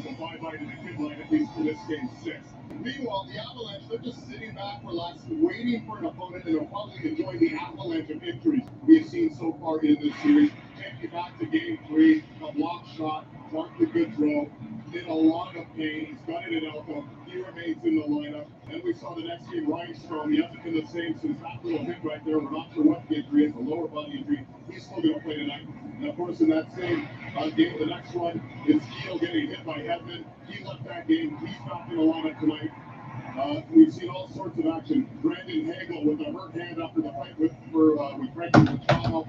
So bye-bye to the kid line, at least for this game 6. Meanwhile, the Avalanche, they're just sitting back, relaxed, waiting for an opponent, and they're probably enjoying the avalanche of victories we've seen so far in this series. Take you back to game 3, a block shot, Mark the Goodrow, in a lot of pain. He's got it in Elko. He remains in the lineup. And we saw the next game, Ryan Strome. He hasn't been the same since that little hit right there. We're not sure what the injury is, a lower body injury. He's still going to play tonight. And of course, in that same game, the next one is Gio getting hit by Hedman. He left that game. He's not going to line up tonight. We've seen all sorts of action. Brandon Hagel with a hurt hand after the fight with Frankie Machado.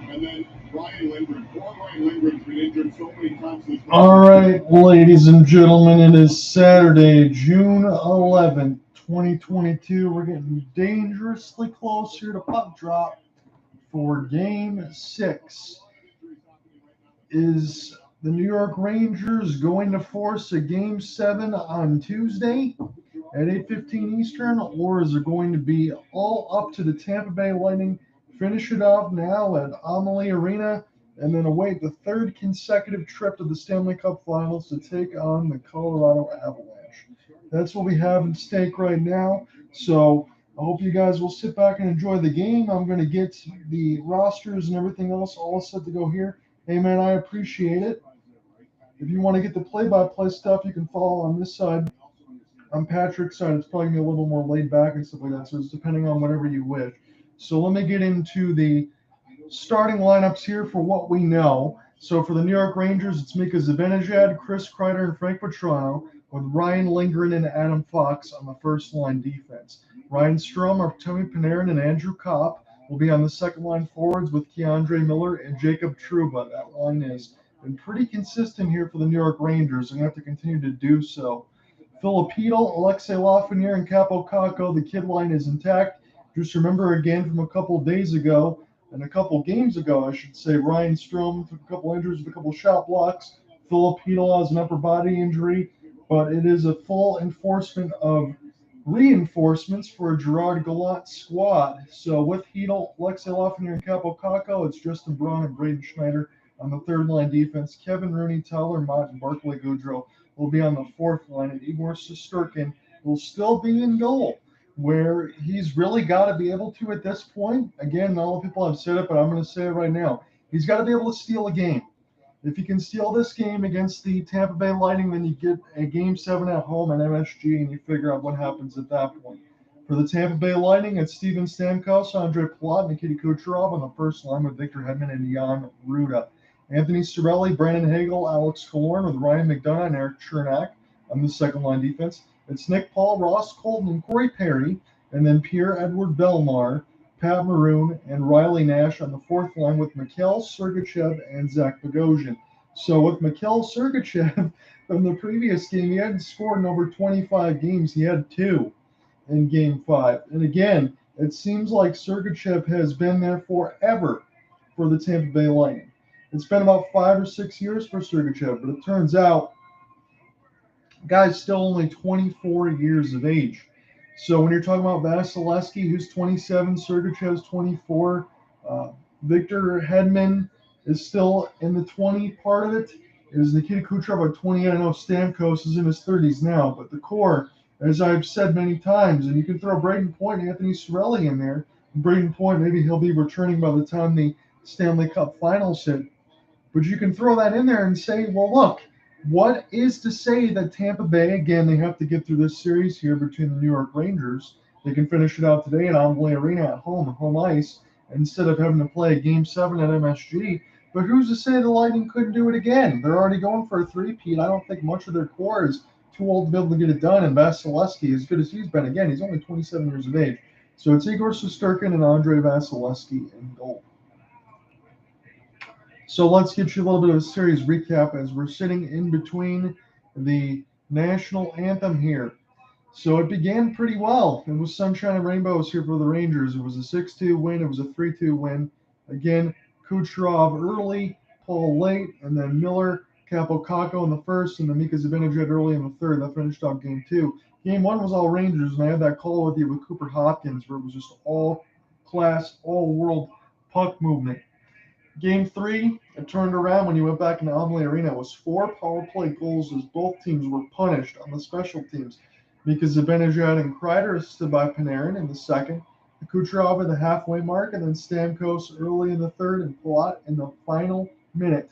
And then Ryan Lindgren. Poor Ryan Lindgren's been injured so many times this season. All right, ladies and gentlemen, it is Saturday, June 11th, 2022. We're getting dangerously close here to puck drop for Game 6. Is the New York Rangers going to force a Game 7 on Tuesday at 8:15 Eastern, or is it going to be all up to the Tampa Bay Lightning? Finish it off now at Amalie Arena and then await the third consecutive trip to the Stanley Cup Finals to take on the Colorado Avalanche. That's what we have at stake right now. So I hope you guys will sit back and enjoy the game. I'm going to get the rosters and everything else all set to go here. Hey, man, I appreciate it. If you want to get the play-by-play stuff, you can follow on this side. On Patrick's side, it's probably going to be a little more laid back and stuff like that, so it's depending on whatever you wish. So let me get into the starting lineups here for what we know. So for the New York Rangers, it's Mika Zibanejad, Chris Kreider, and Frank Petrano, with Ryan Lindgren and Adam Fox on the first-line defense. Ryan Strome, Artemi Panarin, and Andrew Kopp will be on the second-line forwards with Keandre Miller and Jacob Trouba. That line has been pretty consistent here for the New York Rangers. They're going to have to continue to do so. Filipino, Alexei Lafreniere, and Capo Caco, the kid line is intact. Just remember again from a couple days ago, and a couple games ago, I should say, Ryan Strome took a couple injuries with a couple shot blocks. Filipino has an upper body injury, but it is a full enforcement of reinforcements for a Gerard Gallant squad. So with Hedel, Alexei Lafreniere, and Capo Caco, it's Justin Braun and Braden Schneider on the third line defense. Kevin Rooney, Tyler Mott, and Barclay Goodrow will be on the fourth line, and Igor Shesterkin will still be in goal, where he's really got to be able to at this point. Again, not all people have said it, but I'm going to say it right now. He's got to be able to steal a game. If he can steal this game against the Tampa Bay Lightning, then you get a Game 7 at home at MSG, and you figure out what happens at that point. For the Tampa Bay Lightning, it's Steven Stamkos, Andre Palat, Nikita Kucherov on the first line with Victor Hedman and Jan Ruda. Anthony Cirelli, Brandon Hagel, Alex Killorn with Ryan McDonough and Eric Chernak on the second line defense. It's Nick Paul, Ross Colton, and Corey Perry, and then Pierre-Edouard Bellemare, Pat Maroon, and Riley Nash on the fourth line with Mikhail Sergachev and Zach Bogosian. So with Mikhail Sergachev from the previous game, he hadn't scored in over 25 games. He had 2 in Game 5. And again, it seems like Sergachev has been there forever for the Tampa Bay Lightning. It's been about 5 or 6 years for Sergachev, but it turns out the guy's still only 24 years of age. So when you're talking about Vasilevsky, who's 27, Sergachev's 24, Victor Hedman is still in the 20 part of it. Is Nikita Kucherov at 28? I know Stamkos is in his 30s now, but the core, as I've said many times, and you can throw Braden Point and Anthony Cirelli in there. Braden Point, maybe he'll be returning by the time the Stanley Cup Finals hit. But you can throw that in there and say, well, look, what is to say that Tampa Bay, again, they have to get through this series here between the New York Rangers. They can finish it out today at Amalie Arena at home ice, instead of having to play a Game 7 at MSG. But who's to say the Lightning couldn't do it again? They're already going for a three-peat. I don't think much of their core is too old to be able to get it done. And Vasilevsky, as good as he's been, again, he's only 27 years of age. So it's Igor Shesterkin and Andre Vasilevsky in goal. So let's get you a little bit of a series recap as we're sitting in between the national anthem here. So it began pretty well. It was sunshine and rainbows here for the Rangers. It was a 6-2 win. It was a 3-2 win. Again, Kucherov early, Paul late, and then Miller, Capo Caco in the first, and then Mika Zibanejad early in the third. That finished off Game 2. Game 1 was all Rangers, and I had that call with you with Cooper Hopkins where it was just all class, all world puck movement. Game 3, it turned around when you went back into Amalie Arena. It was 4 power play goals as both teams were punished on the special teams because Zibanejad and Kreider assisted by Panarin in the second, Kucherov at the halfway mark, and then Stamkos early in the third and Palat in the final minute.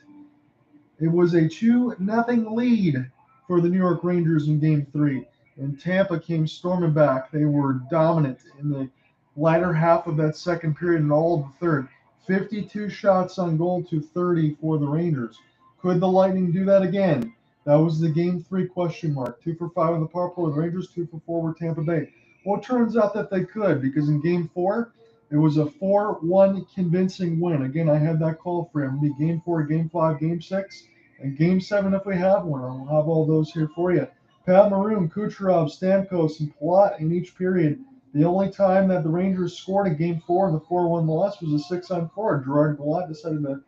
It was a 2-0 lead for the New York Rangers in Game 3, and Tampa came storming back. They were dominant in the latter half of that second period and all of the third. 52 shots on goal to 30 for the Rangers. Could the Lightning do that again? That was the Game 3 question mark. 2 for 5 on the power play with the Rangers, 2 for 4 with Tampa Bay. Well, it turns out that they could, because in Game 4, it was a 4-1 convincing win. Again, I had that call for him. It'll be Game 4, Game 5, Game 6, and Game 7 if we have one. I'll have all those here for you. Pat Maroon, Kucherov, Stamkos, and Palat in each period. The only time that the Rangers scored in Game 4 in the 4-1 loss was a 6-on-4. Gerard Gallant decided to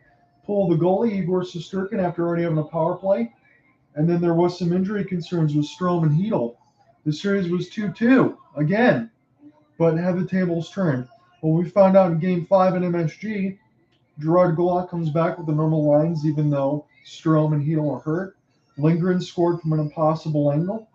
pull the goalie, Igor Shesterkin, after already having a power play. And then there was some injury concerns with Strome and Hedl. The series was 2-2 again, but had the tables turned. Well, we found out in Game 5 in MSG, Gerard Gallant comes back with the normal lines, even though Strome and Hedl are hurt. Lindgren scored from an impossible angle.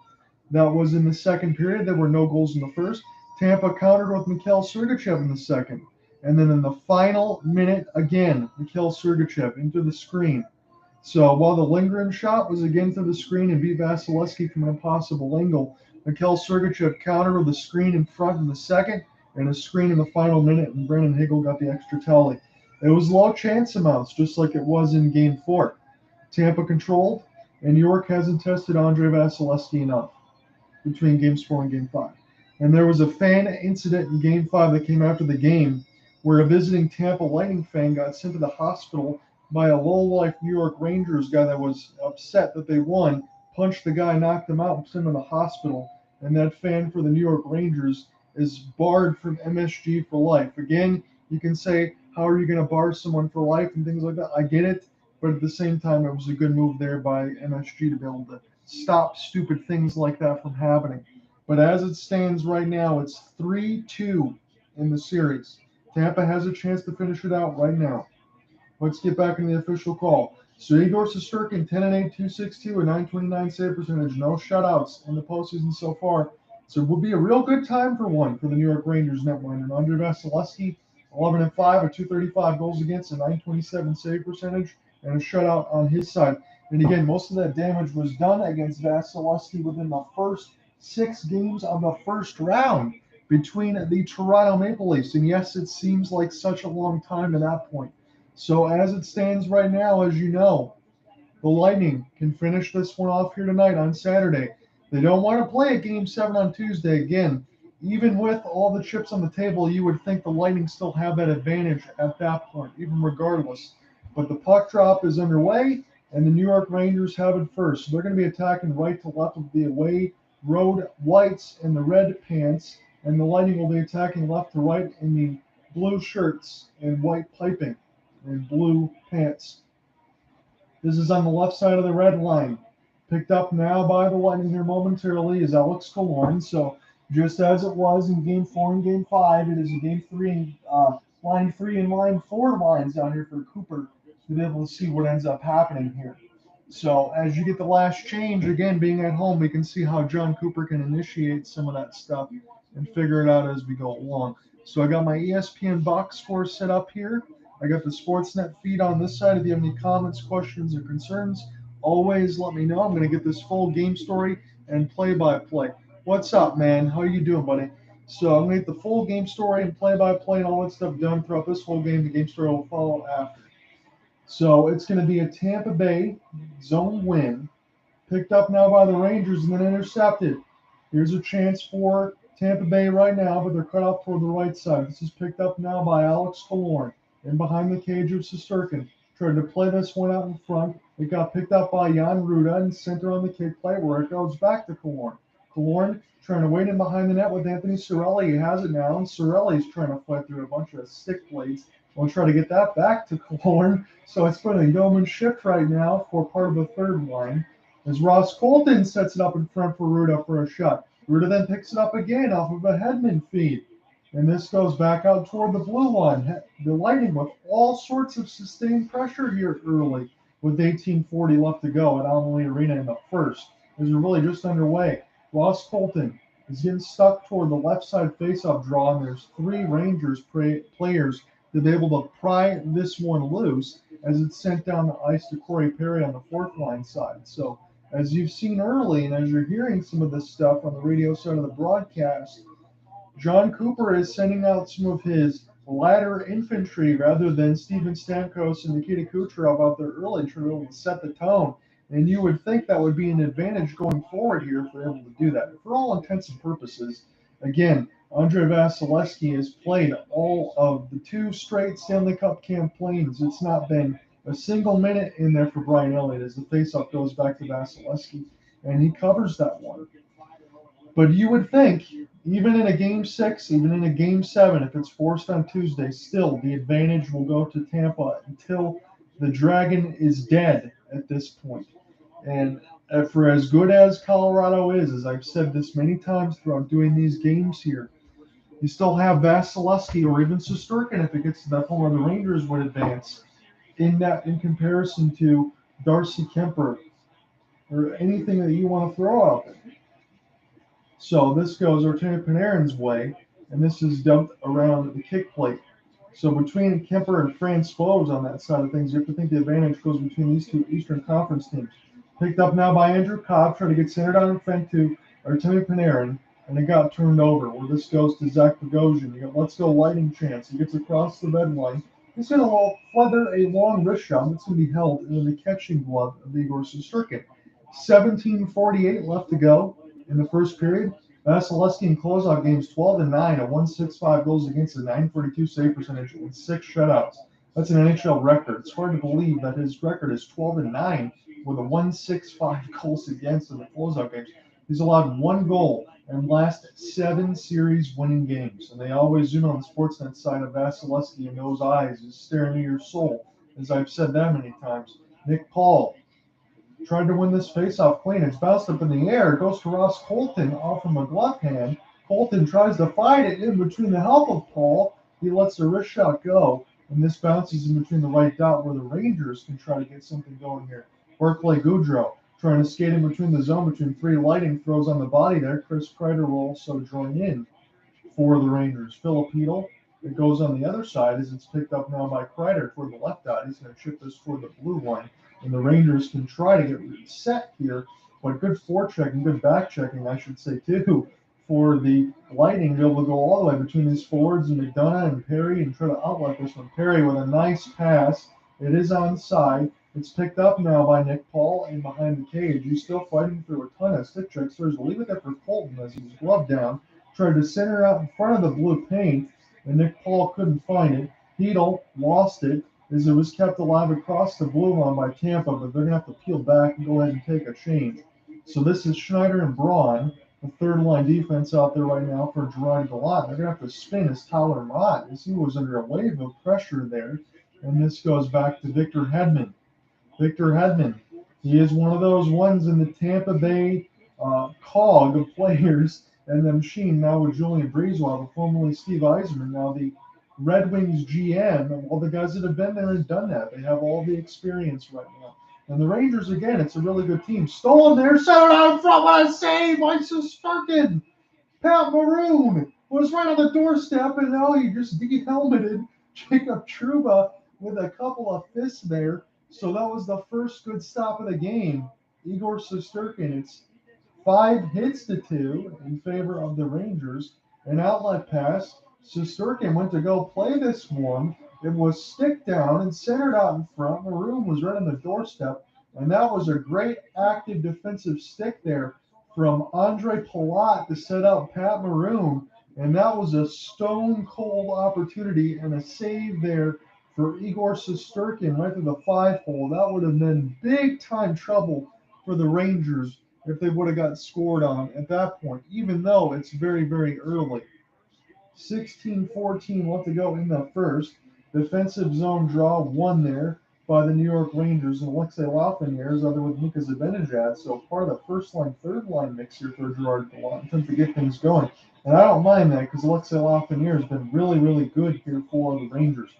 That was in the second period. There were no goals in the first. Tampa countered with Mikhail Sergachev in the second. And then in the final minute, again, Mikhail Sergachev into the screen. So while the Lindgren shot was again to the screen and beat Vasilevsky from an impossible angle, Mikhail Sergachev countered with a screen in front in the second and a screen in the final minute, and Brandon Hagel got the extra tally. It was low chance amounts, just like it was in Game 4. Tampa controlled, and New York hasn't tested Andrei Vasilevsky enough between Games 4 and Game 5. And there was a fan incident in Game 5 that came after the game where a visiting Tampa Lightning fan got sent to the hospital by a low-life New York Rangers guy that was upset that they won, punched the guy, knocked him out, and sent him to the hospital. And that fan for the New York Rangers is barred from MSG for life. Again, you can say, how are you going to bar someone for life and things like that? I get it, but at the same time, it was a good move there by MSG to be able to stop stupid things like that from happening. But as it stands right now, it's 3-2 in the series. Tampa has a chance to finish it out right now. Let's get back into the official call. So Igor Shesterkin, 10-8, 262, a 929 save percentage. No shutouts in the postseason so far. So it would be a real good time for one for the New York Rangers netline. And Andrei Vasilevsky, 11-5, a 235 goals against, a 927 save percentage, and a shutout on his side. And again, most of that damage was done against Vasilevsky within the first 6 games of the first round between the Toronto Maple Leafs. And yes, it seems like such a long time to that point. So as it stands right now, as you know, the Lightning can finish this one off here tonight on Saturday. They don't want to play a Game 7 on Tuesday. Again, even with all the chips on the table, you would think the Lightning still have that advantage at that point, even regardless. But the puck drop is underway, and the New York Rangers have it first. So they're going to be attacking right to left with the away road whites and the red pants, and the Lightning will be attacking left to right in the blue shirts and white piping and blue pants. This is on the left side of the red line. Picked up now by the Lightning here momentarily is Alex Killorn. So just as it was in Game 4 and Game 5, it is in Game 3, line 3 and line 4 lines down here for Cooper to be able to see what ends up happening here. So as you get the last change, again, being at home, we can see how John Cooper can initiate some of that stuff and figure it out as we go along. So I got my ESPN box score set up here. I got the Sportsnet feed on this side. If you have any comments, questions, or concerns, always let me know. I'm going to get this full game story and play-by-play. What's up, man? How you doing, buddy? So I'm going to get the full game story and play-by-play and all that stuff done throughout this whole game. The game story will follow after. So it's going to be a Tampa Bay zone win, picked up now by the Rangers and then intercepted. Here's a chance for Tampa Bay right now, but they're cut off toward the right side. This is picked up now by Alex Killorn. And behind the cage of Shesterkin. Tried to play this one out in front. It got picked up by Jan Ruda and center on the kick play where it goes back to Killorn. Killorn trying to wait in behind the net with Anthony Cirelli. He has it now, and Cirelli's trying to fight through a bunch of stick blades. We'll try to get that back to Killorn. So it's been a yeoman shift right now for part of the third line. As Ross Colton sets it up in front for Ruda for a shot. Ruda then picks it up again off of a Hedman feed. And this goes back out toward the blue line. The Lightning with all sorts of sustained pressure here early with 18:40 left to go at Amalie Arena in the first. As we're really just underway. Ross Colton is getting stuck toward the left side faceoff draw, and there's three Rangers players that are able to pry this one loose as it's sent down the ice to Corey Perry on the fourth line side. So as you've seen early, and as you're hearing some of this stuff on the radio side of the broadcast, John Cooper is sending out some of his ladder infantry rather than Steven Stamkos and Nikita Kucherov out there early, trying to be able to set the tone. And you would think that would be an advantage going forward here if they're able to do that. For all intents and purposes, again, Andre Vasilevsky has played all of the two straight Stanley Cup campaigns. It's not been a single minute in there for Brian Elliott as the faceoff goes back to Vasilevsky, and he covers that one. But you would think, even in a game 6, even in a game 7, if it's forced on Tuesday, still the advantage will go to Tampa until the Dragon is dead at this point. And for as good as Colorado is, as I've said this many times throughout doing these games here, you still have Vasilevsky or even Shesterkin if it gets to that point where the Rangers would advance in comparison to Darcy Kemper or anything that you want to throw out there. So this goes Artemi Panarin's way, and this is dumped around the kick plate. So between Kemper and Franz Foes on that side of things, you have to think the advantage goes between these two Eastern Conference teams. Picked up now by Andrew Cobb, trying to get centered on in front to Artemi Panarin, and it got turned over. Where this goes to Zach Bogosian. You got Let's Go Lightning chance. He gets across the red line. He's going to feather a long wrist shot that's going to be held in the catching glove of Igor Shesterkin. 17:48 left to go in the first period. Vasilevsky in closeout games 12-9, a 1.65 goals against, a 9.42 save percentage, and 6 shutouts. That's an NHL record. It's hard to believe that his record is 12-9 with a 1.65 goals against in the closeout games. He's allowed 1 goal in last 7 series winning games. And they always zoom on the Sportsnet side of Vasilevsky, and those eyes is staring at your soul, as I've said that many times. Nick Paul tried to win this faceoff clean. It's bounced up in the air. It goes to Ross Colton off from a glove hand. Colton tries to fight it in between the help of Paul. He lets the wrist shot go, and this bounces in between the right dot where the Rangers can try to get something going here. Barclay Goodrow trying to skate in between the zone between 3 Lightning, throws on the body there. Chris Kreider will also join in for the Rangers. Filipino, it goes on the other side as it's picked up now by Kreider toward the left dot. He's going to chip this toward the blue line. And the Rangers can try to get reset here, but good forechecking, good back checking, I should say, too, for the Lightning to be able to go all the way between these forwards and McDonough and Perry and try to outlet this one. Perry with a nice pass. It is onside. It's picked up now by Nick Paul and behind the cage. He's still fighting through a ton of stick checks. Tries to leave it there for Colton as he's gloved down. Tried to center out in front of the blue paint, and Nick Paul couldn't find it. Hedl lost it, as it was kept alive across the blue line by Tampa, but they're going to have to peel back and go ahead and take a change. So this is Schneider and Braun, the third-line defense out there right now for Gerard Gallant. They're going to have to spin as Tyler Mott, as he was under a wave of pressure there. And this goes back to Victor Hedman. Victor Hedman, he is one of those ones in the Tampa Bay cog of players and the machine now with Julian Breezewell, formerly Steve Yzerman, now the Red Wings GM, and all the guys that have been there and done that. They have all the experience right now. And the Rangers, again, it's a really good team. Stolen there, set it out in front. What a save by Shesterkin. Pat Maroon was right on the doorstep, and now he just de-helmeted Jacob Trouba with a couple of fists there. So that was the first good stop of the game. Igor Shesterkin, it's 5-2 in favor of the Rangers. An outlet pass. Shesterkin went to go play this one. It was stick down and centered out in front. Maroon was right on the doorstep. And that was a great active defensive stick there from Andre Palat to set up Pat Maroon. And that was a stone-cold opportunity and a save there for Igor Shesterkin right to the 5-hole. That would have been big-time trouble for the Rangers if they would have got scored on at that point, even though it's very, very early. 16-14 left to go in the first. Defensive zone draw, 1 there. by the New York Rangers, and Alexei Lafreniere is other with Mika Zibanejad, so part of the first line, third line mix here for Gerard Gallant to get things going. And I don't mind that because Alexei Lafreniere has been really, really good here for the Rangers.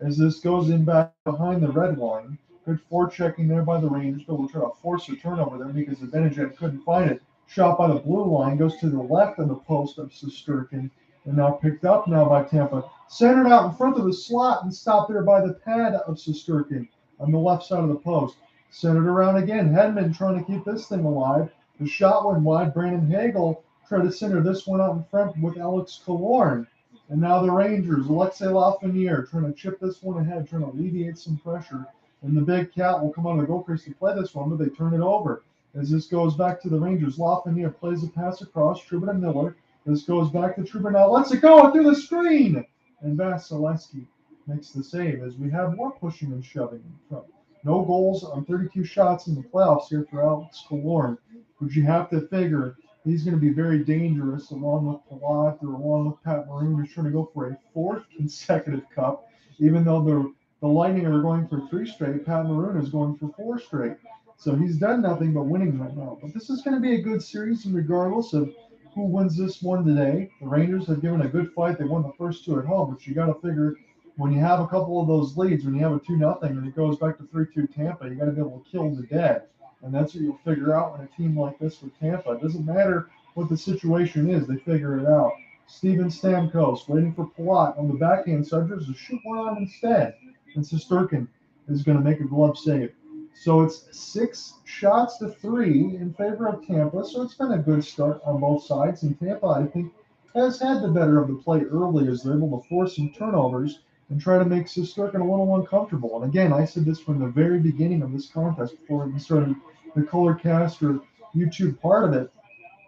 As this goes in back behind the red line, good forechecking there by the Rangers, but we'll try to force a turnover there because Zibanejad couldn't find it. Shot by the blue line, goes to the left of the post of Shesterkin, and now picked up now by Tampa. Centered out in front of the slot and stopped there by the pad of Shesterkin on the left side of the post. Centered around again. Hedman trying to keep this thing alive. The shot went wide. Brandon Hagel tried to center this one out in front with Alex Killorn. And now the Rangers, Alexei Lafreniere trying to chip this one ahead, trying to alleviate some pressure. And the big cat will come on the goal crease to play this one, but they turn it over. As this goes back to the Rangers, Lafreniere plays a pass across, Trouba to Miller. This goes back to Trouba now, lets it go through the screen! And Vasilevsky makes the save as we have more pushing and shoving in front. No goals on 32 shots in the playoffs here for Alex Killorn, which you have to figure he's going to be very dangerous along with Palat or along with Pat Maroon, who's trying to go for a fourth consecutive cup, even though the Lightning are going for 3 straight. Pat Maroon is going for 4 straight. So he's done nothing but winning right now. But this is going to be a good series, and regardless of who wins this one today, the Rangers have given a good fight. They won the first 2 at home, but you got to figure when you have a couple of those leads, when you have a 2-0 and it goes back to 3-2 Tampa, you got to be able to kill the dead. And that's what you'll figure out in a team like this with Tampa. It doesn't matter what the situation is, they figure it out. Steven Stamkos waiting for Palat on the backhand side to shoot one on instead. And Shesterkin is going to make a glove save. So it's 6-3 in favor of Tampa. So it's been a good start on both sides. And Tampa, I think, has had the better of the play early as they're able to force some turnovers and try to make Shesterkin a little uncomfortable. And again, I said this from the very beginning of this contest before we started the color cast or YouTube part of it.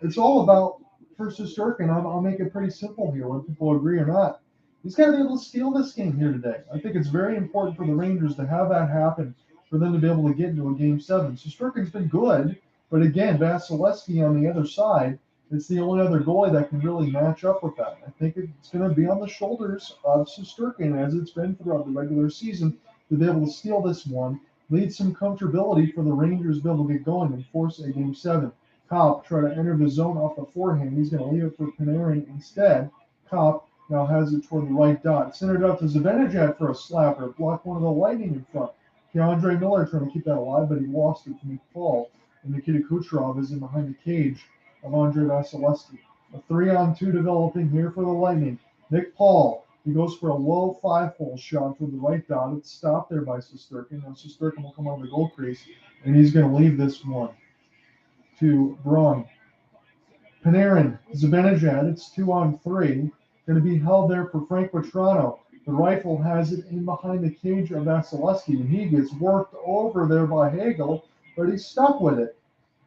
It's all about, for Shesterkin, I'll make it pretty simple here, whether people agree or not. He's got to be able to steal this game here today. I think it's very important for the Rangers to have that happen, for them to be able to get into a Game 7. Shesterkin's been good, but again, Vasilevsky on the other side, it's the only other goalie that can really match up with that. I think it's going to be on the shoulders of Shesterkin, as it's been throughout the regular season, to be able to steal this one, lead some comfortability for the Rangers to be able to get going and force a Game 7. Kopp try to enter the zone off the forehand. He's going to leave it for Panarin instead. Kopp now has it toward the right dot. Centered out to Zibanejad for a slapper. Blocked one of the Lightning in front. Keandre Miller trying to keep that alive, but he lost it to McFall. And Nikita Kucherov is in behind the cage of Andrei Vasilevsky. A 3-on-2 developing here for the Lightning. Nick Paul, he goes for a low 5-hole shot toward the right dot. It's stopped there by Shesterkin. Now Shesterkin will come on the goal crease, and he's going to leave this one to Braun. Panarin, Zibanejad, it's 2-on-3. Going to be held there for Frank Vatrano. The rifle has it in behind the cage of Vasilevsky, and he gets worked over there by Hagel, but he's stuck with it.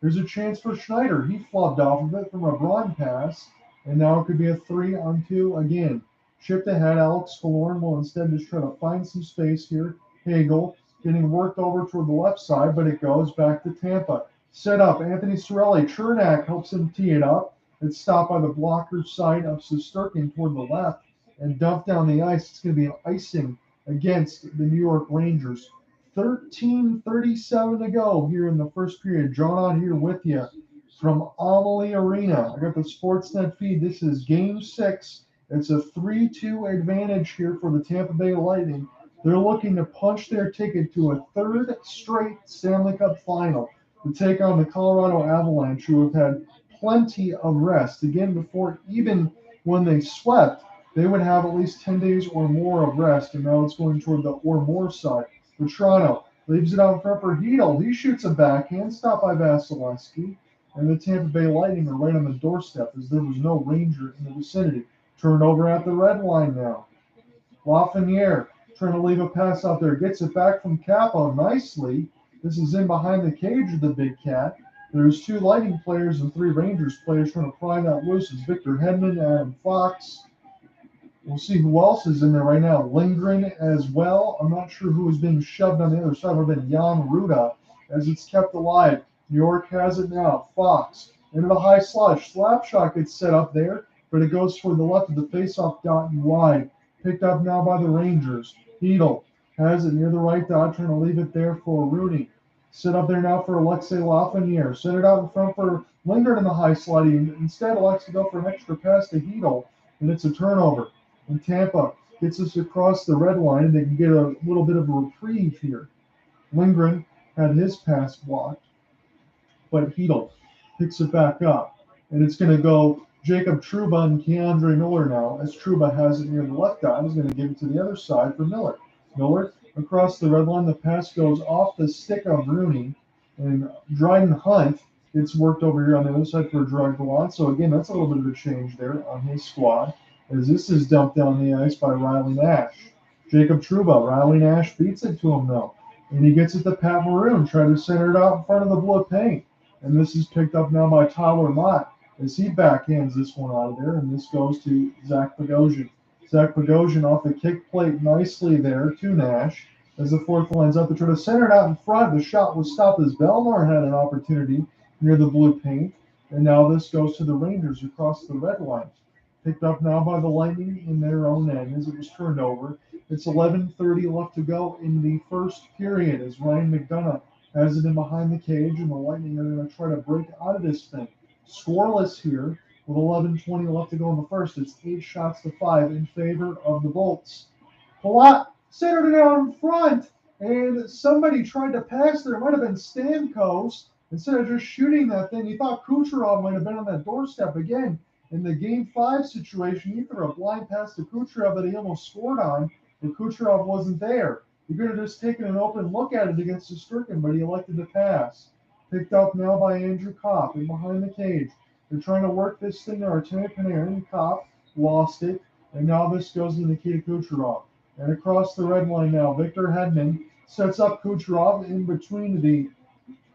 There's a chance for Schneider. He flubbed off of it from a Braun pass, and now it could be a 3-on-2 again. Chipped ahead, Alex Killorn will instead just try to find some space here. Hagel getting worked over toward the left side, but it goes back to Tampa. Set up, Anthony Cirelli. Chernak helps him tee it up. It's stopped by the blocker side of Shesterkin toward the left and dumped down the ice. It's going to be an icing against the New York Rangers. 13:37 to go here in the first period. John on here with you from Amalie Arena. I got the Sportsnet feed. This is Game 6. It's a 3-2 advantage here for the Tampa Bay Lightning. They're looking to punch their ticket to a 3rd straight Stanley Cup final to take on the Colorado Avalanche, who have had plenty of rest. Again, before even when they swept, they would have at least 10 days or more of rest, and now it's going toward the or more side. Toronto leaves it out in front for Hedel. He shoots a backhand, stopped by Vasilevsky, and the Tampa Bay Lightning are right on the doorstep as there was no Ranger in the vicinity. Turned over at the red line now. Lafreniere trying to leave a pass out there. Gets it back from Capo nicely. This is in behind the cage of the Big Cat. There's 2 Lightning players and 3 Rangers players trying to pry that loose. It's Victor Hedman, Adam Fox. We'll see who else is in there right now. Lindgren as well. I'm not sure who is being shoved on the other side. It would have been Jan Ruda as it's kept alive. New York has it now. Fox into the high slot. Slap shot gets set up there, but it goes toward the left of the faceoff dot and wide. Picked up now by the Rangers. Hedel has it near the right dot, trying to leave it there for Rooney. Sit up there now for Alexei Lafreniere. Send it out in front for Lingard in the high sliding. Instead, Alexei go for an extra pass to Hedel, and it's a turnover. And Tampa gets us across the red line, and they can get a little bit of a reprieve here. Lindgren had his pass blocked, but Hedel picks it back up. And it's going to go Jacob Trouba and Keandre Miller now, as Trouba has it near the left dot. He's going to give it to the other side for Miller. Miller across the red line. The pass goes off the stick of Rooney, and Dryden Hunt gets worked over here on the other side for Drug Gallant. So again, that's a little bit of a change there on his squad, as this is dumped down the ice by Riley Nash. Jacob Trouba, Riley Nash beats it to him though, and he gets it to Pat Maroon, trying to center it out in front of the blue paint. And this is picked up now by Tyler Mott as he backhands this one out of there, and this goes to Zach Bogosian. Zach Bogosian off the kick plate nicely there to Nash as the fourth line's up to try to center it out in front. The shot was stopped as Belmar had an opportunity near the blue paint, and now this goes to the Rangers across the red line. Picked up now by the Lightning in their own end as it was turned over. It's 11:30 left to go in the first period as Ryan McDonough has it in behind the cage, and the Lightning are going to try to break out of this thing. Scoreless here with 11:20 left to go in the first. It's 8-5 in favor of the Bolts. Palat centered it out in front, and somebody tried to pass there. It might have been Stamkos. Instead of just shooting that thing, he thought Kucherov might have been on that doorstep again. In the Game 5 situation, he threw a blind pass to Kucherov that he almost scored on, but Kucherov wasn't there. He could have just taken an open look at it against Shesterkin, but he elected to pass. Picked up now by Andrew Kopp in behind the cage. They're trying to work this thing to Artemi Panarin. Kopp lost it, and now this goes to Nikita Kucherov. And across the red line now, Victor Hedman sets up Kucherov in between the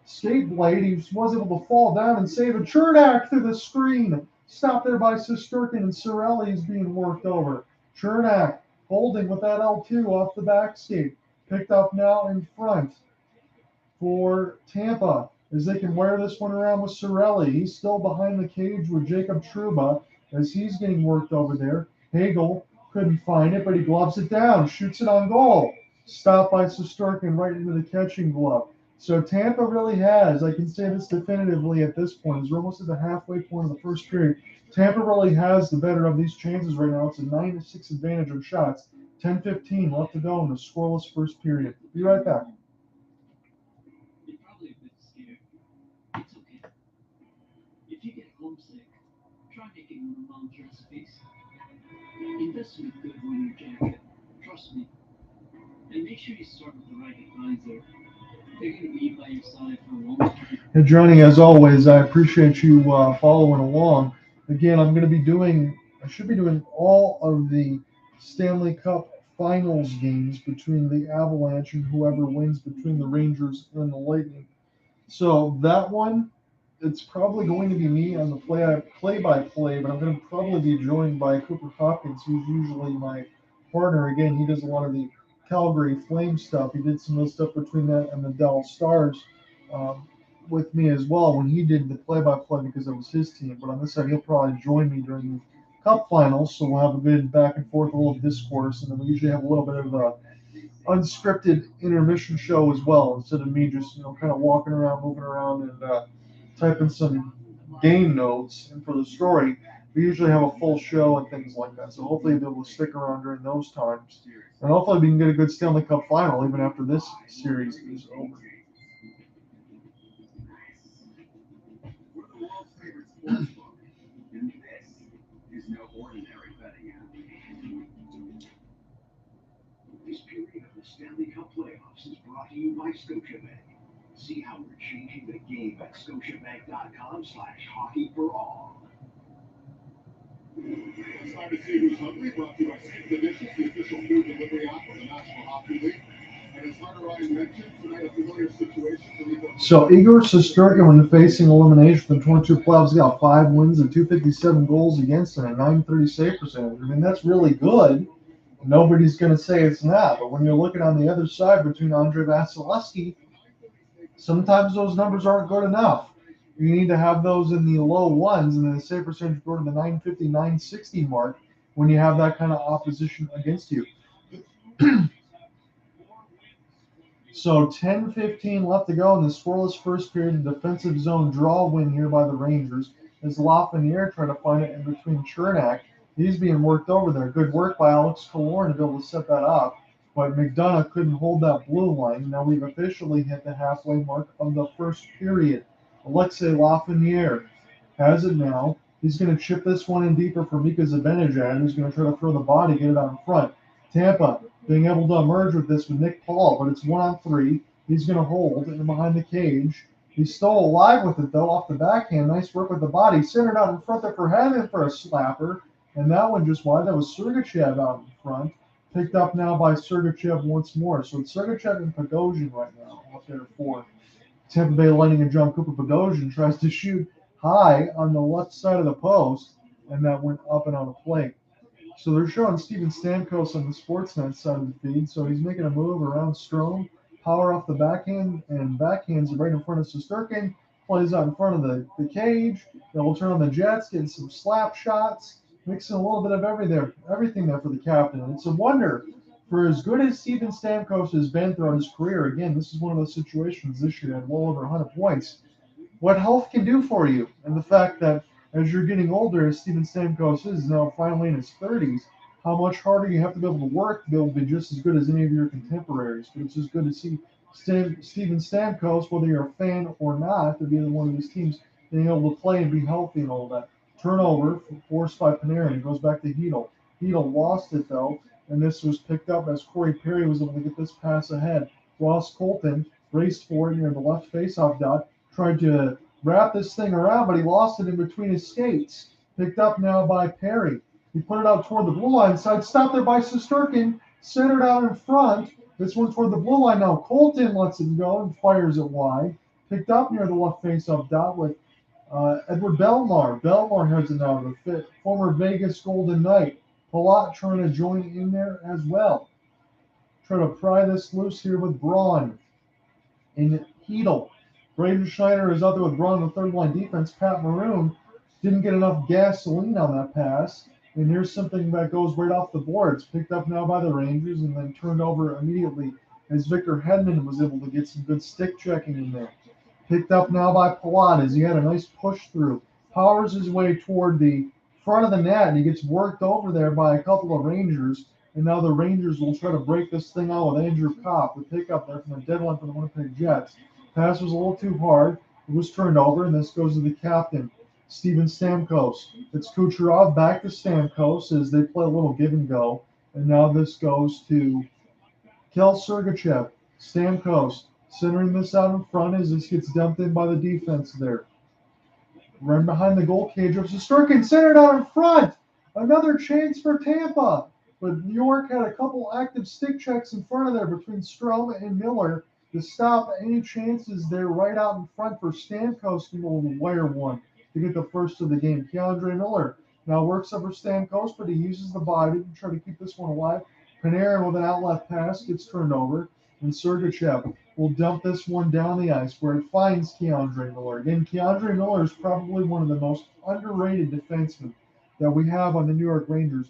skate blade. He was able to fall down and save a Chernak through the screen. Stopped there by Shesterkin, and Cirelli is being worked over. Chernak holding with that L2 off the back skate. Picked up now in front for Tampa as they can wear this one around with Cirelli. He's still behind the cage with Jacob Trouba as he's getting worked over there. Hagel couldn't find it, but he gloves it down, shoots it on goal. Stopped by Shesterkin right into the catching glove. So Tampa really has, I can say this definitively at this point, as we're almost at the halfway point of the first period, Tampa really has the better of these chances right now. It's a 9-6 advantage on shots. 10:15 left to go in the scoreless first period. Be right back. You're probably a bit scared. It's okay. If you get homesick, try making one of mom's recipes. Invest in a good winter jacket. Trust me. And make sure you start with the right advisor. They're going to be by your side for a long time. Hey, Johnny, as always, I appreciate you following along. Again, I should be doing all of the Stanley Cup Finals games between the Avalanche and whoever wins between the Rangers and the Lightning. So that one, it's probably going to be me on the play-by-play, but I'm going to probably be joined by Cooper Hopkins, who's usually my partner. Again, he does a lot of the Calgary Flames stuff. He did some of the stuff between that and the Dallas Stars with me as well when he did the play-by-play because it was his team. But on this side, he'll probably join me during the Cup Finals, so we'll have a good back and forth, a little discourse, and then we usually have a little bit of a unscripted intermission show as well, instead of me just kind of walking around, moving around, and typing some game notes. And for the story, we usually have a full show and things like that. So hopefully you'll be able to stick around during those times, and hopefully we can get a good Stanley Cup final even after this series is over. We're the world's favorite sports book, and this is no ordinary betting app. This period of the Stanley Cup playoffs is brought to you by Scotiabank. See how we're changing the game at scotiabank.com/hockey-for-all. It's time to see who's hungry. Brought to you by Save the Dishes, the official food delivery app of the National Hockey League. And as Hunter Ryan mentioned, tonight a familiar situation for Igor. So Igor Shesterkin, when facing elimination from 22 playoffs, got 5 wins and 257 goals against and a 930 save percentage. I mean, that's really good. Nobody's going to say it's not. But when you're looking on the other side between Andrei Vasilevsky, sometimes those numbers aren't good enough. You need to have those in the low ones, and then the save percentage go to the 950, 960 mark when you have that kind of opposition against you. So 10:15 left to go in the scoreless first period. A defensive zone draw win here by the Rangers as Lafreniere trying to find it in between Chernak. He's being worked over there. Good work by Alex Killorn to be able to set that up. But McDonough couldn't hold that blue line. Now we've officially hit the halfway mark of the first period. Alexei Lafreniere has it now. He's going to chip this one in deeper for Mika Zibanejad, who's going to try to throw the body, get it out in front. Tampa being able to emerge with this with Nick Paul, but it's 1-on-3. He's going to hold and behind the cage. He's still alive with it, though, off the backhand. Nice work with the body. Centered out in front there for Hammond for a slapper. And that one just wide. That was Sergachev out in front. Picked up now by Sergachev once more. So it's Sergachev and Pagosian right now out there for Tampa Bay Lightning, and John Cooper. Pagosian tries to shoot high on the left side of the post, and that went up and on the plate. So they're showing Steven Stamkos on the Sportsnet side of the feed. So he's making a move around Strome, power off the backhand, and backhands right in front of Shesterkin. Plays out in front of the cage. Then we'll turn on the Jets, getting some slap shots, mixing a little bit of everything there for the captain. And it's a wonder, for as good as Steven Stamkos has been throughout his career, again, this is one of those situations this year at well over 100 points, what health can do for you. And the fact that as you're getting older, as Steven Stamkos is now finally in his 30s, how much harder you have to be able to work to be able to be just as good as any of your contemporaries. But it's just good to see Steven Stamkos, whether you're a fan or not, to be in one of these teams, being able to play and be healthy and all that. Turnover forced by Panarin. It goes back to Hedl. Hedl lost it, though, and this was picked up as Corey Perry was able to get this pass ahead. Ross Colton raced for it near the left faceoff dot, tried to wrap this thing around, but he lost it in between his skates. Picked up now by Perry. He put it out toward the blue line side. Stopped there by Shesterkin. Centered out in front. This one toward the blue line now. Colton lets it go and fires it wide. Picked up near the left faceoff dot with Edward Bellemare. Bellemare has it now, the former Vegas Golden Knight. Palat trying to join in there as well. Try to pry this loose here with Braun and Hedl. Braden Schneider is out there with Braun in the third line defense. Pat Maroon didn't get enough gasoline on that pass. And here's something that goes right off the boards. Picked up now by the Rangers and then turned over immediately as Victor Hedman was able to get some good stick checking in there. Picked up now by Palat as he had a nice push through. Powers his way toward the front of the net, and he gets worked over there by a couple of Rangers. And now the Rangers will try to break this thing out with Andrew Kopp, the pickup there from the deadline for the Winnipeg Jets. Pass was a little too hard. It was turned over, and this goes to the captain, Steven Stamkos. It's Kucherov back to Stamkos as they play a little give and go. And now this goes to Kel Sergachev. Stamkos centering this out in front as this gets dumped in by the defense there. Right behind the goal cage of Shesterkin, centered out in front. Another chance for Tampa. But New York had a couple active stick checks in front of there between Strome and Miller to stop any chances there right out in front for Stamkos to be able to wire one to get the first of the game. Keandre Miller now works up for Stamkos, but he uses the body to try to keep this one alive. Panarin with an outlet pass gets turned over, and Sergachev will dump this one down the ice where it finds Keandre Miller. Again, Keandre Miller is probably one of the most underrated defensemen that we have on the New York Rangers.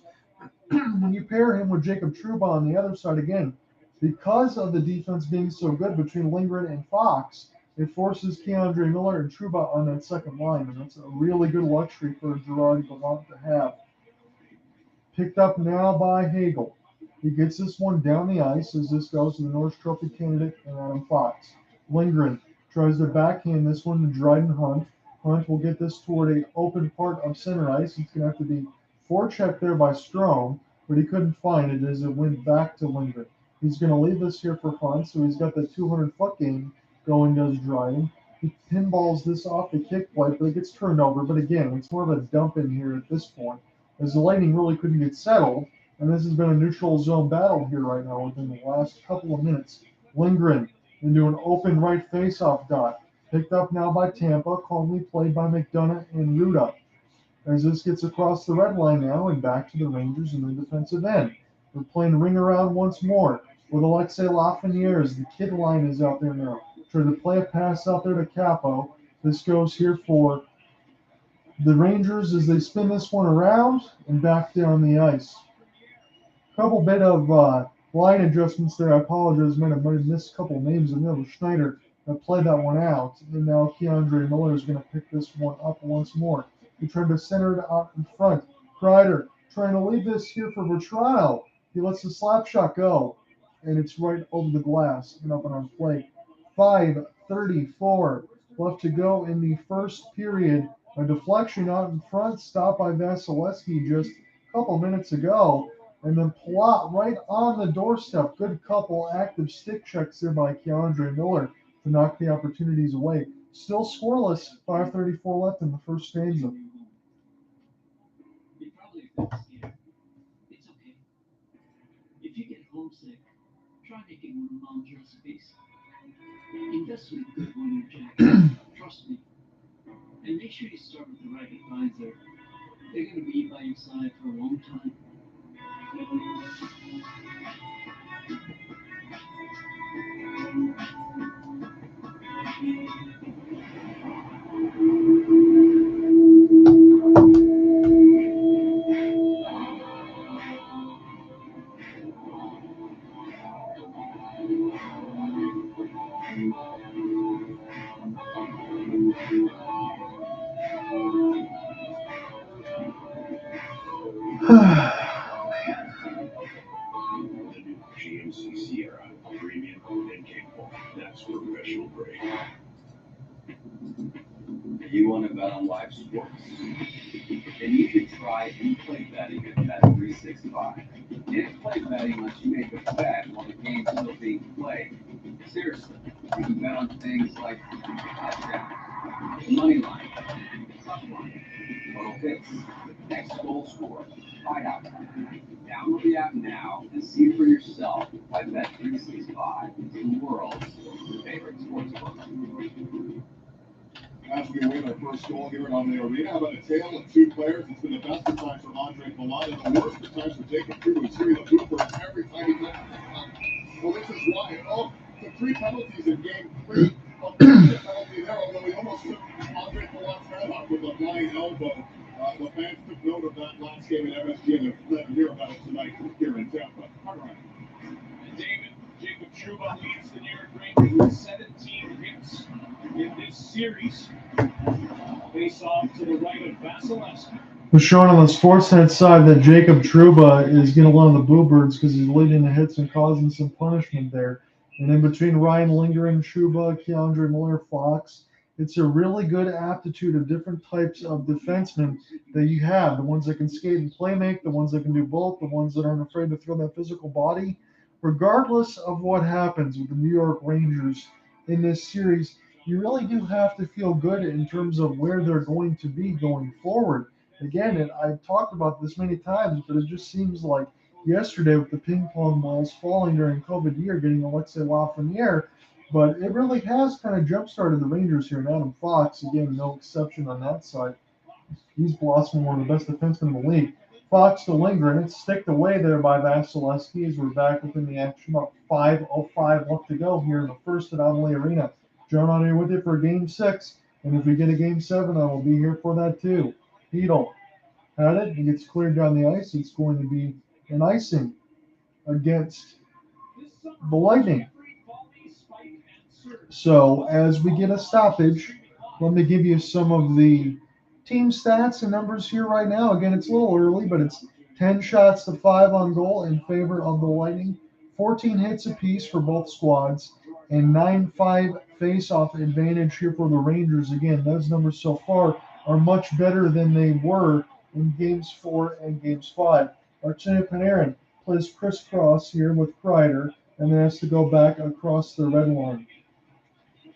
When you pair him with Jacob Trouba on the other side, again, because of the defense being so good between Lindgren and Fox, it forces Keandre Miller and Trouba on that second line, and that's a really good luxury for Gerard Gallant to have. Picked up now by Hagel. He gets this one down the ice as this goes to the Norris Trophy candidate and Adam Fox. Lindgren tries to backhand this one to Dryden Hunt. Hunt will get this toward an open part of center ice. It's going to have to be forechecked there by Strome, but he couldn't find it as it went back to Lindgren. He's going to leave this here for Hunt, so he's got the 200-foot game going, does Dryden. He pinballs this off the kick plate, but it gets turned over. But again, it's more of a dump in here at this point, as the Lightning really couldn't get settled. And this has been a neutral zone battle here right now within the last couple of minutes. Lindgren into an open right faceoff dot. Picked up now by Tampa, calmly played by McDonough and Ruda. As this gets across the red line now and back to the Rangers in the defensive end. We're playing ring around once more with Alexei Lafreniere as the kid line is out there now. Trying to play a pass out there to Capo. This goes here for the Rangers as they spin this one around and back down the ice. Couple bit of line adjustments there. I apologize, man. I might have missed a couple names. I know it was Schneider that played that one out. And now Keandre Miller is going to pick this one up once more. He tried to center it out in front. Kreider trying to lead this here for Vetrano. He lets the slap shot go, and it's right over the glass and up on our plate. 5:34 left to go in the first period. A deflection out in front, stopped by Vasilevsky just a couple minutes ago. And then plot right on the doorstep. Good couple active stick checks there by Keandre Miller to knock the opportunities away. Still scoreless. 5:34 left in the first stanza. You probably feel scared. It's okay. If you get homesick, try making mom dress a face. Invest with good winter jacket. Trust me. And make sure you start with the right advisor. They're going to be by your side for a long time. The new GMC Sierra, premium and capable. That's professional grade. You want to bet on live sports? Then you should try in-play betting at Bet365. In-play betting lets you make a bet while the game's still being played. Seriously, you can bet on things like touchdown, money line, tough line, total hits, next goal score, hideout. Download the app now and see for yourself why Bet365 is the world's favorite sportsbook. As we await our first goal here at Omni Arena, how about a tale of two players? It's been the best of times for Andre Palat and the worst of times for Jacob Trouba. He's hearing the booper every time he gets. Well, this is why. Oh, the three penalties in game three. The penalty there, although he almost took Andre Palat's head off with a flying elbow. The fans took note of that last game at MSG and they're glad to hear about it tonight here in Tampa. All right. David, Jacob Trouba leads the New York Rangers with 17 hits in this series. Face off to the right of Vasilevsky. We're showing on the Sportsnet side that Jacob Trouba is getting one of the Bluebirds because he's leading the hits and causing some punishment there. And in between Ryan Lindgren, Trouba, Keandre Miller, Fox, it's a really good aptitude of different types of defensemen that you have. The ones that can skate and play make, the ones that can do both, the ones that aren't afraid to throw that physical body. Regardless of what happens with the New York Rangers in this series, you really do have to feel good in terms of where they're going to be going forward. Again, I've talked about this many times, but it just seems like yesterday with the ping pong balls falling during COVID year, getting Alexei Lafreniere, but it really has kind of jump-started the Rangers here. And Adam Fox, again, no exception on that side. He's blossoming one of the best defensemen in the league. Fox to Lindgren. It's sticked away there by Vasilevsky as we're back within the action. About 5:05 left to go here in the first at Amalie Arena. John on here with you for Game 6. And if we get a Game 7, I will be here for that too. Hedl had it. He gets cleared down the ice. It's going to be an icing against the Lightning. So as we get a stoppage, let me give you some of the team stats and numbers here right now. Again, it's a little early, but it's 10 shots to 5 on goal in favor of the Lightning, 14 hits apiece for both squads, and 9-5 face-off advantage here for the Rangers. Again, those numbers so far are much better than they were in Games 4 and Games 5. Artemi Panarin plays crisscross here with Kreider, and then has to go back across the red line.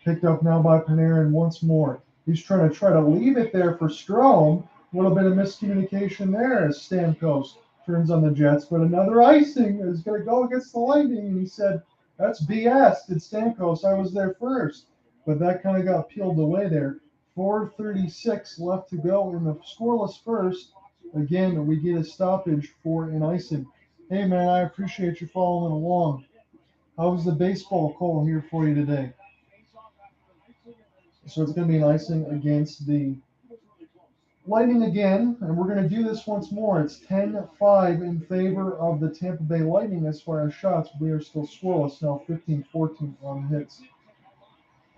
Picked up now by Panarin once more. He's trying to leave it there for Strome. A little bit of miscommunication there as Stamkos turns on the Jets. But another icing is going to go against the Lightning. And he said, that's BS. It's Stamkos. I was there first. But that kind of got peeled away there. 4:36 left to go in the scoreless first. Again, we get a stoppage for an icing. Hey, man, I appreciate you following along. How was the baseball call here for you today? So it's going to be an icing against the Lightning again, and we're going to do this once more. It's 10-5 in favor of the Tampa Bay Lightning as far as shots. We are still scoreless now, 15-14 on hits.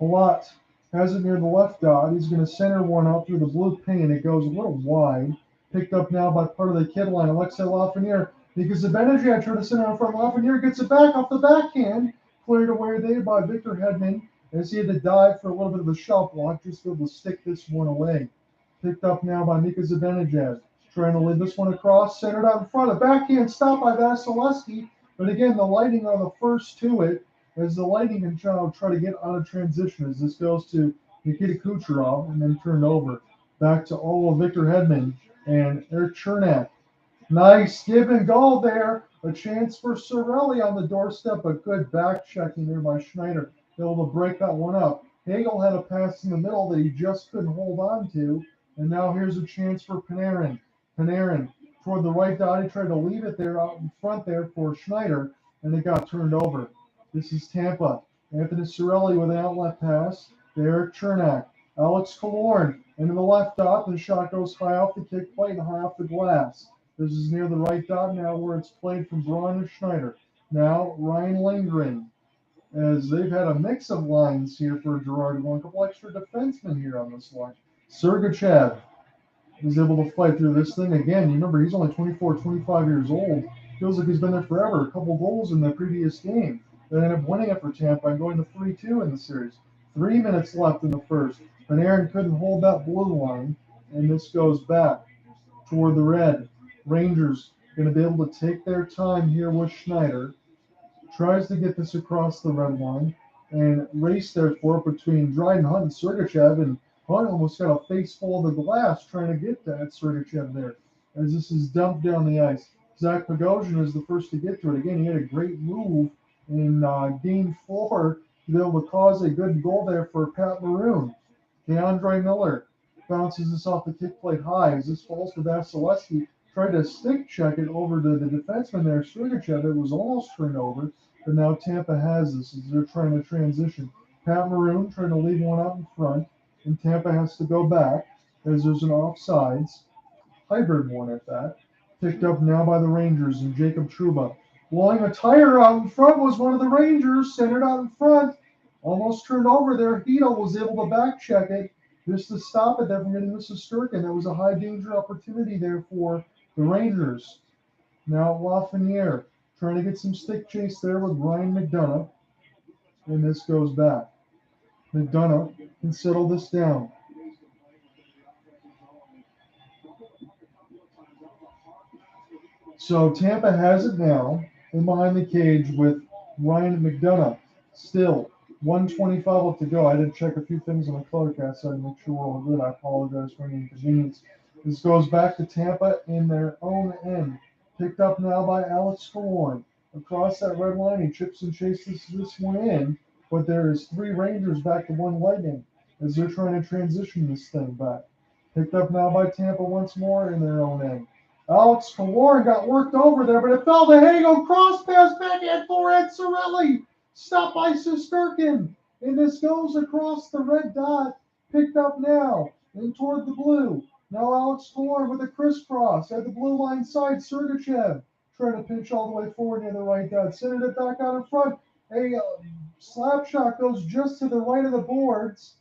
Palat has it near the left dot. He's going to center one out through the blue paint. It goes a little wide. Picked up now by part of the kid line, Alexei Lafreniere. Because the Benajad tried to center in front. Lafreniere gets it back off the backhand. Cleared away there by Victor Hedman as he had to dive for a little bit of a shot block. Just able to stick this one away. Picked up now by Mika Zibanejad. Trying to lead this one across. Centered out in front. A backhand stop by Vasilevsky. But again, the Lightning are the first to it as the Lightning can try to get out of transition as this goes to Nikita Kucherov and then turned over. Back to Victor Hedman and Eric Chernak. Nice give and go there. A chance for Cirelli on the doorstep, but good back checking there by Schneider. Able to break that one up. Hagel had a pass in the middle that he just couldn't hold on to. And now here's a chance for Panarin. Panarin toward the right dot. He tried to leave it there out in front there for Schneider, and it got turned over. This is Tampa. Anthony Cirelli with an outlet pass. Eric Chernak. Alex Killorn into the left dot. The shot goes high off the kick plate and high off the glass. This is near the right dot now where it's played from Braun and Schneider. Now Ryan Lindgren, as they've had a mix of lines here for Gerard. A couple extra defensemen here on this line. Sergachev is able to fight through this thing again. You remember, he's only 24, 25 years old. Feels like he's been there forever. A couple goals in the previous game. They ended up winning it for Tampa and going to 3-2 in the series. 3 minutes left in the first. Panarin couldn't hold that blue line, and this goes back toward the red. Rangers going to be able to take their time here with Schneider. Tries to get this across the red line and race there for it between Dryden Hunt and Sergachev, and Hunt almost got a face full of the glass trying to get that Sergachev there as this is dumped down the ice. Zach Bogosian is the first to get to it. Again, he had a great move in game 4 to be able to cause a good goal there for Pat Maroon. DeAndre Miller bounces this off the kick plate high as this falls to Vasilevsky. Tried to stick check it over to the defenseman there, Sergachev. It was almost turned over, but now Tampa has this as they're trying to transition. Pat Maroon trying to leave one out in front, and Tampa has to go back as there's an offsides. Hybrid one at that. Picked up now by the Rangers and Jacob Trouba. Blowing a tire out in front was one of the Rangers, centered out in front. Almost turned over there. Hito was able to back check it just to stop it there from getting Mrs. Sturkin. That was a high danger opportunity there for the Rangers. Now Lafreniere trying to get some stick chase there with Ryan McDonough. And this goes back. McDonough can settle this down. So Tampa has it now in behind the cage with Ryan McDonough. Still 1:25 left to go. I did check a few things on the Colorcast so I make sure we're all good. I apologize for any inconvenience. This goes back to Tampa in their own end. Picked up now by Alex Killorn. Across that red line, he chips and chases this one in, but there is 3 Rangers back to 1 Lightning as they're trying to transition this thing back. Picked up now by Tampa once more in their own end. Alex Killorn got worked over there, but it fell to Hagel. Cross pass backhand forehand. Cirelli stopped by Shesterkin. And this goes across the red dot. Picked up now and toward the blue. Now Alex Killorn with a crisscross at the blue line side. Sergachev trying to pinch all the way forward near the right dot. Centered it back out in front. A slap shot goes just to the right of the boards.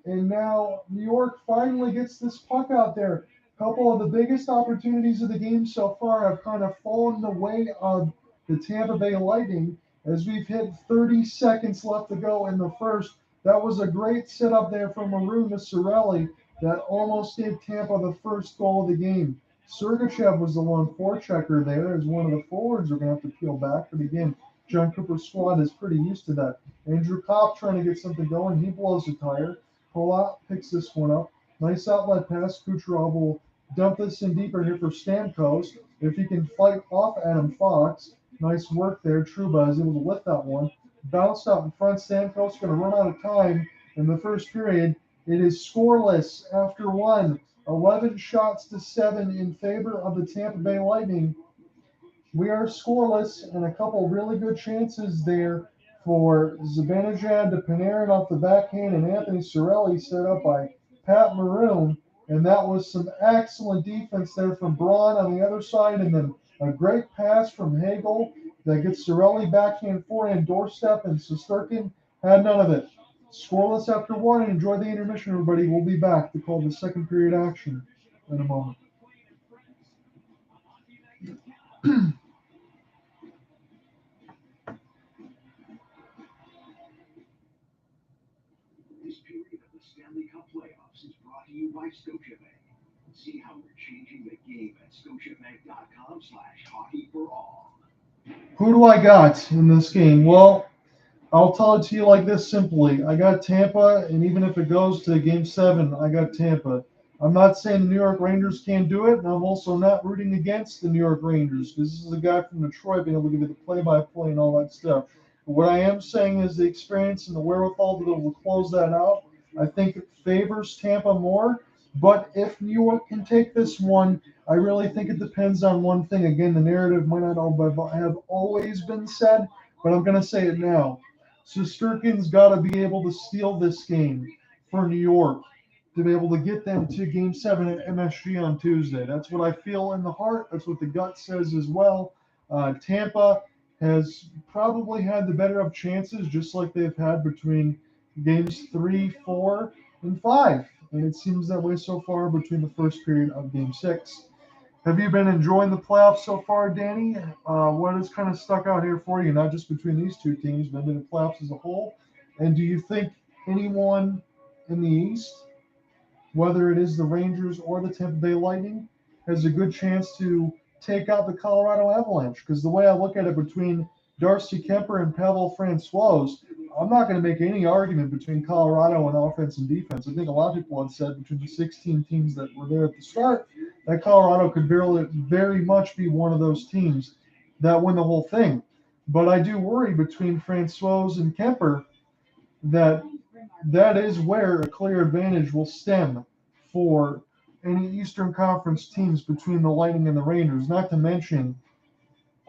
And now New York finally gets this puck out there. A couple of the biggest opportunities of the game so far have kind of fallen the way of the Tampa Bay Lightning as we've hit 30 seconds left to go in the first. That was a great setup there from Maroon to Cirelli that almost gave Tampa the first goal of the game. Sergachev was the one forechecker there as one of the forwards are going to have to peel back. But again, John Cooper's squad is pretty used to that. Andrew Kopp trying to get something going. He blows a tire. Palat picks this one up. Nice outlet pass. Kucherov will dump this in deeper here for Stamkos. If he can fight off Adam Fox. Nice work there. Trouba is able to lift that one. Bounced out in front. Stamkos going to run out of time in the first period. It is scoreless after 1. 11 shots to 7 in favor of the Tampa Bay Lightning. We are scoreless and a couple really good chances there for Zibanejad to Panarin off the backhand and Anthony Cirelli set up by Pat Maroon. And that was some excellent defense there from Braun on the other side, and then a great pass from Hagel that gets Sorelli backhand forehand doorstep, and Shesterkin had none of it. Scoreless after one, and enjoy the intermission, everybody. We'll be back to call the second period action in a moment. This period of the Stanley Cup playoffs is brought to you by Scotiabank. See how we're changing the game at scotiabank.com/hockey-for-all. Who do I got in this game? Well, I'll tell it to you like this simply. I got Tampa, and even if it goes to Game 7, I got Tampa. I'm not saying the New York Rangers can't do it, and I'm also not rooting against the New York Rangers, because this is a guy from Detroit being able to give you the play-by-play and all that stuff. But what I am saying is the experience and the wherewithal to be able to close that out, I think it favors Tampa more. But if New York can take this one, I really think it depends on one thing. Again, the narrative might not have always been said, but I'm going to say it now. Shesterkin's got to be able to steal this game for New York to be able to get them to Game 7 at MSG on Tuesday. That's what I feel in the heart. That's what the gut says as well. Tampa has probably had the better of chances, just like they've had between Games 3, 4, and 5. And it seems that way so far between the first period of Game 6. Have you been enjoying the playoffs so far, Danny? What has kind of stuck out here for you, not just between these two teams, but in the playoffs as a whole? And do you think anyone in the East, whether it is the Rangers or the Tampa Bay Lightning, has a good chance to take out the Colorado Avalanche? Because the way I look at it between Darcy Kemper and Pavel Francouz, I'm not going to make any argument between Colorado and offense and defense. I think a lot of people had said between the 16 teams that were there at the start that Colorado could very much be one of those teams that win the whole thing. But I do worry between Francouz and Kemper that is where a clear advantage will stem for any Eastern Conference teams between the Lightning and the Rangers. Not to mention,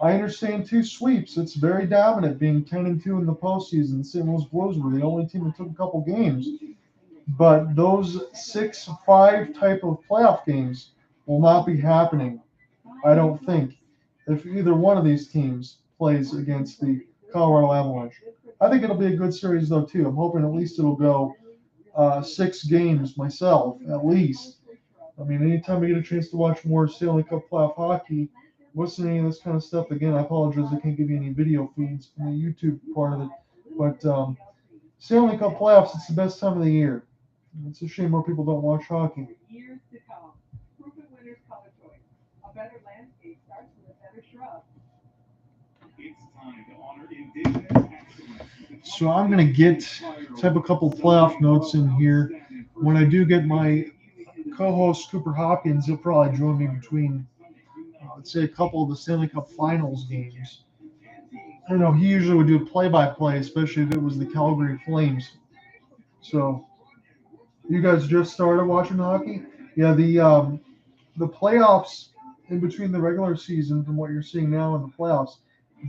I understand 2 sweeps. It's very dominant, being 10-2 in the postseason. The St. Louis Blues were the only team that took a couple games. But those 6-5 type of playoff games will not be happening, I don't think, if either one of these teams plays against the Colorado Avalanche. I think it'll be a good series, though, too. I'm hoping at least it'll go 6 games myself, at least. I mean, anytime I get a chance to watch more Stanley Cup playoff hockey, listening to this kind of stuff, again, I apologize I can't give you any video feeds from the YouTube part of it. But Stanley Cup playoffs, it's the best time of the year. It's a shame more people don't watch hockey. Years to come. Proven winners color choice. A better landscape starts with a better shrub. It's time to honor indigenous excellence. So I'm going to type a couple playoff notes in here. When I do get my co-host Cooper Hopkins, he'll probably join me between, let's say, a couple of the Stanley Cup Finals games. I know he usually would do play-by-play, especially if it was the Calgary Flames. So you guys just started watching hockey? Yeah, the playoffs in between the regular season from what you're seeing now in the playoffs,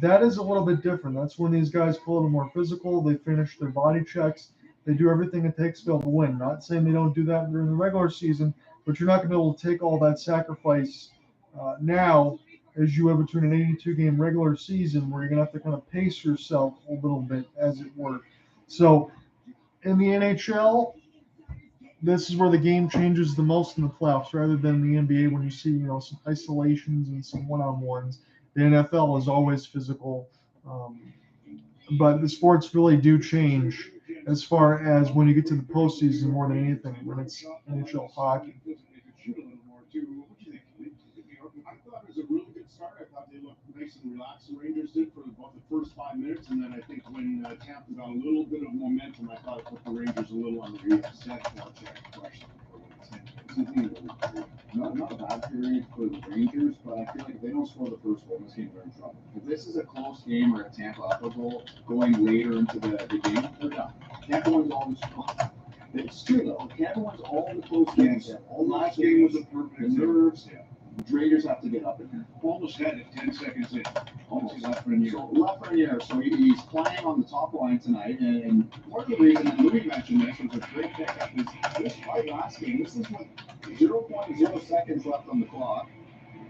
that is a little bit different. That's when these guys play a little more physical. They finish their body checks. They do everything it takes to be able to win. Not saying they don't do that during the regular season, but you're not going to be able to take all that sacrifice now as you have between an 82-game regular season where you're going to have to kind of pace yourself a little bit, as it were. So in the NHL, this is where the game changes the most in the playoffs rather than the NBA when you see, some isolations and some one-on-ones. The NFL is always physical, but the sports really do change as far as when you get to the postseason more than anything when it's NHL hockey. I thought it was a really good start. I thought they looked nice and relaxed. The Rangers did for about the first 5 minutes, and then I think when Tampa got a little bit of momentum, I thought it put the Rangers a little on the reach. Not a bad period for the Rangers, but I feel like if they don't score the first goal, this game, they're in trouble. If this is a close game or if Tampa up a goal going later into the game, they're done. Tampa wins all the It's true though. Tampa wins all the close games. All the Last game was a perfect nerves. Rangers have to get up in here. Almost had it 10 seconds in. Almost. Lafreniere. So Lafreniere, so he's playing on the top line tonight, and part of the reason, and Louis mentioned this, was a great pickup, is this fight last game, this is with 0.0 seconds left on the clock,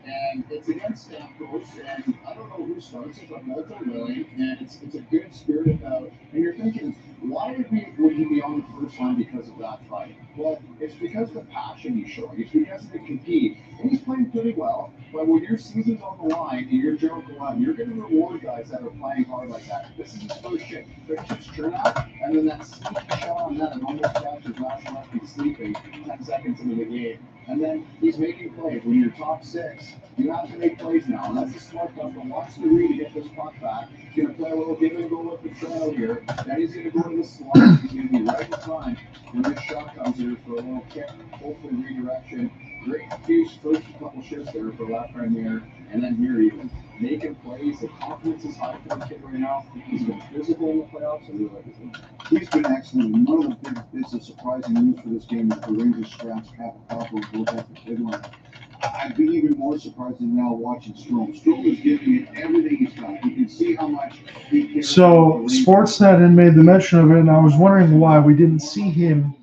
and it's against Stamkos, and I don't know who starts it, but Malta willing, and it's a good spirited bout, and you're thinking, why would he be on the first line because of that fight? Well, it's because of the passion he's showing. It's because of the compete. And he's playing pretty well, but when your season's on the line and you're Gerald Gallant, you're going to reward guys that are playing hard like that. This is his first shift. Finishes turnout, and then that sneaky shot on net and almost catches Vasilevsky sleeping 10 seconds into the game. And then he's making plays. When you're top six, you have to make plays now. And that's a smart guy from wants to read to get this puck back. He's going to play a little give and go with the trail here. Then he's going to go to the slot. He's going to be right in time when this shot comes here for a little kick, hopefully redirection. Great first couple shifts there for Lafreniere. And then here even making plays. The confidence is high for the kid right now. He's been physical in the playoffs. I really like his game. He's been excellent. And one of the big bits of surprising news for this game is the Rangers scraps Kappa and broke out the kid line. I'd be even more surprised than now watching Strome. Strome is giving it everything he's got. You can see how much he cares. So Sportsnet had made the mention of it, and I was wondering why we didn't see him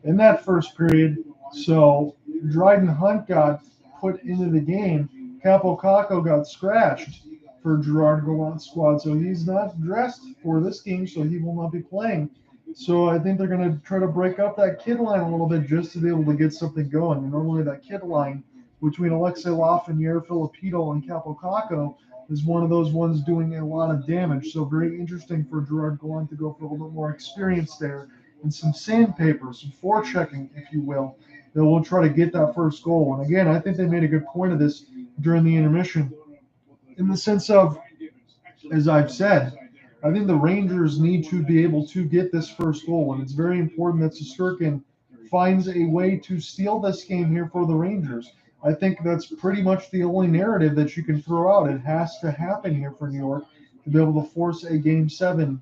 in that first period. So Dryden Hunt got put into the game. Capo Caco got scratched for Gerard Gallant's squad, so he's not dressed for this game, so he will not be playing. So I think they're going to try to break up that kid line a little bit just to be able to get something going. And normally that kid line between Alexei Lafreniere, Filipino, and Capo Caco is one of those ones doing a lot of damage. So very interesting for Gerard Gallant to go for a little bit more experience there and some sandpaper, some forechecking, if you will, that will try to get that first goal. And again, I think they made a good point of this during the intermission in the sense of, as I've said, I think the Rangers need to be able to get this first goal, and it's very important that Shesterkin finds a way to steal this game here for the Rangers. I think that's pretty much the only narrative that you can throw out. It has to happen here for New York to be able to force a Game 7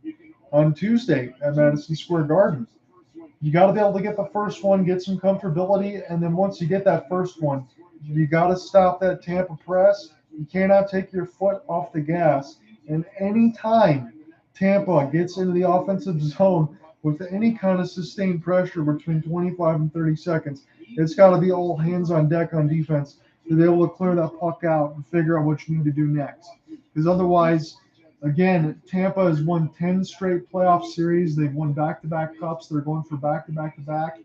on Tuesday at Madison Square Garden. You got to be able to get the first one, get some comfortability, and then once you get that first one, you got to stop that Tampa press. You cannot take your foot off the gas. And any time Tampa gets into the offensive zone with any kind of sustained pressure between 25 and 30 seconds, it's got to be all hands on deck on defense to be able to clear that puck out and figure out what you need to do next. Because otherwise, again, Tampa has won 10 straight playoff series. They've won back-to-back cups. They're going for back-to-back-to-back.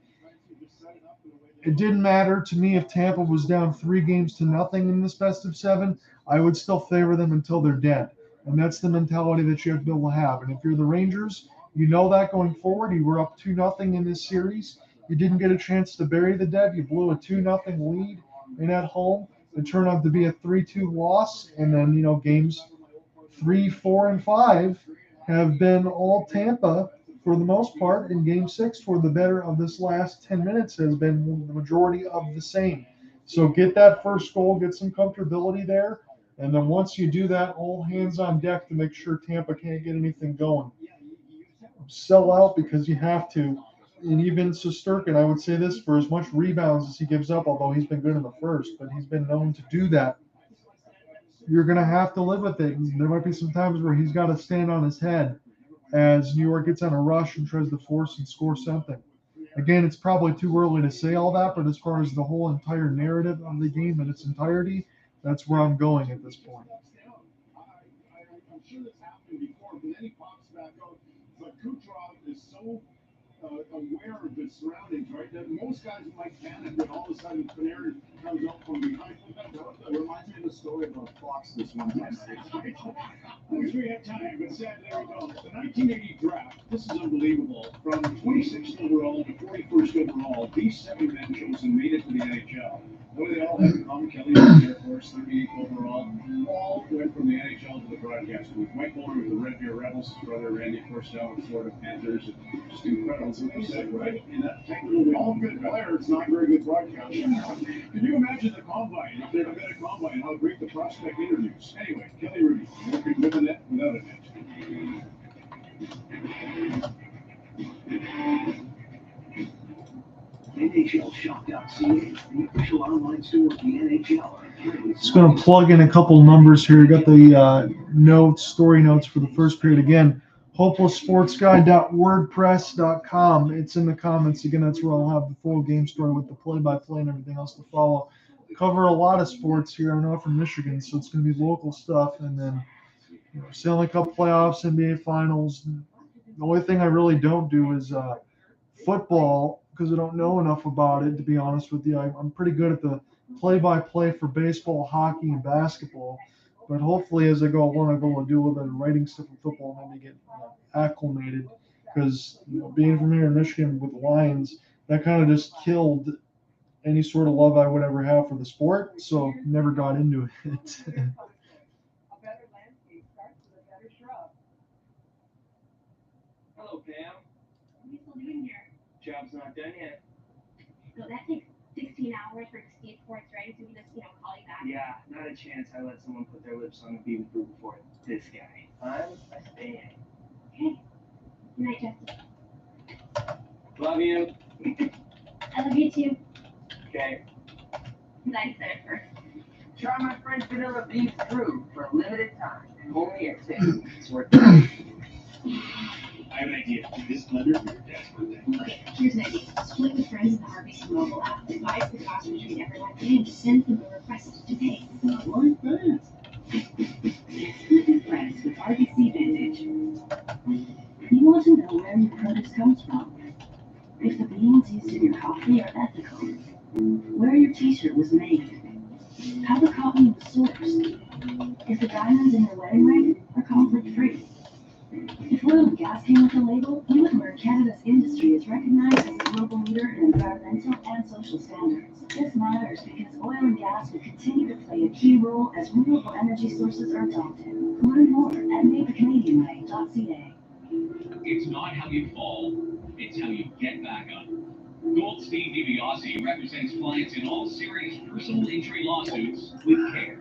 It didn't matter to me if Tampa was down 3-0 in this best of 7. I would still favor them until they're dead. And that's the mentality that you have to be able to have. And if you're the Rangers, you know that going forward. You were up 2-0 in this series. You didn't get a chance to bury the dead. You blew a 2-0 lead in at home. It turned out to be a 3-2 loss. And then, games 3, 4, and 5 have been all Tampa for the most part. In Game 6, for the better of this last 10 minutes, has been the majority of the same. So get that first goal, get some comfortability there. And then once you do that, all hands on deck to make sure Tampa can't get anything going. Sell out because you have to. And even Shesterkin, I would say this, for as much rebounds as he gives up, although he's been good in the first, but he's been known to do that. You're going to have to live with it. And there might be some times where he's got to stand on his head as New York gets on a rush and tries to force and score something. Again, it's probably too early to say all that, but as far as the whole entire narrative of the game in its entirety, that's where I'm going at this point. I'm sure this happened before, but then he pops back out. But Kucherov is so aware of his surroundings, right? That most guys might panic when all of a sudden Panarin comes up from behind. It reminds me of the story about Fox this one time. I wish we had time, but sadly, there we go. The 1980 draft, this is unbelievable. From 26th overall to 41st overall, these 7 men chosen made it to the NHL. What do they all have in common? Kelly was Air Force, 38th overall. All went from the NHL to the broadcast booth. Mike Muller with the Red Deer Rebels, his brother Randy Forstall with Florida Panthers. Just incredible, as you said, right? And that technically All good players, not very good broadcasters. Can you imagine the combine? If they'd have been a combine, how great the prospect interviews. Anyway, Kelly Rudy, working with a net without a net. NHLShop.ca, the official online store of the NHL. Just going to plug in a couple numbers here. You got the story notes for the first period again. hopelesssportsguy.wordpress.com. It's in the comments again. That's where I'll have the full game story with the play-by-play and everything else to follow. Cover a lot of sports here. I'm not from Michigan, so it's going to be local stuff. And then, Stanley Cup playoffs, NBA finals. The only thing I really don't do is football, because I don't know enough about it, to be honest with you. I'm pretty good at the play-by-play for baseball, hockey, and basketball. But hopefully, as I go along, I'm able to do a little bit of writing stuff in football and maybe get acclimated. Because being from here in Michigan with the Lions, that kind of just killed any sort of love I would ever have for the sport. So never got into it. A better landscape starts with a better shrub. Hello, Pam. What are you still doing here? Job's not done yet. So that takes 16 hours for Steve Port's ready to just, call you back. Yeah, not a chance I let someone put their lips on the beaver food before this guy. I'm a fan. Okay. Good night, Justin. Love you. I love you too. Okay. I said it first. Try my French vanilla beef fruit for a limited time. Only at 10. It's worth it. I have an idea. Do this blender for your dad's birthday. Okay, here's an idea. Split with friends in the RBC mobile app. Divide the cost between everyone and send them a request to pay. I like that. Split with friends with RBC Vantage. You want to know where your produce comes from. If the beans used in your coffee are ethical. Where your t-shirt was made. How the cotton was sourced. If the diamonds in your wedding ring are conflict-free. If oil and gas came with a label, you would learn Canada's industry is recognized as a global leader in environmental and social standards. This matters because oil and gas will continue to play a key role as renewable energy sources are adopted. Learn more at madethecanadianway.ca. It's not how you fall, it's how you get back up. Goldstein DiBiase represents clients in all serious personal injury lawsuits with care.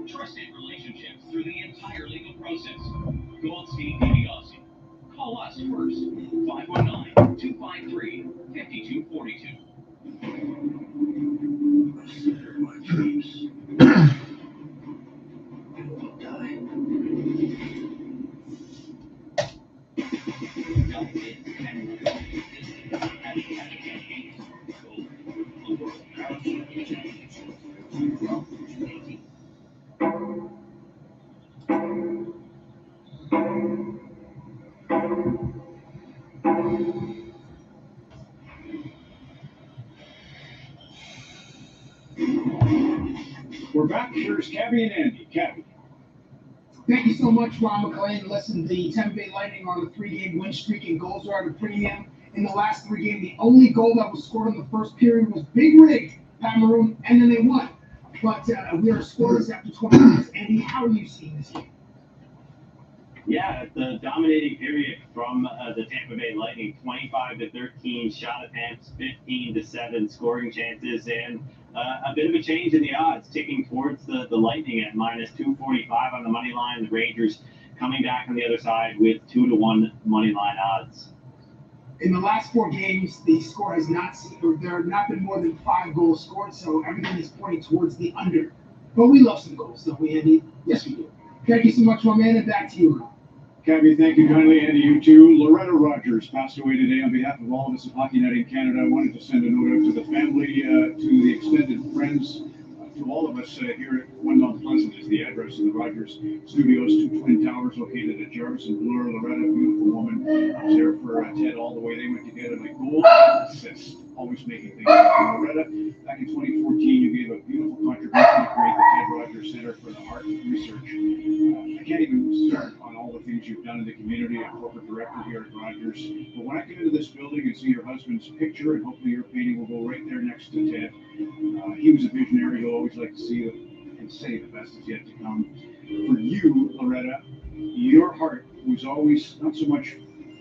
Trusted relationships through the entire legal process. Goldstein DiBiase. Call us first. 519-253-5242. Consider my dreams. And will die. We're back. Here's Cabby and Andy. Cabby. Thank you so much, Ron McLean. Listen, the Tampa Bay Lightning are on a 3-game win streak and goals are at a premium. In the last 3 games, the only goal that was scored in the first period was Big Rig, Pat Maroon, and then they won. But we are scoreless after 20 minutes. Andy, how are you seeing this game? Yeah, the dominating period from the Tampa Bay Lightning, 25-13 shot attempts, 15-7 scoring chances, and a bit of a change in the odds, ticking towards the Lightning at -245 on the money line. The Rangers coming back on the other side with 2-1 money line odds. In the last 4 games, the score has not seen, or there have not been more than 5 goals scored, so everything is pointing towards the under. But we love some goals, don't we, Andy? Yes, we do. Thank you so much, my man, and back to you, Ron. Cabby, thank you kindly, and to you too. Loretta Rogers passed away today. On behalf of all of us at Hockey Night in Canada, I wanted to send a note out to the family, to the extended friends, to all of us here at One Mount Pleasant is the address of the Rogers Studios, 2 twin towers located at Jarvis and Bloor. Loretta, beautiful woman, was there for Ted all the way. They went together like gold assist, always making things happen. Loretta, back in 2014, you gave a beautiful contribution to create the Ted Rogers Center for the Heart Research. I can't even start on all the things you've done in the community. I'm corporate director here at Rogers. But when I come into this building and see your husband's picture, and hopefully your painting will go right there next to Ted, he was a visionary who always liked to see and say the best is yet to come. For you, Loretta, your heart was always not so much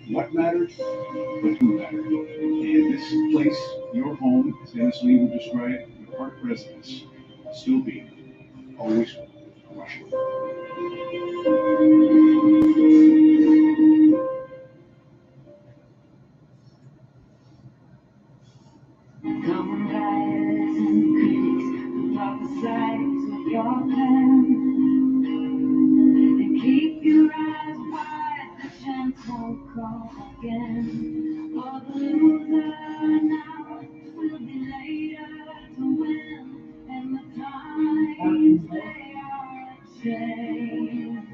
what mattered, but who mattered. And this place, your home, as Dennis Lee would describe, your heart residence, will still be always Russia. won't call again. For the loser now will be later to win, and the times they are a change.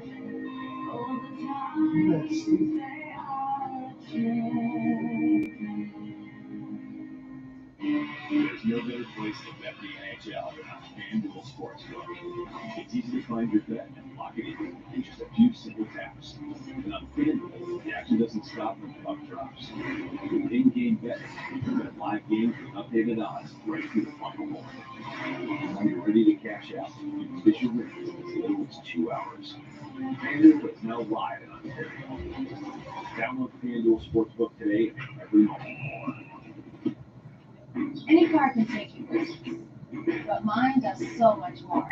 Oh, the times they are a change. There's no better place to bet the NHL than on FanDuel Sportsbook. It's easy to find your bet and lock it in just a few simple taps. And on FanDuel, the action doesn't stop when the puck drops. With in-game betting, you can bet live games with updated odds right through the final moment. And when you're ready to cash out, you can fish your winnings in as little as 2 hours. FanDuel is now live in Ontario. Download FanDuel Sportsbook today and make every moment more. Any car can take you places, but mine does so much more.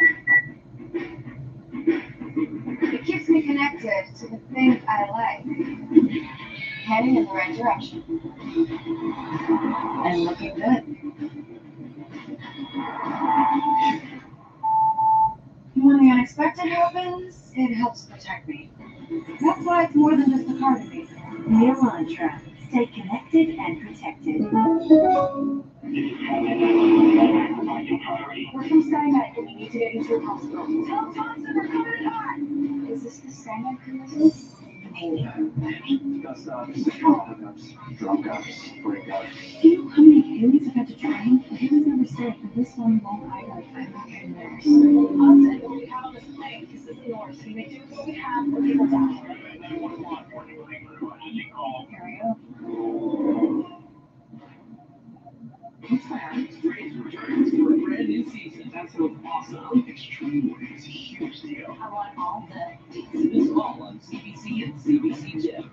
It keeps me connected to the things I like, heading in the right direction, and looking good. When the unexpected happens, it helps protect me. That's why it's more than just a car to me. The Elantra. Stay connected and protected. We're from SkyMed and you need to get into a hospital. Tell Thompson we're coming in hot! Is this the SkyMed commercial? Dust ups, hookups, drop-ups, breakups. Do you know how many Haley's have had to train? Haley's never said, but this one won't hide like I'm not very nurse. Us and what we have on this plane is the north. We make do with what we have or people die. Harry, what's that? Strays returns for a brand new season. That's so awesome. Extremely, it's a huge deal. I want all the This fall on CBC and CBC Gem.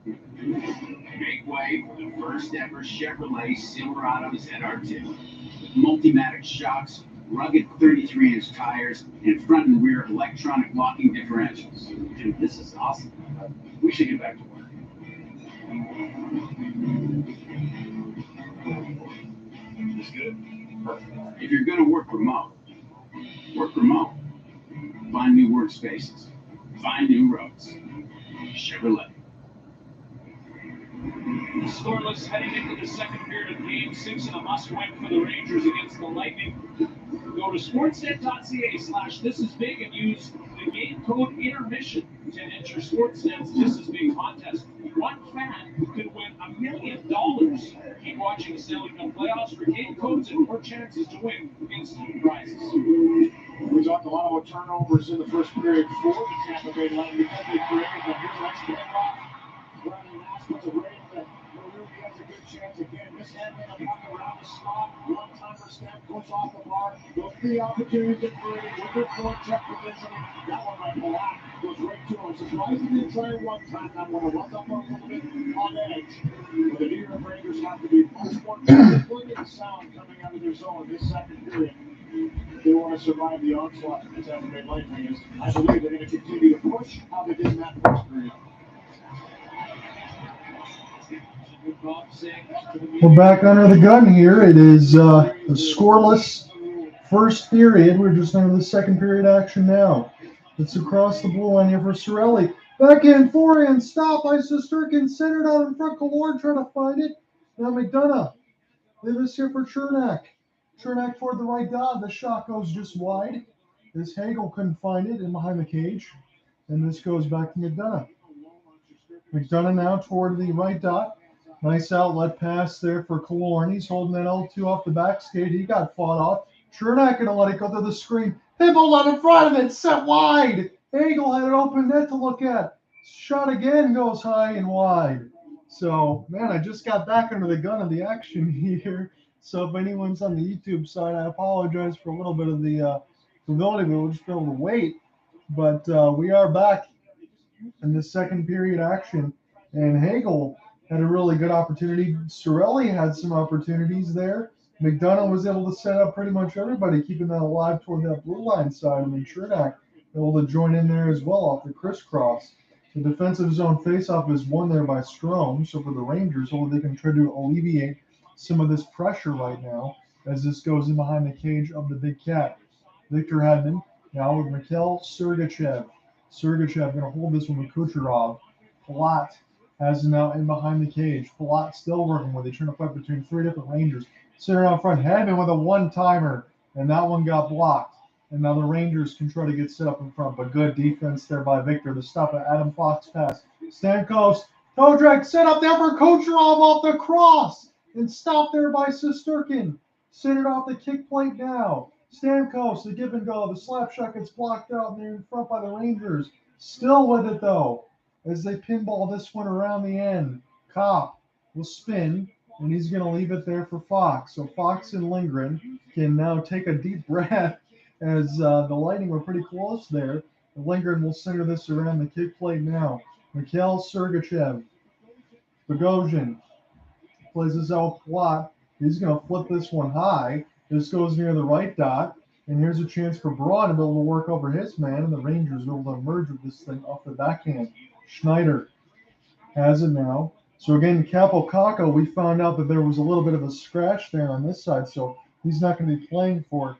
Make way for the first ever Chevrolet Silverado ZR2. With Multimatic shocks, rugged 33-inch tires, and front and rear electronic locking differentials. Dude, this is awesome. We should get back to work. This good? Perfect. If you're going to work remote. Find new workspaces. Find new roads. Chevrolet. Scoreless heading into the second period of Game 6 and a must-win for the Rangers against the Lightning. Go to sportsnet.ca/thisisbig and use the game code INTERMISSION to enter Sportsnet's This Is Big contest. One fan could win $1 million. Keep watching the Stanley Cup playoffs for game codes and more chances to win instant prizes. We talked a lot about turnovers in the first period for the Tampa Bay Lightning because they created them. Here's the next handoff. Brandon Aspen's a break that Marugi has a good chance again. Mishandling a puck around the slot. One-timer step goes off the bar. Those three opportunities at Brady with their forecheck positioning. That one by Palat goes right to him. Surprised he didn't try it one time. That one was up a little bit on edge. But the New York Rangers have to be much more disciplined and sound coming out of their zone this second period. They want to survive the onslaught of the Tampa Bay Lightning. I believe they're going to continue to push how they did in that first period. We're back under the gun here. It is a scoreless first period. We're just under the second period action now. It's across the blue line here for Cirelli. Back in, forehand, stop by Shesterkin, centered out in front. Killorn trying to find it. Now McDonough. Leave us here for Chernak. Chernak for the right dot. The shot goes just wide. This Hagel couldn't find it in behind the cage. And this goes back to McDonough. McDonough now toward the right dot. Nice outlet pass there for Killorn. He's holding that L2 off the back skate. He got fought off. Chernak gonna let it go to the screen. Pimble in front of it, set wide. Hagel had an open net to look at. Shot again goes high and wide. So, man, I just got back under the gun of the action here. So if anyone's on the YouTube side, I apologize for a little bit of the stability. We'll just be able to wait. But we are back in the second period action. And Hagel had a really good opportunity. Cirelli had some opportunities there. McDonough was able to set up pretty much everybody, keeping that alive toward that blue line side. And then Chernak able to join in there as well off the crisscross. The defensive zone faceoff is won there by Strome. So for the Rangers, hopefully they can try to alleviate some of this pressure right now as this goes in behind the cage of the Big Cat. Victor Hedman now with Mikhail Sergachev. Sergachev going to hold this one with Kucherov. Plot has it now in behind the cage. Plot still working with it, trying to fight between three different Rangers. Center out front, Hedman with a one-timer, and that one got blocked. And now the Rangers can try to get set up in front, but good defense there by Victor to stop an Adam Fox pass. Stamkos, toe drag set up there for Kucherov off the cross, and stopped there by Shesterkin. Centered off the kick plate now. Stamkos, the give and go, the slap shot gets blocked out, and they're in front by the Rangers. Still with it though, as they pinball this one around the end. Kopp will spin, and he's going to leave it there for Fox. So Fox and Lindgren can now take a deep breath as the Lightning were pretty close there. Lindgren will center this around the kick plate now. Mikhail Sergachev. Bogosian plays this out Plot. He's going to flip this one high. This goes near the right dot. And here's a chance for Braun to be able to work over his man. And the Rangers are able to emerge with this thing off the backhand. Schneider has it now. So again, Capo Caco, we found out that there was a little bit of a scratch there on this side. So he's not going to be playing for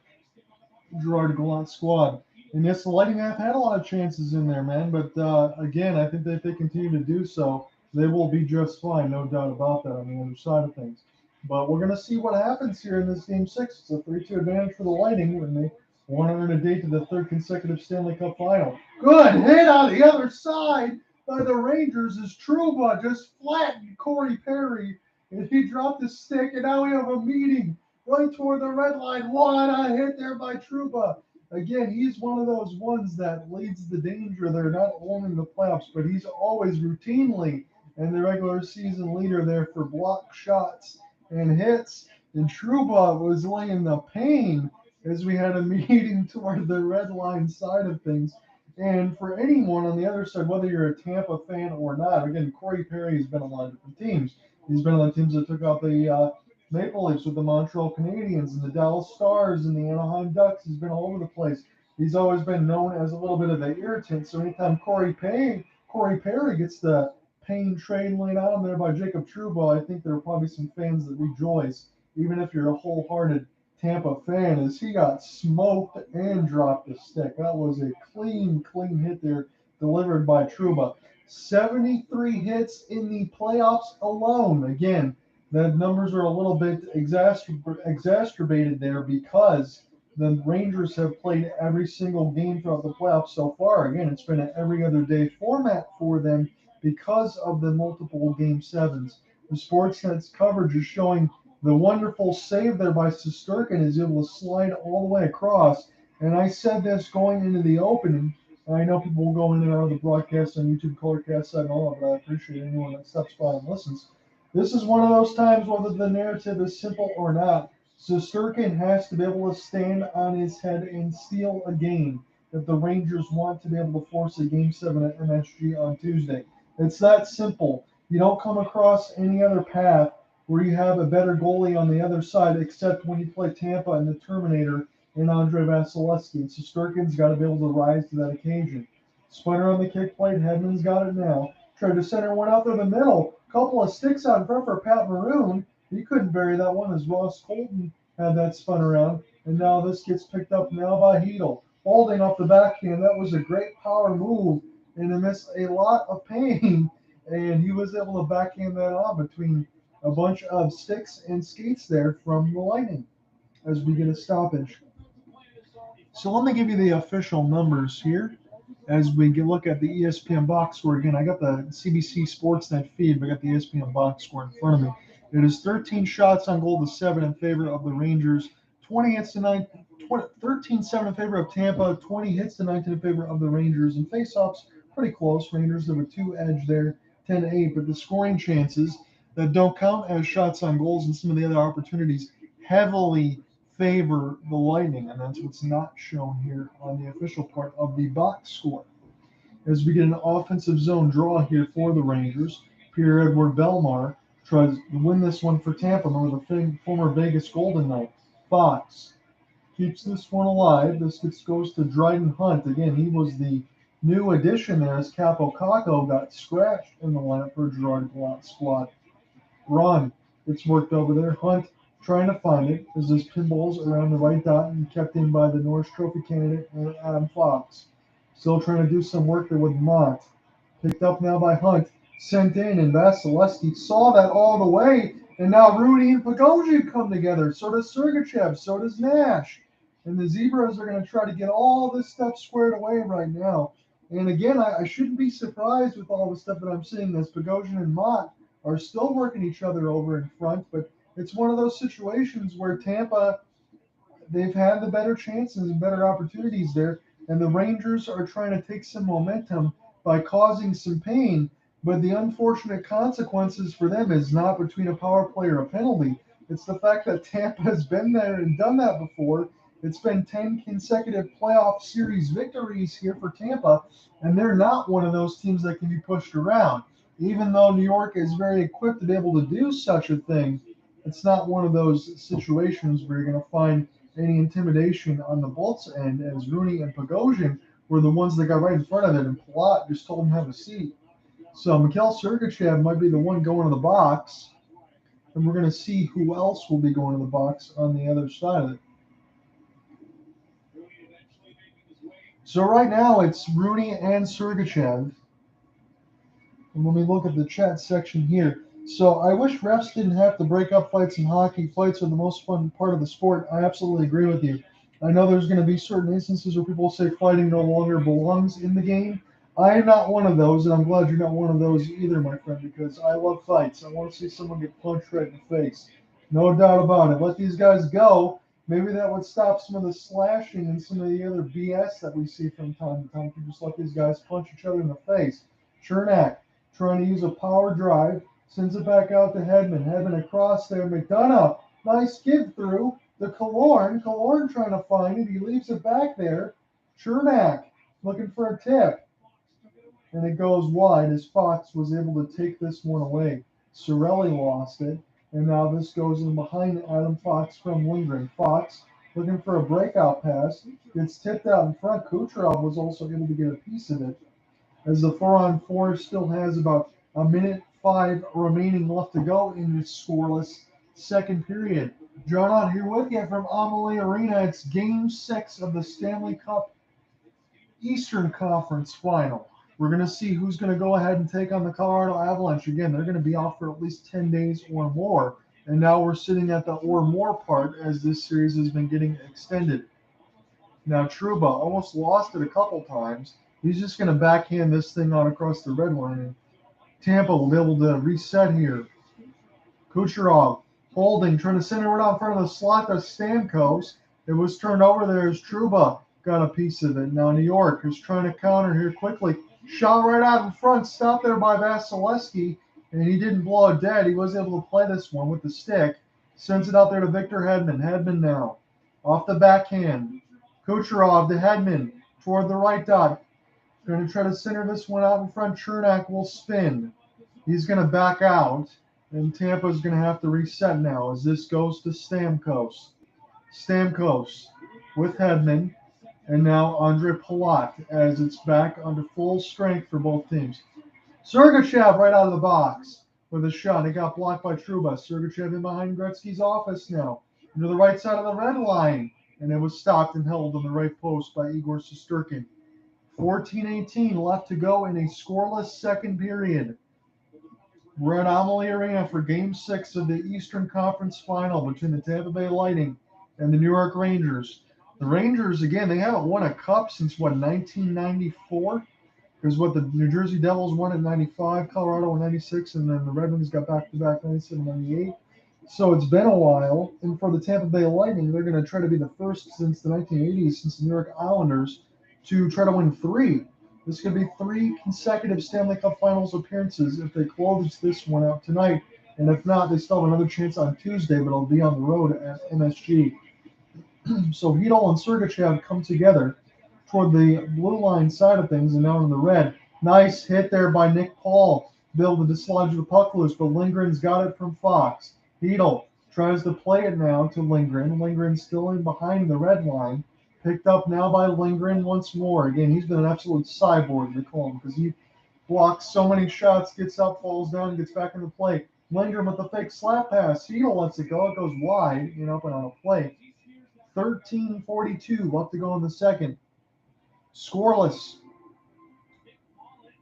Gerard Gallant's squad. And yes, the Lightning have had a lot of chances in there, man. But again, I think that if they continue to do so, they will be just fine. No doubt about that on the other side of things. But we're going to see what happens here in this Game 6. It's a 3-2 advantage for the Lightning when they want to earn a date to the third consecutive Stanley Cup final. Good hit on the other side by the Rangers as Trouba just flattened Corey Perry. And he dropped his stick, and now we have a meeting right toward the red line. What a hit there by Trouba. Again, he's one of those ones that leads the danger there, not only in the playoffs, but he's always routinely in the regular season leader there for block shots and hits. And Trouba was laying the pain as we had a meeting toward the red line side of things. And for anyone on the other side, whether you're a Tampa fan or not, again, Corey Perry has been on a lot of different teams. He's been on the teams that took out the Maple Leafs with the Montreal Canadiens and the Dallas Stars and the Anaheim Ducks. He's been all over the place. He's always been known as a little bit of an irritant. So anytime Corey Perry gets the pain train laid on him there by Jacob Trouba, I think there are probably some fans that rejoice, even if you're a wholehearted Tampa fan, as he got smoked and dropped the stick. That was a clean hit there delivered by Trouba. 73 hits in the playoffs alone. Again, the numbers are a little bit exacerbated there because the Rangers have played every single game throughout the playoffs so far. Again, it's been an every other day format for them because of the multiple Game 7s. The Sportsnet's coverage is showing the wonderful save there by Shesterkin is able to slide all the way across. And I said this going into the opening. I know people will go in and out of the broadcast on YouTube, Colorcast side, and all of it. I appreciate anyone that stops by and listens. This is one of those times, whether the narrative is simple or not, Shesterkin has to be able to stand on his head and steal a game if the Rangers want to be able to force a Game 7 at MSG on Tuesday. It's that simple. You don't come across any other path where you have a better goalie on the other side, except when you play Tampa and the Terminator and Andre Vasilevsky. And Shesterkin's got to be able to rise to that occasion. Spinner on the kick plate. Hedman's got it now. Tried to center one out there the middle. Couple of sticks out in front for Pat Maroon. He couldn't bury that one as Ross Colton had that spun around. And now this gets picked up now by Hedl. Holding off the backhand. That was a great power move and it missed a lot of pain. And he was able to backhand that on between a bunch of sticks and skates there from the Lightning as we get a stoppage. So let me give you the official numbers here as we look at the ESPN box score. Again, I got the CBC Sportsnet feed, but I got the ESPN box score in front of me. It is 13 shots on goal to 7 in favor of the Rangers, 20 hits to 9, 13-7 in favor of Tampa, 20 hits to 19 in favor of the Rangers. And faceoffs, pretty close. Rangers have a 2-edge there, 10-8, but the scoring chances that don't count as shots on goals and some of the other opportunities heavily favor the Lightning, and that's what's not shown here on the official part of the box score. As we get an offensive zone draw here for the Rangers, Pierre-Edouard Bellemare tries to win this one for Tampa, remember the former Vegas Golden Knight. Fox keeps this one alive. This goes to Dryden Hunt. Again, he was the new addition there as Capo Caco got scratched in the lineup for Gerard Gallant's squad. Ron gets worked over there. Hunt trying to find it as this pinballs around the right dot and kept in by the Norris Trophy candidate Adam Fox. Still trying to do some work there with Mott. Picked up now by Hunt. sent in, and Vasilevsky saw that all the way, and now Rudy and Pogosian come together. So does Sergachev, so does Nash. And the Zebras are going to try to get all this stuff squared away right now. And again, I shouldn't be surprised with all the stuff that I'm seeing as Pogosian and Mott are still working each other over in front, but it's one of those situations where Tampa, they've had the better chances and better opportunities there, and the Rangers are trying to take some momentum by causing some pain, but the unfortunate consequences for them is not between a power play or a penalty. It's the fact that Tampa has been there and done that before. It's been 10 consecutive playoff series victories here for Tampa, and they're not one of those teams that can be pushed around. Even though New York is very equipped to be able to do such a thing, it's not one of those situations where you're going to find any intimidation on the Bolts end, as Rooney and Pogosian were the ones that got right in front of it, and Palat just told him to have a seat. So Mikhail Sergachev might be the one going to the box, and we're going to see who else will be going to the box on the other side of it. So right now it's Rooney and Sergachev. And let me look at the chat section here. So I wish refs didn't have to break up fights in hockey. Fights are the most fun part of the sport. I absolutely agree with you. I know there's going to be certain instances where people say fighting no longer belongs in the game. I am not one of those, and I'm glad you're not one of those either, my friend, because I love fights. I want to see someone get punched right in the face. No doubt about it. Let these guys go. Maybe that would stop some of the slashing and some of the other BS that we see from time to time. Just let these guys punch each other in the face. Chernak trying to use a power drive, sends it back out to Hedman. Hedman across there. McDonough, nice give through. The Killorn trying to find it. He leaves it back there. Chernak looking for a tip. And it goes wide as Fox was able to take this one away. Cirelli lost it. And now this goes in behind Adam Fox from Lindgren. Fox looking for a breakout pass. Gets tipped out in front. Kucherov was also able to get a piece of it. As the 4-on-4 still has about a minute 5 remaining left to go in this scoreless second period. John out here with you from Amalie Arena. It's Game 6 of the Stanley Cup Eastern Conference Final. We're going to see who's going to go ahead and take on the Colorado Avalanche. Again, they're going to be off for at least 10 days or more. And now we're sitting at the or more part as this series has been getting extended. Now Trouba almost lost it a couple times. He's just going to backhand this thing on across the red line. And Tampa will be able to reset here. Kucherov holding, trying to center it out in front of the slot to Stamkos. It was turned over there as Trouba got a piece of it. Now New York is trying to counter here quickly. Shot right out in front, stopped there by Vasilevsky, and he didn't blow it dead. He was able to play this one with the stick. Sends it out there to Victor Hedman. Hedman now off the backhand. Kucherov to Hedman toward the right dot. Going to try to center this one out in front. Chernak will spin. He's going to back out, and Tampa's going to have to reset now as this goes to Stamkos. Stamkos with Hedman. And now Andre Palat as it's back under full strength for both teams. Sergachev right out of the box with a shot. It got blocked by Trouba. Sergachev in behind Gretzky's office now. Into the right side of the red line. And it was stopped and held on the right post by Igor Shesterkin. 14-18 left to go in a scoreless second period. We're at Amalie Arena for Game 6 of the Eastern Conference Final between the Tampa Bay Lightning and the New York Rangers. The Rangers, again, they haven't won a cup since, 1994? Because the New Jersey Devils won in 95, Colorado in 96, and then the Red Wings got back-to-back 97, 98. So it's been a while. And for the Tampa Bay Lightning, they're going to try to be the first since the 1980s, since the New York Islanders, to try to win 3. This could be 3 consecutive Stanley Cup Finals appearances if they close this one out tonight. And if not, they still have another chance on Tuesday, but it'll be on the road at MSG. So Hedl and Sergachev come together toward the blue line side of things and now in the red. Nice hit there by Nick Paul. Bill to dislodge the puck loose, but Lindgren's got it from Fox. Hedl tries to play it now to Lindgren. Lindgren still in behind the red line. Picked up now by Lindgren once more. Again, he's been an absolute cyborg, they call him, because he blocks so many shots, gets up, falls down, gets back into play. Lindgren with the fake slap pass. Hedl lets it go. It goes wide, up and on a play. 13:42 left to go in the second. Scoreless.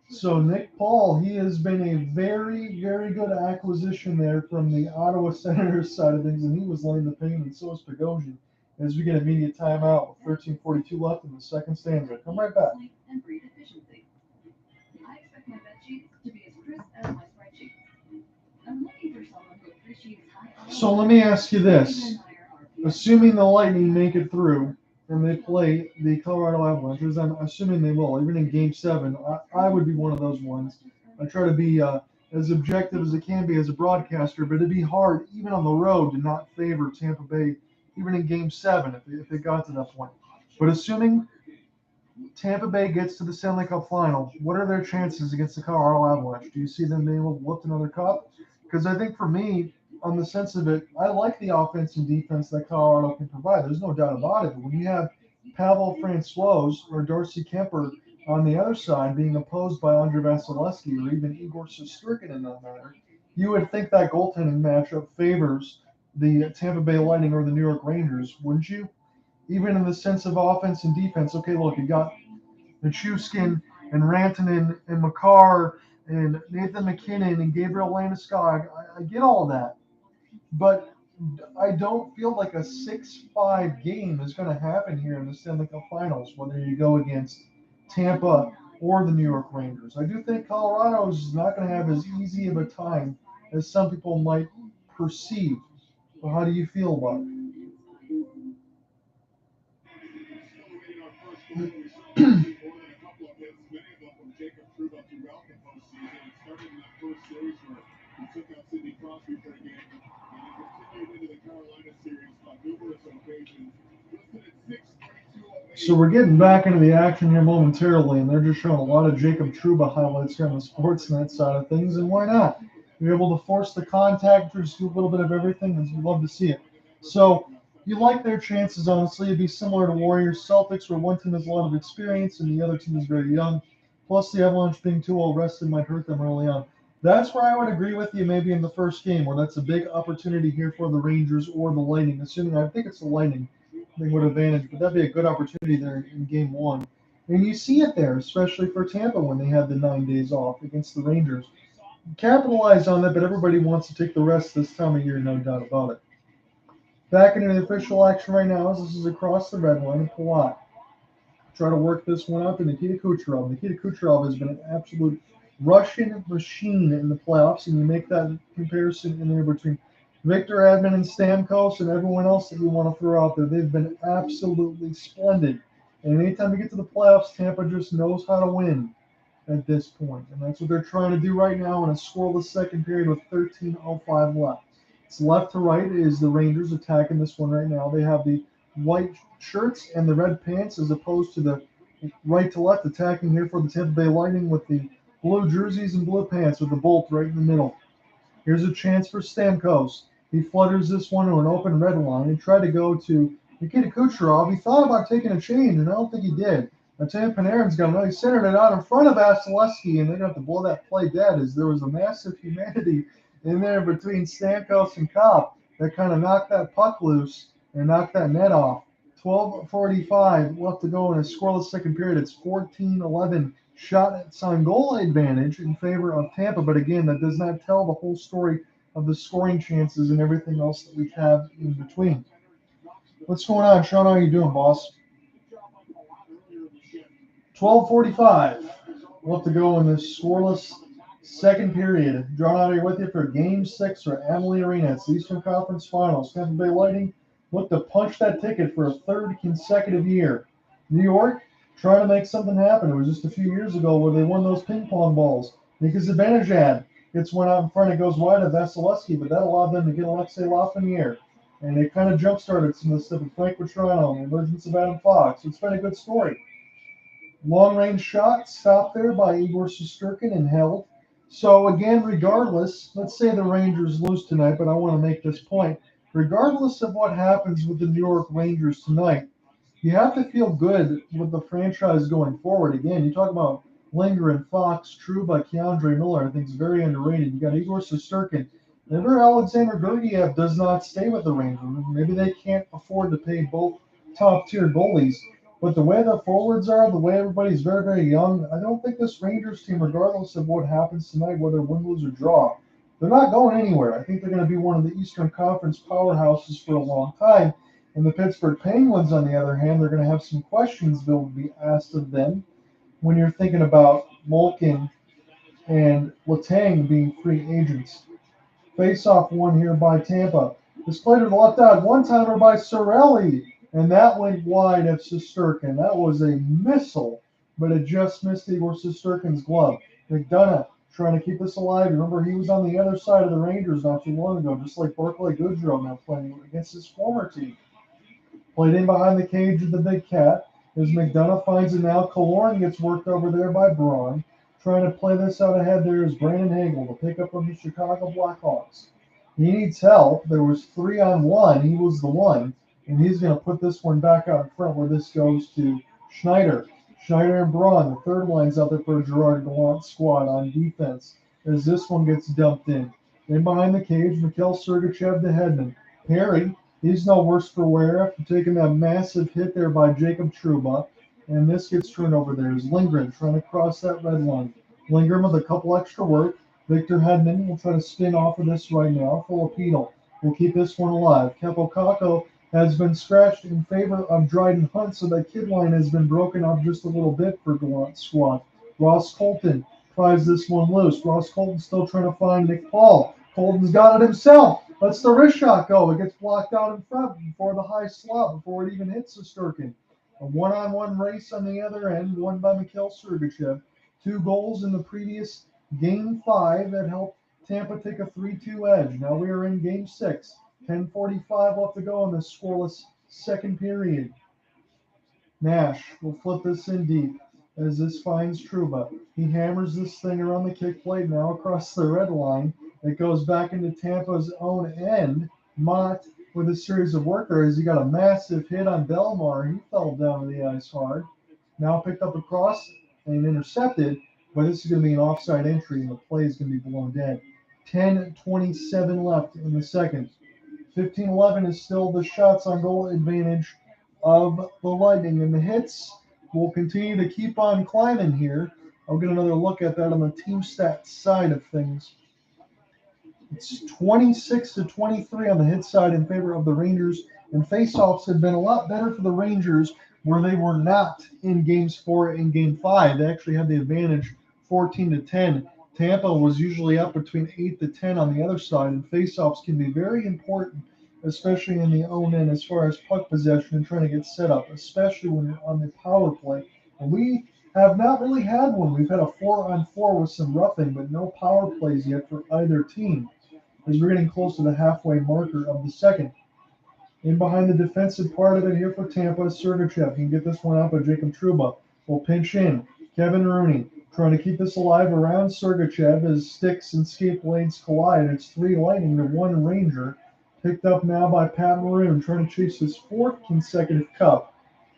So Nick Paul, he has been a very, very good acquisition there from the Ottawa Senators side of things, and he was laying the pain, and so is Bogosian. As we get immediate timeout with 13:42 left in the second stanza. Come right back. And breed efficiency. I expect my bed sheets to be as crisp as my spreadsheets. I'm looking for someone who appreciates high. So let me ask you this. Assuming the Lightning make it through and they play the Colorado Avalanche, as I'm assuming they will, even in Game 7, I would be one of those ones. I try to be as objective as I can be as a broadcaster, but it'd be hard, even on the road, to not favor Tampa Bay, even in Game 7, if it got to that point. But assuming Tampa Bay gets to the Stanley Cup final, what are their chances against the Colorado Avalanche? Do you see them being able to lift another cup? Because I think for me, on the sense of it, I like the offense and defense that Colorado can provide. There's no doubt about it. But when you have Pavel Francouz or Darcy Kemper on the other side being opposed by Andre Vasilevsky or even Igor Shesterkin in that matter, you would think that goaltending matchup favors the Tampa Bay Lightning or the New York Rangers, wouldn't you? Even in the sense of offense and defense. Okay, look, you got Nichushkin and Rantanen and Makar and Nathan McKinnon and Gabriel Landeskog. I get all of that. But I don't feel like a 6-5 game is going to happen here in the Stanley Cup Finals, whether you go against Tampa or the New York Rangers. I do think Colorado is not going to have as easy of a time as some people might perceive. Well, how do you feel about it? So we're getting back into the action here momentarily, and they're just showing a lot of Jacob Trouba highlights here on the Sportsnet side of things, and why not? You're able to force the contact or just do a little bit of everything, and you love to see it. So you like their chances, honestly. It'd be similar to Warriors Celtics, where one team has a lot of experience and the other team is very young. Plus, the Avalanche being too well rested might hurt them early on. That's where I would agree with you maybe in the first game, where that's a big opportunity here for the Rangers or the Lightning, assuming I think it's the Lightning. They would advantage, but that'd be a good opportunity there in Game 1. And you see it there, especially for Tampa when they had the 9 days off against the Rangers. Capitalize on that, but everybody wants to take the rest this time of year, no doubt about it. Back into the official action right now as this is across the red line. Palat try to work this one out to Nikita Kucherov. Nikita Kucherov has been an absolute Russian machine in the playoffs, and you make that comparison in there between Victor Edmond and Stamkos and everyone else that you want to throw out there. They've been absolutely splendid. And anytime you get to the playoffs, Tampa just knows how to win at this point. And that's what they're trying to do right now in a scoreless second period with 13:05 left. It's left to right is the Rangers attacking this one right now. They have the white shirts and the red pants as opposed to the right to left attacking here for the Tampa Bay Lightning with the blue jerseys and blue pants with the bolt right in the middle. Here's a chance for Stamkos. He flutters this one to an open red line. He tried to go to Nikita Kucherov. He thought about taking a change, and I don't think he did. Natan Panarin's got another. He centered it out in front of Vasilevsky, and they're going to have to blow that play dead as there was a massive humanity in there between Stamkos and Kopp that kind of knocked that puck loose and knocked that net off. 12:45 left to go in a scoreless second period. It's 14-11 shot on goal advantage in favor of Tampa, but again, that does not tell the whole story of the scoring chances and everything else that we have in between. What's going on, Sean? How are you doing, boss? 12:45 left to go in this scoreless second period. John out here with you for Game 6 for Amalie Arena. It's the Eastern Conference Finals. Tampa Bay Lightning look to punch that ticket for a third consecutive year. New York trying to make something happen. It was just a few years ago where they won those ping pong balls because Zibanejad gets one out in front. It goes wide of Vasilevsky, but that allowed them to get Alexei Lafreniere. And it kind of jump-started some of the stuff with Frank Vatrano and the emergence of Adam Fox. It's been a good story. Long-range shot stopped there by Igor Shesterkin and held. So, again, regardless, let's say the Rangers lose tonight, but I want to make this point. Regardless of what happens with the New York Rangers tonight, you have to feel good with the franchise going forward. Again, you talk about Lindgren, Fox, Trouba, Keandre Miller. I think it's very underrated. You got Igor Shesterkin. Maybe Alexander Gergiev does not stay with the Rangers. Maybe they can't afford to pay both top-tier goalies. But the way the forwards are, the way everybody's very, very young, I don't think this Rangers team, regardless of what happens tonight, whether win, lose, or draw, they're not going anywhere. I think they're going to be one of the Eastern Conference powerhouses for a long time. And the Pittsburgh Penguins, on the other hand, they're going to have some questions that will be asked of them when you're thinking about Malkin and Letang being free agents. Face-off one here by Tampa. This played to the left out, one-timer by Cirelli, and that went wide of Shesterkin. That was a missile, but it just missed Igor Shesterkin's glove. McDonough trying to keep this alive. Remember, he was on the other side of the Rangers not too long ago, just like Barclay Goodrow now playing against his former team. Played in behind the cage of the Big Cat. As McDonough finds it now, Killorn gets worked over there by Braun. Trying to play this out ahead there is Brandon Hagel, the pickup of the Chicago Blackhawks. He needs help. There was 3-on-1. He was the one. And he's going to put this one back out in front where this goes to Schneider. Schneider and Braun, the third line's out there for a Gerard Gallant squad on defense as this one gets dumped in. In behind the cage, Mikhail Sergachev to Hedman. Perry, he's no worse for wear after taking that massive hit there by Jacob Trouba. And this gets turned over there as Lindgren trying to cross that red line. Lindgren with a couple extra work. Victor Hedman will try to spin off of this right now. Filipino will keep this one alive. Kaapo Kakko has been scratched in favor of Dryden Hunt, so that kid line has been broken up just a little bit for Gallant squad. Ross Colton tries this one loose. Ross Colton still trying to find Nick Paul. Colton's got it himself. Lets the wrist shot go. It gets blocked out in front before the high slot, before it even hits Shesterkin. A one-on-one race on the other end, won by Mikhail Sergachev. 2 goals in the previous Game 5 that helped Tampa take a 3-2 edge. Now we are in Game 6. 10:45 left to go in the scoreless second period. Nash will flip this in deep as this finds Trouba. He hammers this thing around the kick plate now across the red line. It goes back into Tampa's own end. Mott with a series of work there as he got a massive hit on Belmar. He fell down to the ice hard. Now picked up across and intercepted, but this is going to be an offside entry and the play is going to be blown dead. 10:27 left in the second. 15-11 is still the shots on goal advantage of the Lightning, and the hits will continue to keep on climbing here. I'll get another look at that on the team stats side of things. It's 26-23 on the hit side in favor of the Rangers, and faceoffs have been a lot better for the Rangers where they were not in Games 4 and Game 5. They actually had the advantage 14-10. Tampa was usually up between 8-10 on the other side, and faceoffs can be very important, especially in the own end as far as puck possession and trying to get set up, especially when you're on the power play. And we have not really had one. We've had a 4-on-4 with some roughing, but no power plays yet for either team, as we're getting close to the halfway marker of the second. In behind the defensive part of it here for Tampa is Sergachev. He can get this one out, but Jacob Trouba will pinch in. Kevin Rooney trying to keep this alive around Sergachev as sticks and skate blades collide. It's 3 Lightning to 1 Ranger. Picked up now by Pat Maroon, trying to chase his 4th consecutive cup.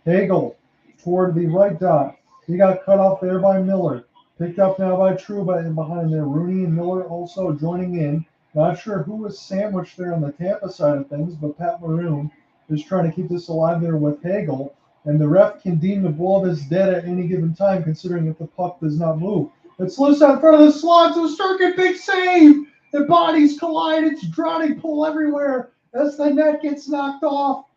Hagel toward the right dot. He got cut off there by Miller. Picked up now by Trouba in behind there. Rooney and Miller also joining in. Not sure who was sandwiched there on the Tampa side of things, but Pat Maroon is trying to keep this alive there with Hagel. And the ref can deem the blow this dead at any given time, considering that the puck does not move. It's loose out in front of the slot. Shesterkin, big save. The bodies collide. It's drowning pull everywhere as the net gets knocked off.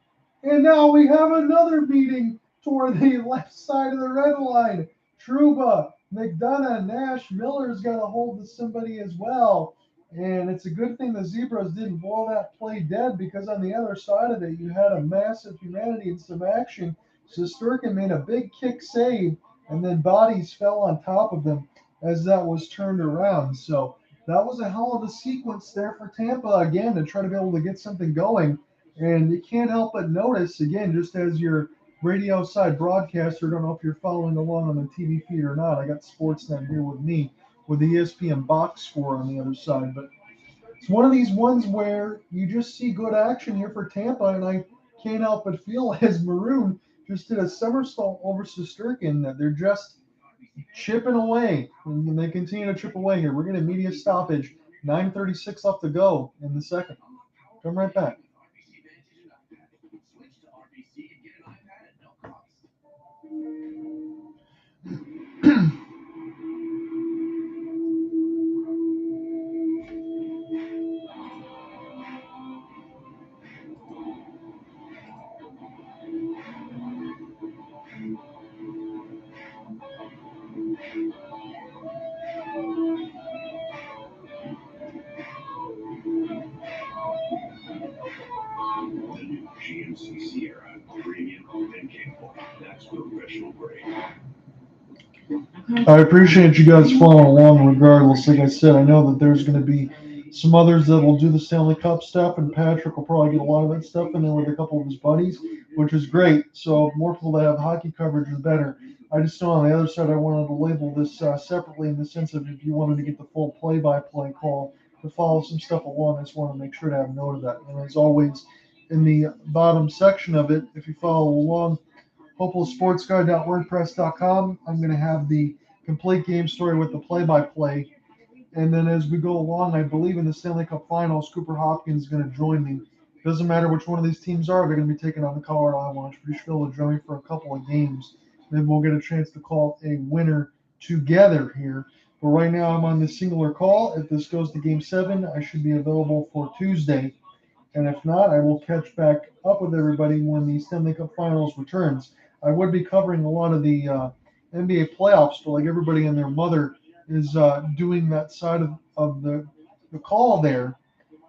And now we have another beating toward the left side of the red line. Trouba, McDonough, Nash, Miller's got a hold of somebody as well. And it's a good thing the Zebras didn't blow that play dead, because on the other side of it, you had a massive humanity and some action. Shesterkin made a big kick save, and then bodies fell on top of them as that was turned around. So that was a hell of a sequence there for Tampa, again, to try to be able to get something going. And you can't help but notice, again, just as your radio side broadcaster, I don't know if you're following along on the TV feed or not. I got Sportsnet here with me with the ESPN box score on the other side. But it's one of these ones where you just see good action here for Tampa, and I can't help but feel as Maroon just did a somersault over Shesterkin that they're just chipping away, and they continue to chip away here. We're getting a media stoppage. 9:36 left to go in the second. Come right back. I appreciate you guys following along regardless. Like I said, I know that there's going to be some others that will do the Stanley Cup stuff, and Patrick will probably get a lot of that stuff in there with a couple of his buddies, which is great. So more people that have hockey coverage, the better. I just know on the other side, I wanted to label this separately in the sense of if you wanted to get the full play-by-play call to follow some stuff along, I just want to make sure to have note of that. And as always, in the bottom section of it, if you follow along, hopelesssportsguy.wordpress.com, I'm going to have the complete game story with the play-by-play. And then as we go along, I believe in the Stanley Cup Finals, Cooper Hopkins is going to join me. Doesn't matter which one of these teams are, they're going to be taking on the Colorado Avalanche. Bridgeville will join me for a couple of games. Then we'll get a chance to call a winner together here. But right now I'm on the singular call. If this goes to Game 7, I should be available for Tuesday. And if not, I will catch back up with everybody when the Stanley Cup Finals returns. I would be covering a lot of the NBA playoffs, but like everybody and their mother is doing that side of the call there.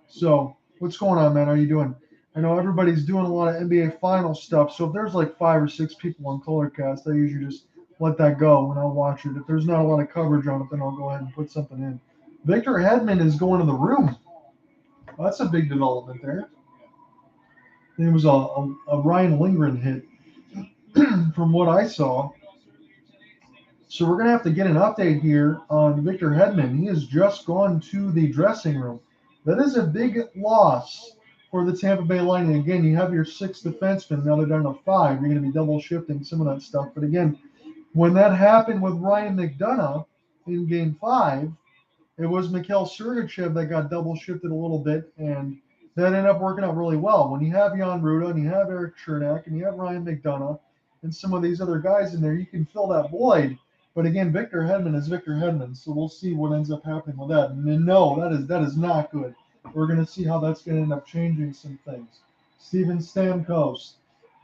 So what's going on, man? How are you doing? I know everybody's doing a lot of NBA final stuff. So if there's like 5 or 6 people on Colorcast, I usually just let that go and I'll watch it. If there's not a lot of coverage on it, then I'll go ahead and put something in. Victor Hedman is going to the room. Well, that's a big development there. It was a Ryan Lindgren hit from what I saw. So we're going to have to get an update here on Victor Hedman. He has just gone to the dressing room. That is a big loss for the Tampa Bay Lightning. Again, you have your 6 defensemen. Now they're down to 5. You're going to be double shifting some of that stuff. But again, when that happened with Ryan McDonough in Game 5, it was Mikhail Sergachev that got double shifted a little bit, and that ended up working out really well. When you have Jan Ruda and you have Eric Chernak and you have Ryan McDonough and some of these other guys in there, you can fill that void. But again, Victor Hedman is Victor Hedman, so we'll see what ends up happening with that. And no, that is not good. We're going to see how that's going to end up changing some things. Steven Stamkos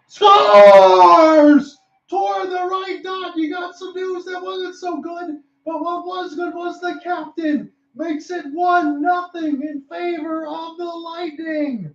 scores! Toward the right dot. You got some news that wasn't so good, but what was good was the captain makes it 1-0 in favor of the Lightning.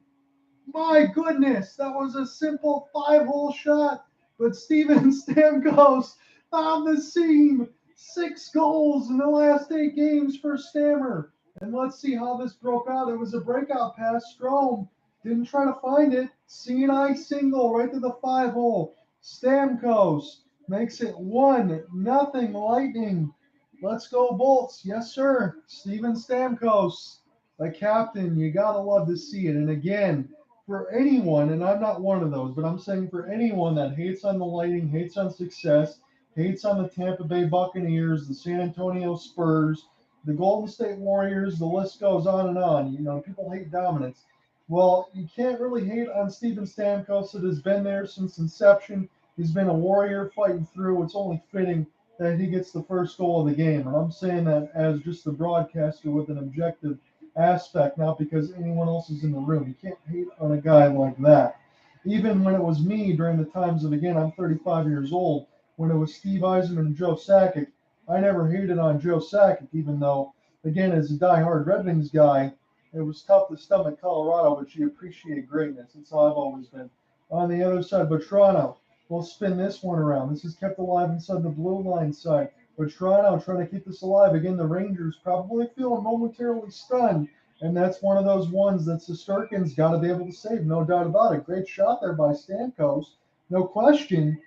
My goodness, that was a simple 5-hole shot, but Steven Stamkos found the seam. 6 goals in the last 8 games for Stammer. And let's see how this broke out. It was a breakout pass. Strome didn't try to find it. C&I single right to the 5-hole. Stamkos makes it 1-0 Lightning. Let's go Bolts. Yes, sir. Steven Stamkos, the captain. You got to love to see it. And again, for anyone, and I'm not one of those, but I'm saying for anyone that hates on the Lightning, hates on success, hates on the Tampa Bay Buccaneers, the San Antonio Spurs, the Golden State Warriors, the list goes on and on. You know, people hate dominance. Well, you can't really hate on Steven Stamkos. It has been there since inception. He's been a Warrior fighting through. It's only fitting that he gets the first goal of the game. And I'm saying that as just the broadcaster with an objective aspect, not because anyone else is in the room. You can't hate on a guy like that. Even when it was me during the times of, again, I'm 35 years old, when it was Steve Yzerman and Joe Sakic, I never hated on Joe Sakic, even though, again, as a diehard Red Wings guy, it was tough to stomach Colorado, but you appreciate greatness. That's how I've always been. On the other side, but Toronto, we'll spin this one around. This is kept alive inside the blue line side. But Toronto trying to keep this alive. Again, the Rangers probably feeling momentarily stunned, and that's one of those ones that Shesterkin's got to be able to save, no doubt about it. Great shot there by Stamkos, no question,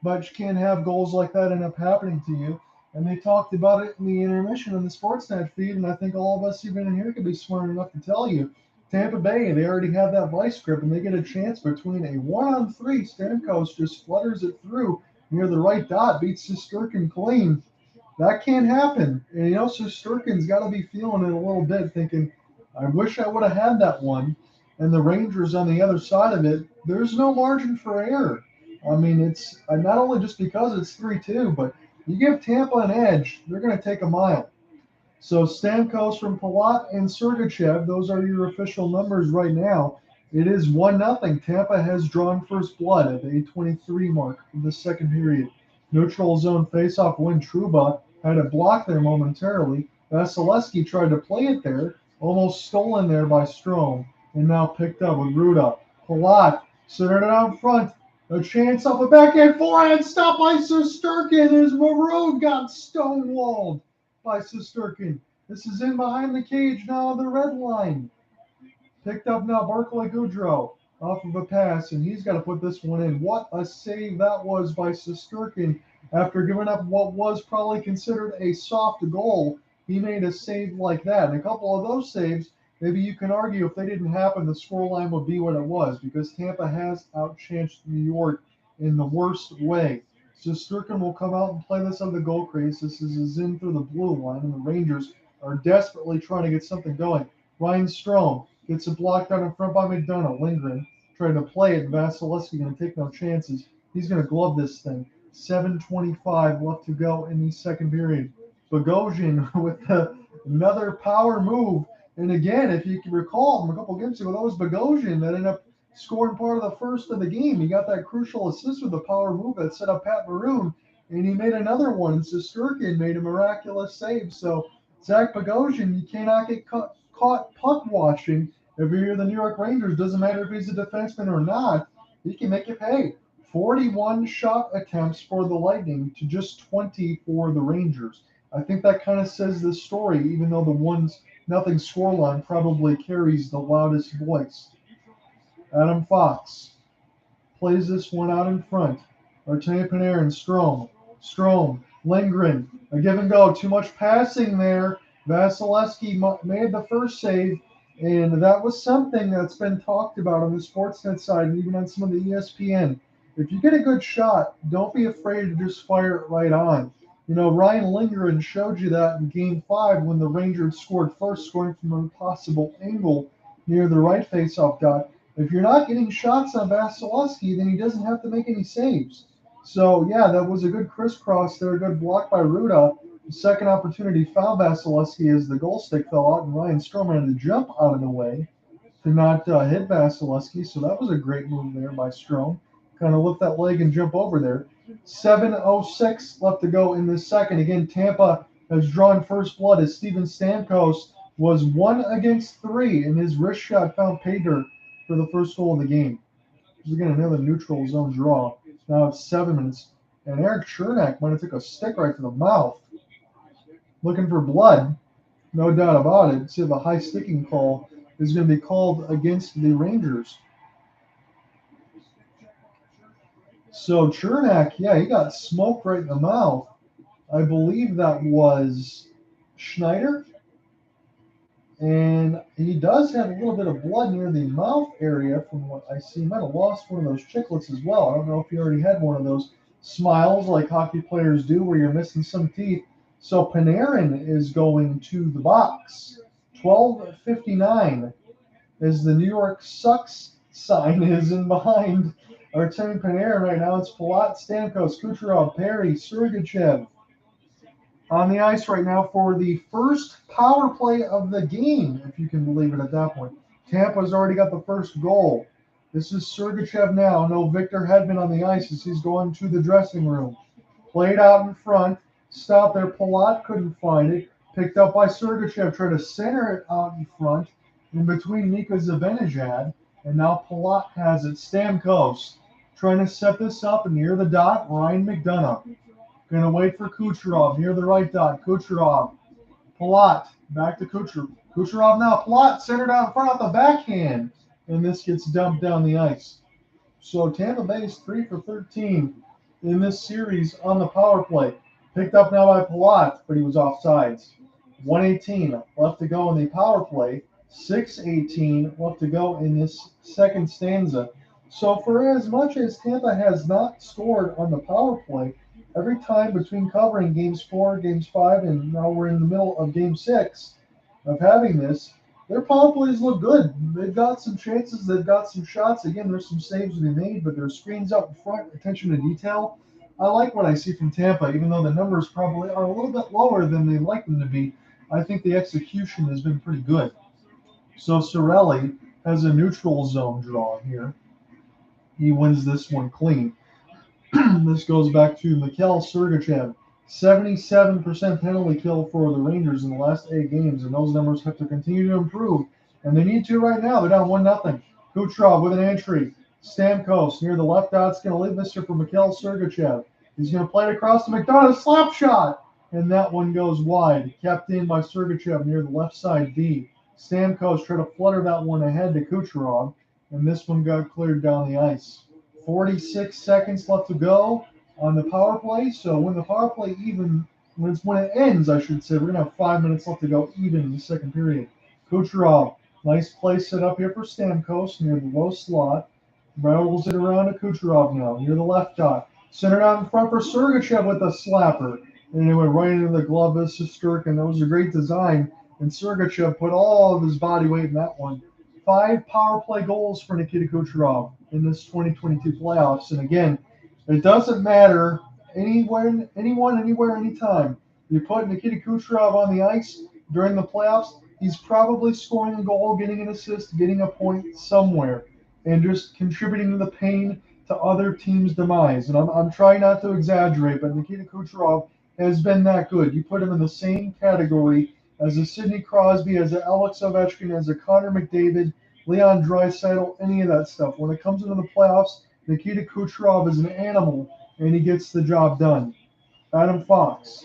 but you can't have goals like that end up happening to you. And they talked about it in the intermission on the Sportsnet feed, and I think all of us even in here could be smart enough to tell you, Tampa Bay, they already have that vice grip, and they get a chance between a 1-on-3. Stamkos just flutters it through near the right dot, beats Shesterkin clean. That can't happen. And, you know, Shesterkin's got to be feeling it a little bit, thinking, I wish I would have had that one. And the Rangers on the other side of it, there's no margin for error. I mean, it's not only just because it's 3-2, but you give Tampa an edge, they're going to take a mile. So Stamkos from Palat and Sergachev, those are your official numbers right now. It is 1-0. Tampa has drawn first blood at the 8:23 mark of the second period. Neutral zone faceoff win. Trouba had it blocked there momentarily. Vasilevsky tried to play it there, almost stolen there by Strome, and now picked up with Ruda. Palat centered it out front. A chance off a backhand forehand stop by Shesterkin as Maroon got stonewalled by Shesterkin. This is in behind the cage now on the red line. Picked up now Barclay Goodrow off of a pass, and he's got to put this one in. What a save that was by Shesterkin after giving up what was probably considered a soft goal. He made a save like that. And a couple of those saves, maybe you can argue if they didn't happen, the scoreline would be what it was because Tampa has outchanced New York in the worst way. Shesterkin will come out and play this on the goal crease. This is in through the blue line, and the Rangers are desperately trying to get something going. Ryan Strome gets it blocked out in front by McDonough. Lindgren trying to play it, and Vasilevsky going to take no chances. He's going to glove this thing. 7:25 left to go in the second period. Bogosian with another power move. And again, if you can recall from a couple games ago, that was Bogosian that ended up scoring part of the first of the game. He got that crucial assist with the power move that set up Pat Maroon, and he made another one. Shesterkin made a miraculous save. So Zach Bogosian, you cannot get caught puck watching. If you're the New York Rangers, doesn't matter if he's a defenseman or not, he can make you pay. 41 shot attempts for the Lightning to just 20 for the Rangers. I think that kind of says the story, even though the 1-0 scoreline probably carries the loudest voice. Adam Fox plays this one out in front. Artemi Panarin, Strome, Lindgren, a give and go. Too much passing there. Vasilevsky made the first save, and that was something that's been talked about on the Sportsnet side and even on some of the ESPN. If you get a good shot, don't be afraid to just fire it right on. You know, Ryan Lindgren showed you that in Game 5 when the Rangers scored first, scoring from an impossible angle near the right faceoff dot. If you're not getting shots on Vasilevsky, then he doesn't have to make any saves. So, yeah, that was a good crisscross there, a good block by Ruda. The second opportunity found Vasilevsky as the goal stick fell out, and Ryan Strome had to jump out of the way to not hit Vasilevsky. So that was a great move there by Strome. Kind of lift that leg and jump over there. 7:06 left to go in this second. Again, Tampa has drawn first blood as Steven Stamkos was 1 against 3, and his wrist shot found pay dirt for the first goal of the game. Again, another neutral zone draw. Now it's 7 minutes, and Eric Chernak might have took a stick right to the mouth. Looking for blood, no doubt about it. See if a high sticking call is going to be called against the Rangers. So Chernak, yeah, he got smoked right in the mouth. I believe that was Schneider. And he does have a little bit of blood near the mouth area from what I see. He might have lost one of those chiclets as well. I don't know if he already had one of those smiles like hockey players do where you're missing some teeth. So Panarin is going to the box. 12:59 as the New York sucks sign is in behind Artemi Panarin right now. It's Palat, Stamkos, Kucherov, Perry, Sergachev on the ice right now for the first power play of the game, if you can believe it at that point. Tampa's already got the first goal. This is Sergachev now. No Victor Hedman on the ice as he's going to the dressing room. Played out in front. Stopped there. Palat couldn't find it. Picked up by Sergachev. Tried to center it out in front in between Mika Zibanejad. And now Palat has it. Stamkos trying to set this up near the dot. Ryan McDonough. Going to wait for Kucherov near the right dot. Kucherov. Palat. Back to Kucherov. Kucherov now. Palat centered out in front off the backhand. And this gets dumped down the ice. So Tampa Bay is 3 for 13 in this series on the power play. Picked up now by Palat, but he was offsides. 1:18 left to go in the power play. 6:18 left to go in this second stanza. So for as much as Tampa has not scored on the power play, every time between covering games 4, games 5, and now we're in the middle of game 6 of having this, their power plays look good. They've got some chances. They've got some shots. Again, there's some saves to be made, but there's screens up in front, attention to detail. I like what I see from Tampa, even though the numbers probably are a little bit lower than they'd like them to be. I think the execution has been pretty good. So Cirelli has a neutral zone draw here. He wins this one clean. This goes back to Mikhail Sergachev. 77% penalty kill for the Rangers in the last 8 games, and those numbers have to continue to improve. And they need to right now. They're down 1-0. Kucherov with an entry. Stamkos near the left dot's going to leave this here for Mikhail Sergachev. He's going to play it across to McDonough, slap shot, and that one goes wide. Kept in by Sergachev near the left side D. Stamkos tried to flutter that one ahead to Kucherov, and this one got cleared down the ice. 46 seconds left to go on the power play. So when the power play when it ends, I should say, we're going to have 5 minutes left to go even in the second period. Kucherov, nice play set up here for Stamkos near the low slot. Rattles it around to Kucherov now near the left dot. Centered out in front for Sergachev with a slapper. And it went right into the glove of Shesterkin. That was a great design. And Sergachev put all of his body weight in that one. 5 power play goals for Nikita Kucherov in this 2022 playoffs. And again, it doesn't matter anyone, anywhere, anytime. You put Nikita Kucherov on the ice during the playoffs, he's probably scoring a goal, getting an assist, getting a point somewhere, and just contributing to the pain to other teams' demise. And I'm trying not to exaggerate, but Nikita Kucherov has been that good. You put him in the same category as a Sidney Crosby, as a Alex Ovechkin, as a Connor McDavid, Leon Draisaitl, any of that stuff. When it comes into the playoffs, Nikita Kucherov is an animal, and he gets the job done. Adam Fox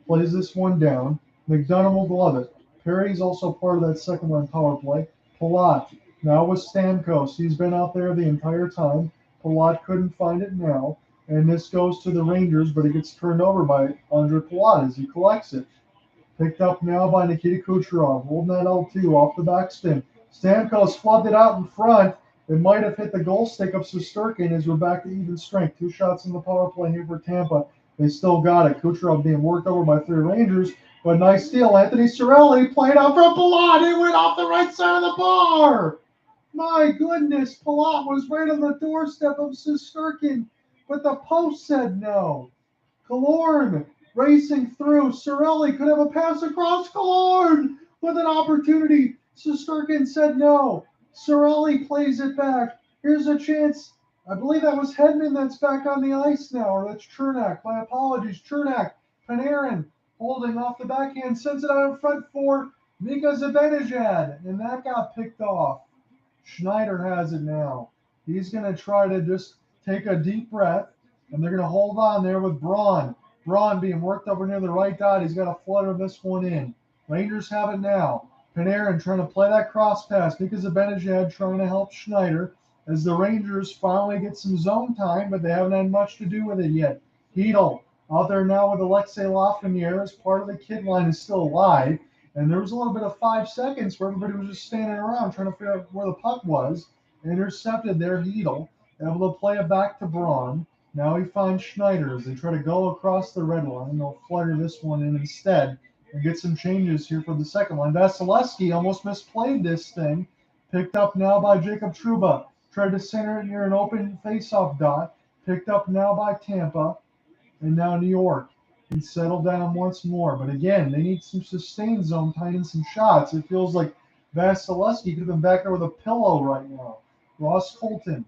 plays this one down. McDonough will glove it. Perry's also part of that second line power play. Palat now with Stamkos. He's been out there the entire time. Palat couldn't find it now. And this goes to the Rangers, but it gets turned over by Andre Palat as he collects it. Picked up now by Nikita Kucherov, holding that L2 off the backspin. Stamkos flubbed it out in front. It might have hit the goal stick of Shesterkin as we're back to even strength. 2 shots in the power play here for Tampa. They still got it. Kucherov being worked over by 3 Rangers, but nice steal. Anthony Cirelli played out from Palat. It went off the right side of the bar. My goodness, Palat was right on the doorstep of Shesterkin, but the post said no. Killorn racing through. Cirelli could have a pass across. Killorn with an opportunity. Shesterkin said no. Cirelli plays it back. Here's a chance. I believe that was Hedman that's back on the ice now, or that's Chernak. My apologies. Chernak. Panarin holding off the backhand, sends it out in front for Mika Zibanejad, and that got picked off. Schneider has it now. He's going to try to just take a deep breath, and they're going to hold on there with Braun. Braun being worked over near the right dot. He's got to flutter this one in. Rangers have it now. Panarin trying to play that cross pass because of Zibanejad trying to help Schneider as the Rangers finally get some zone time, but they haven't had much to do with it yet. Hedl out there now with Alexei Lafreniere as part of the kid line is still alive. And there was a little bit of 5 seconds where everybody was just standing around trying to figure out where the puck was. Intercepted there, Hedl, able to play it back to Braun. Now he finds Schneider as they try to go across the red line. They'll flutter this one in instead and get some changes here for the second line. Vasilevsky almost misplayed this thing. Picked up now by Jacob Trouba. Tried to center it near an open faceoff dot. Picked up now by Tampa. And now New York. And settled down once more. But again, they need some sustained zone time and some shots. It feels like Vasilevsky could have been back there with a pillow right now. Ross Colton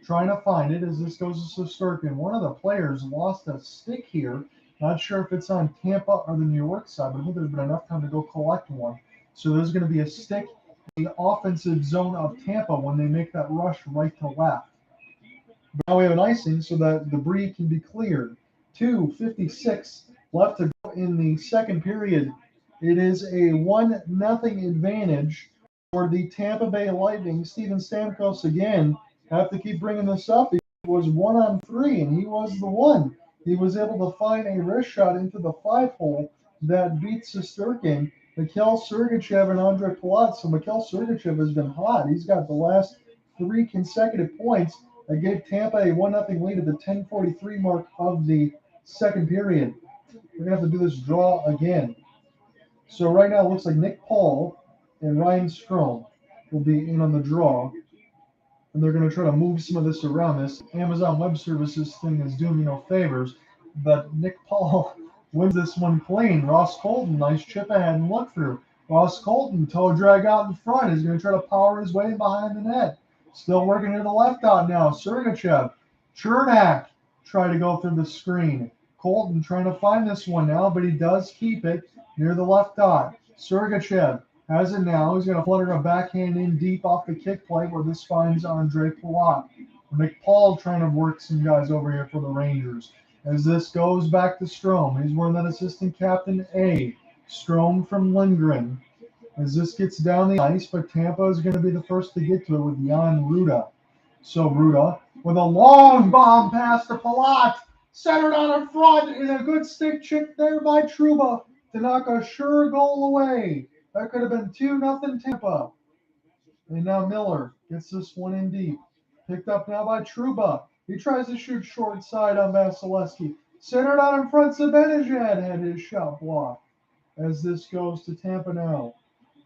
trying to find it as this goes to Shesterkin. One of the players lost a stick here. Not sure if it's on Tampa or the New York side, but I think there's been enough time to go collect one. So there's going to be a stick in the offensive zone of Tampa when they make that rush right to left. But now we have an icing so that debris can be cleared. 2:56 left to go in the second period. It is a 1-0 advantage for the Tampa Bay Lightning. Steven Stamkos again have to keep bringing this up. He was 1-on-3, and he was the one. He was able to find a wrist shot into the 5-hole that beat Shesterkin, Mikhail Sergachev, and Andre Palat. So Mikhail Sergachev has been hot. He's got the last 3 consecutive points that gave Tampa a 1-0 lead at the 10:43 mark of the second period. We're going to have to do this draw again. So right now it looks like Nick Paul and Ryan Strome will be in on the draw. And they're going to try to move some of this around. This Amazon Web Services thing is doing me no favors. But Nick Paul wins this one clean. Ross Colton, nice chip ahead and look through. Ross Colton, toe drag out in front, is going to try to power his way behind the net. Still working to the left out now. Sergachev, Chernak, try to go through the screen. Colton trying to find this one now, but he does keep it near the left dot. Sergachev has it now. He's going to flutter a backhand in deep off the kick play where this finds Andre Palat. McPaul trying to work some guys over here for the Rangers. As this goes back to Strome. He's wearing that assistant captain A. Strome from Lindgren. As this gets down the ice, but Tampa is going to be the first to get to it with Jan Ruda. So Ruda with a long bomb pass to Palat. Centered out in front, and a good stick chip there by Trouba to knock a sure goal away. That could have been 2-0 Tampa. And now Miller gets this one in deep. Picked up now by Trouba. He tries to shoot short side on Vasilevsky. Centered out in front, Zibanejad had his shot blocked. As this goes to Tampa now.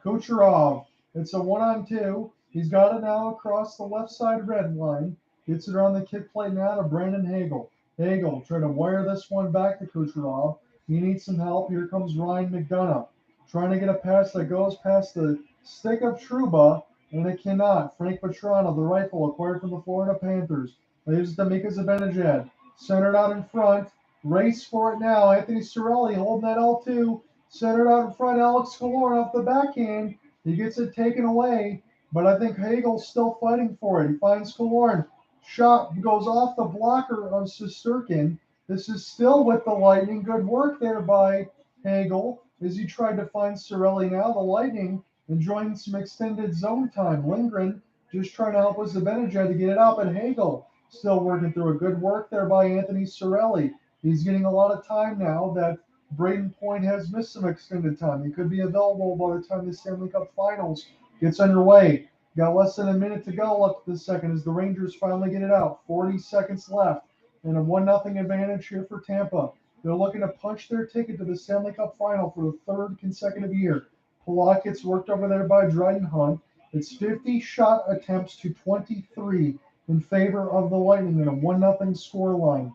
Kucherov, it's a 1-on-2. He's got it now across the left side red line. Gets it around the kick plate now to Brandon Hagel. Hagel trying to wire this one back to Kucherov. He needs some help. Here comes Ryan McDonough. Trying to get a pass that goes past the stick of Trouba, and it cannot. Frank Petrano, the rifle acquired from the Florida Panthers. Leaves it to Mika Zibanejad. Centered out in front. Race for it now. Anthony Cirelli holding that L2. Centered out in front. Alex Killorn off the backhand. He gets it taken away, but I think Hagel's still fighting for it. He finds Killorn. Shot goes off the blocker of Shesterkin. This is still with the Lightning. Good work there by Hagel as he tried to find Cirelli now. The Lightning enjoying some extended zone time. Lindgren just trying to help with Zibanejad to get it out, but Hagel still working through a good work there by Anthony Cirelli. He's getting a lot of time now that Braden Point has missed some extended time. He could be available by the time the Stanley Cup Finals gets underway. Got less than a minute to go left this second as the Rangers finally get it out. 40 seconds left and a 1-0 advantage here for Tampa. They're looking to punch their ticket to the Stanley Cup Final for the third consecutive year. Palat gets worked over there by Dryden Hunt. It's 50 shot attempts to 23 in favor of the Lightning in a 1-0 scoreline.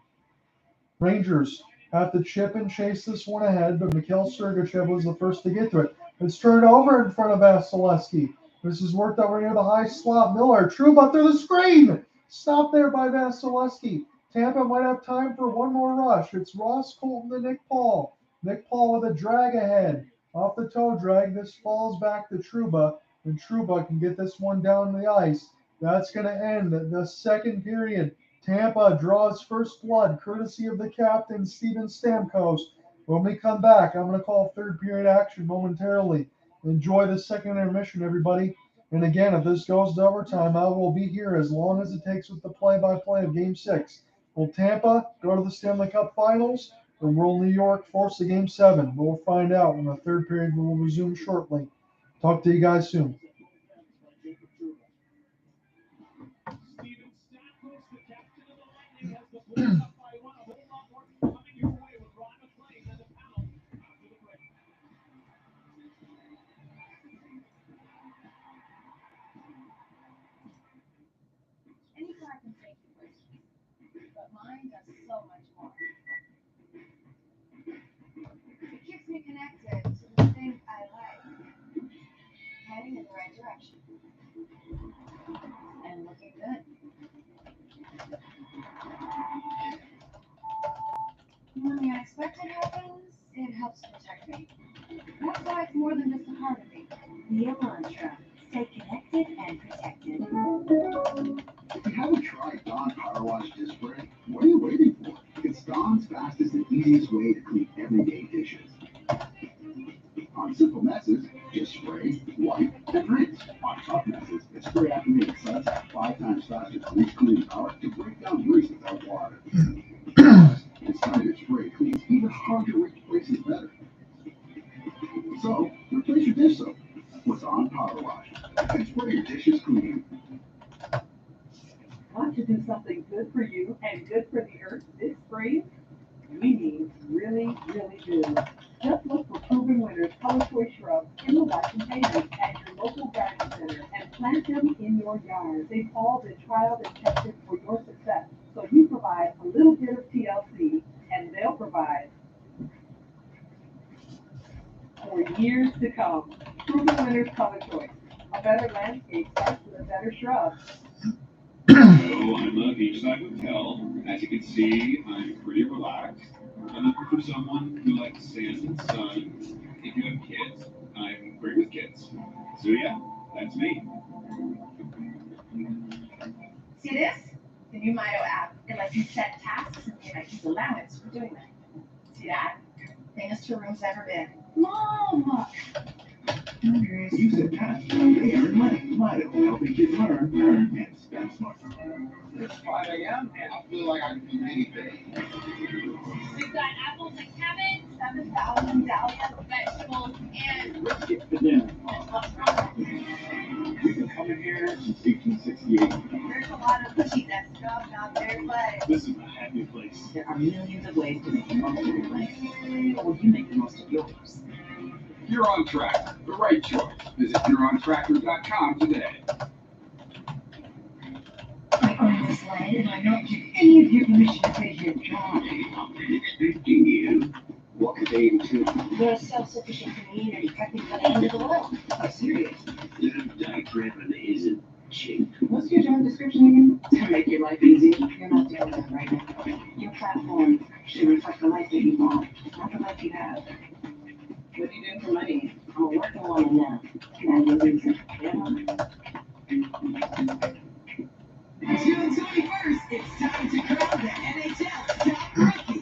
Rangers have to chip and chase this one ahead, but Mikhail Sergachev was the first to get to it. It's turned over in front of Vasilevsky. This is worked over near the high slot. Miller, Trouba through the screen. Stopped there by Vasilevsky. Tampa might have time for one more rush. It's Ross Colton to Nick Paul. Nick Paul with a drag ahead. Off the toe drag, this falls back to Trouba, and Trouba can get this one down the ice. That's going to end the second period. Tampa draws first blood, courtesy of the captain, Steven Stamkos. When we come back, I'm going to call third period action momentarily. Enjoy the second intermission, everybody. And again, if this goes to overtime, I will be here as long as it takes with the play-by-play of Game 6. Will Tampa go to the Stanley Cup Finals, or will New York force a Game 7? We'll find out when the third period will resume shortly. Talk to you guys soon. Any car can take you places, but mine does so much more. It keeps me connected to the things I like, heading in the right direction, and looking good. When the unexpected happens, it helps protect me. That's why it's more than just a car to me. The Elantra. Stay connected and protected. If you haven't tried Dawn Power Wash Dish Spray, what are you waiting for? It's Dawn's fastest and easiest way to clean everyday dishes. On simple messes, just spray, wipe, and rinse. On tough messes, it's spray activated suds have 5 times faster grease cleaning power to break down grease without water. Plus, it's time to spray cleans even harder to reach places better. So, replace your dish soap with Dawn Power Wash and spray your dishes clean. Want to do something good for you and good for the earth this spring? We mean really, really good. Just look for proven winners color choice shrubs in the white containers at your local garden center and plant them in your yard. They've all been trialed and tested for your success. So you provide a little bit of TLC and they'll provide for years to come. Proven winners color choice. A better landscape starts with a better shrub. So I'm a beachside hotel. As you can see, I'm pretty relaxed. I'm looking for someone who likes sand and sun. If you have kids, I'm great with kids. So yeah, that's me. See this? You set tasks and get a huge allowance for doing that. See that? Cleanest your room's ever been. Mom! You said tasks. They earn money. Milo, helping kids learn, earn, and spend smart. It's 5 a.m. and I feel like I can do anything. We've got apples and cabbage, 7,000 dahlias, vegetables, and... Let's get to dinner. We've been coming here since 1868. There's a lot of pushy desk stuff out there, but... This is a happy place. There are millions of ways to make the most of your life. How will you make the most of yours? You're on track. The right choice. Visit yourontracker.com today. I own this land and I don't give any of your permission to take your job. Expecting you. What could they do? We're a self-sufficient community prepping for the end of the world. I'm serious. Dyke Ribbon isn't cheap. What's your job description again? To make your life easy. You're not doing that right now. Your platform should reflect the life that you want, not the life you have. What are you doing for money? I'm a working woman now. Can I have a reason? Yeah. June 21st, it's time to crown the NHL Top Rookie,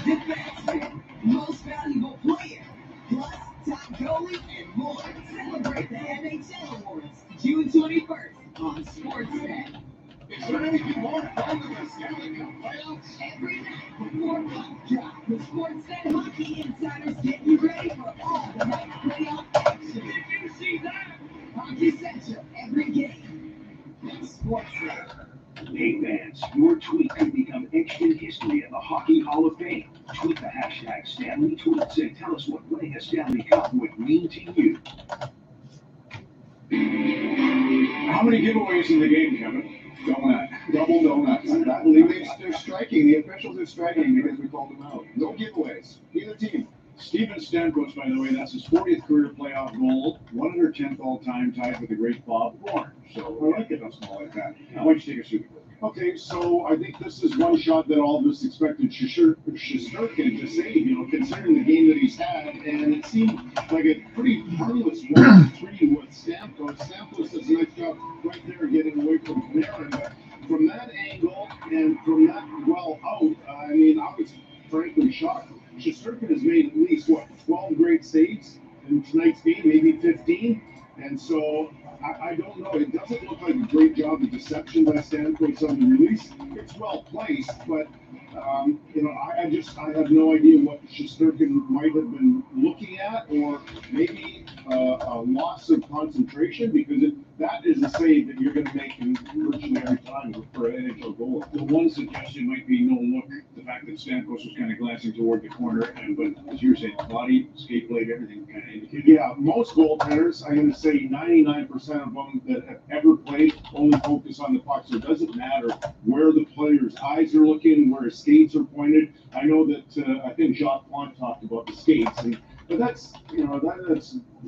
Defenseman, Most Valuable Player, plus Top Goalie, and more. Celebrate the NHL Awards June 21st on Sportsnet. Is there anything more fun than the Stanley Cup playoffs? Every night before puck drop, the Sportsnet Hockey Insiders get you ready for all the night's playoff action. Did you see that? Hockey Central every game. Sportsnet. Hey fans, your tweet could become extant history in the Hockey Hall of Fame. Tweet the hashtag Stanley Tweets and tell us what winning a Stanley Cup would mean to you. How many giveaways in the game, Kevin? Donut. Double donuts. I believe they're striking. The officials are striking because we called them out. No giveaways. Either team. Steven Stamkos, by the way, that's his 40th career playoff goal, 110th all-time, tied with the great Bob Bourne. So I like it on small like that. Why don't you take us through the Okay, so I think this is one shot that all of us expected Shesterkin to save, considering the game that he's had, and it seemed like a pretty harmless 1-3 with Stamkos. Stamkos does a nice job right there getting away from Panarin, but from that angle and from that well out, I was frankly shocked. Shesterkin has made at least, 12 great saves in tonight's game, maybe 15. And so, I don't know. It doesn't look like a great job of deception by Stamkos on the release. It's well placed, but, I have no idea what Shesterkin might have been looking at, or maybe a loss of concentration, because that is a save that you're going to make in virtually every time for an NHL goal. The one suggestion might be no look. The fact that Stamkos was kind of glancing toward the corner, but as you were saying, body, skate blade, everything kind of indicated. Yeah, most goaltenders, I'm going to say 99% of them that have ever played only focus on the puck. So it doesn't matter where the player's eyes are looking, where his skates are pointed. I know that I think Jacques Plante talked about the skates, but that's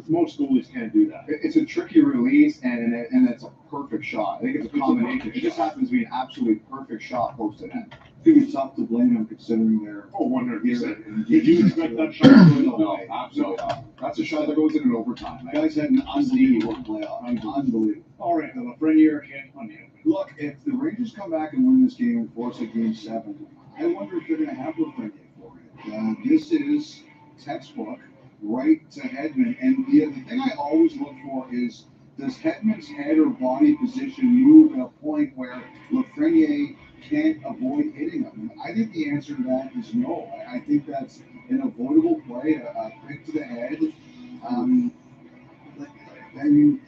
most goalies can't do that. It's a tricky release, and it's a perfect shot. I think it's a combination. It just happens to be an absolutely perfect shot posted in. I think it's tough to blame him considering their 100%. Did you expect that shot to go No, absolutely not. That's a shot that goes in overtime. The guy's had an unbelievable playoff. Unbelievable. All right, the Lafreniere hit on him. Look, if the Rangers come back and win this game and force a game 7, I wonder if they're going to have Lafreniere for it. This is textbook right to Hedman. And the thing I always look for is, does Hedman's head or body position move at a point where Lafreniere can't avoid hitting him? I think the answer to that is no. I think that's an avoidable play, a pick to the head.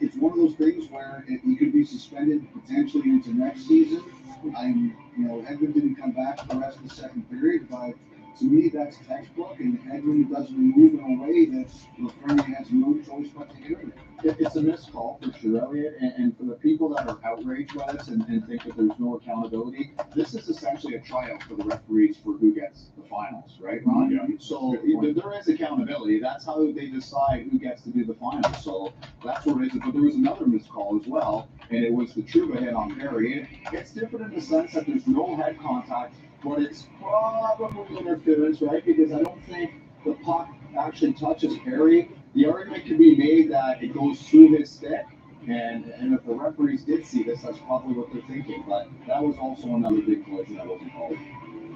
It's one of those things where he could be suspended potentially into next season. Hedman didn't come back for the rest of the second period, but to me, that's textbook, and Hedman doesn't move in a way that Lafreniere has no choice but to hit him. It's a missed call for sure, Elliot, and for the people that are outraged by this and think that there's no accountability, this is essentially a tryout for the referees for who gets the finals, right, Ron? Yeah. So there is accountability. That's how they decide who gets to do the finals. So that's what it is. But there was another missed call as well, and it was the Trouba hit on Perry. It's different in the sense that there's no head contact, but it's probably interference, right? Because I don't think the puck actually touches Perry. The argument can be made that it goes through his stick, And if the referees did see this, that's probably what they're thinking. But that was also another big collision that wasn't called.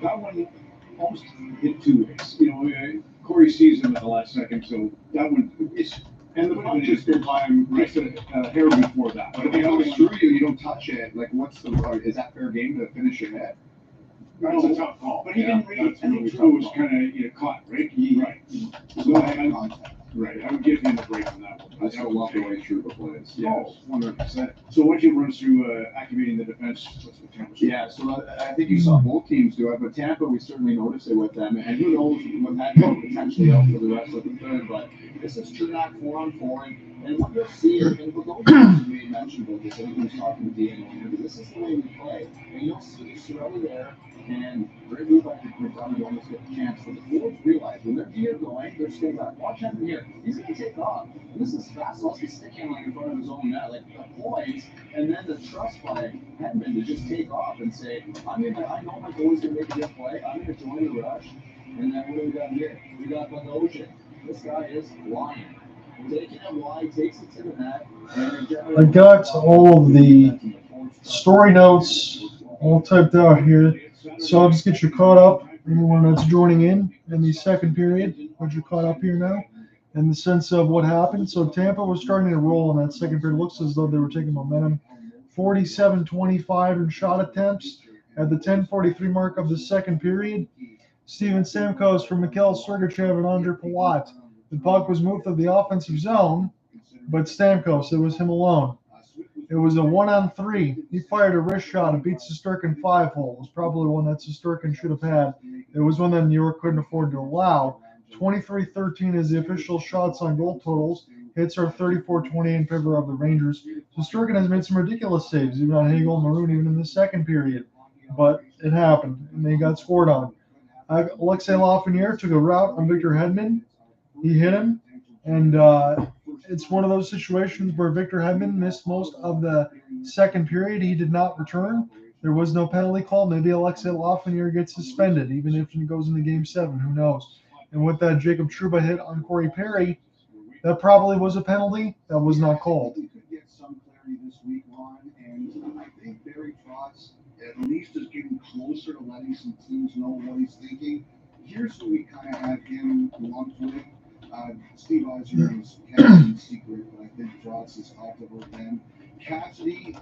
That one almost hit two ways. You know, Corey sees him at the last second, so that one is. And the punch just go by him just a hair before that. But if it comes through you, you don't touch it. Like, is that fair game to finish your head? That's a tough call. But he didn't read it through. It was kind of caught, right? Right. So right. I would give him a break on that one. I still love the way Trouba plays. Yes, 100%. So once you run through activating the defense, what's the temperature? Yeah, so I think you saw both teams do it, but Tampa, we certainly noticed it with them. And who knows what that could potentially help for the rest of the third. But this is Chernak 4-on-4. And what you'll see, and with those guys we mentioned about this, I think we was talking to Dean, this is the way we play. And you'll see Sorelli there, and Greg Lubeck and McDonough almost get the chance. But the Wolves realize when they're here going, they're staying back. Watch him here. He's going to take off. And this is fast. Also, he's sticking like in front of his own net, like the poise, and then the trust by Hedman to just take off and say, I know my goalie's going to make a good play. I'm going to join the rush. And then what do we got here? We got Bogosian. This guy is lying. Taking it wide, takes it to the net. I got all of the story notes all typed out here. So I'll just get you caught up. Anyone that's joining in the second period, but you're caught up here now in the sense of what happened. So Tampa was starting to roll in that second period. It looks as though they were taking momentum. 47-25 in shot attempts at the 10:43 mark of the second period. Steven Stamkos from Mikhail Sergachev and Andre Palat. The puck was moved to the offensive zone, but Stamkos, it was him alone. It was a 1-on-3. He fired a wrist shot and beat Shesterkin 5-hole. It was probably one that Shesterkin should have had. It was one that New York couldn't afford to allow. 23-13 is the official shots on goal totals. Hits are 34-28 in favor of the Rangers. Shesterkin has made some ridiculous saves, even on Hagel and Maroon, even in the second period. But it happened, and they got scored on. Alexei Lafreniere took a route on Victor Hedman. He hit him, and it's one of those situations where Victor Hedman missed most of the second period. He did not return. There was no penalty call. Maybe Alexei Lafreniere gets suspended, even if he goes into Game 7. Who knows? And with that Jacob Trouba hit on Corey Perry, that probably was a penalty. That was not called. We could get some clarity this week, Ron, and I think Barry Trotz at least is getting closer to letting some teams know what he's thinking. Here's where we kind of have him on footing. Steve Eiser is Cassidy's secret, but I think Trotz has talked about them. Cassidy,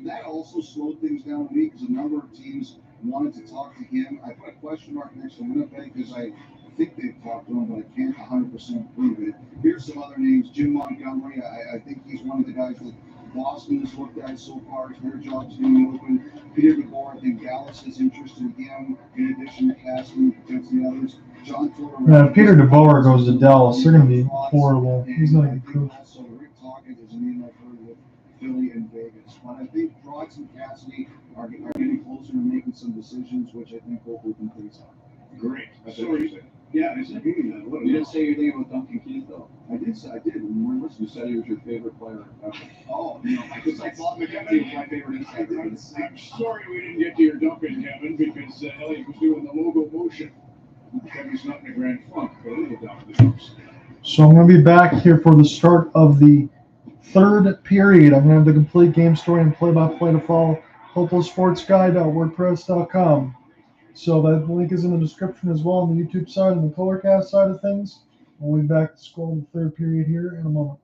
that also slowed things down a week because a number of teams wanted to talk to him. I put a question mark next to Winnipeg because I think they've talked to him, but I can't 100% prove it. Here's some other names. Jim Montgomery, I think he's one of the guys that Boston has looked at so far. It's their job to be open. Peter DeBoer, I think Dallas is interested in him, in addition to Cassidy, potentially others. John Tortorella. Yeah, if Peter DeBoer goes to Dallas, they're going to be horrible. He's not a good coach. Also, Rick Tocchet is a name I've heard with Philly and Vegas. But I think Trotz and Cassidy are getting closer to making some decisions, which I think hopefully can please out. Great. That's interesting. Yeah, it's You didn't say anything about Duncan Keith, though. I did. When we were listening, You said he was your favorite player ever. oh, because I thought McKenzie was my favorite. I'm sorry we didn't get to your Duncan, Kevin, because Elliot was doing the logo motion. Kevin's not in a grand funk, but a little down the dumps. So I'm going to be back here for the start of the third period. I'm going to have the complete game story and play-by-play to follow. HopelessSportsGuide.wordpress.com. So that link is in the description as well on the YouTube side and the Colorcast side of things. We'll be back to score the third period here in a moment.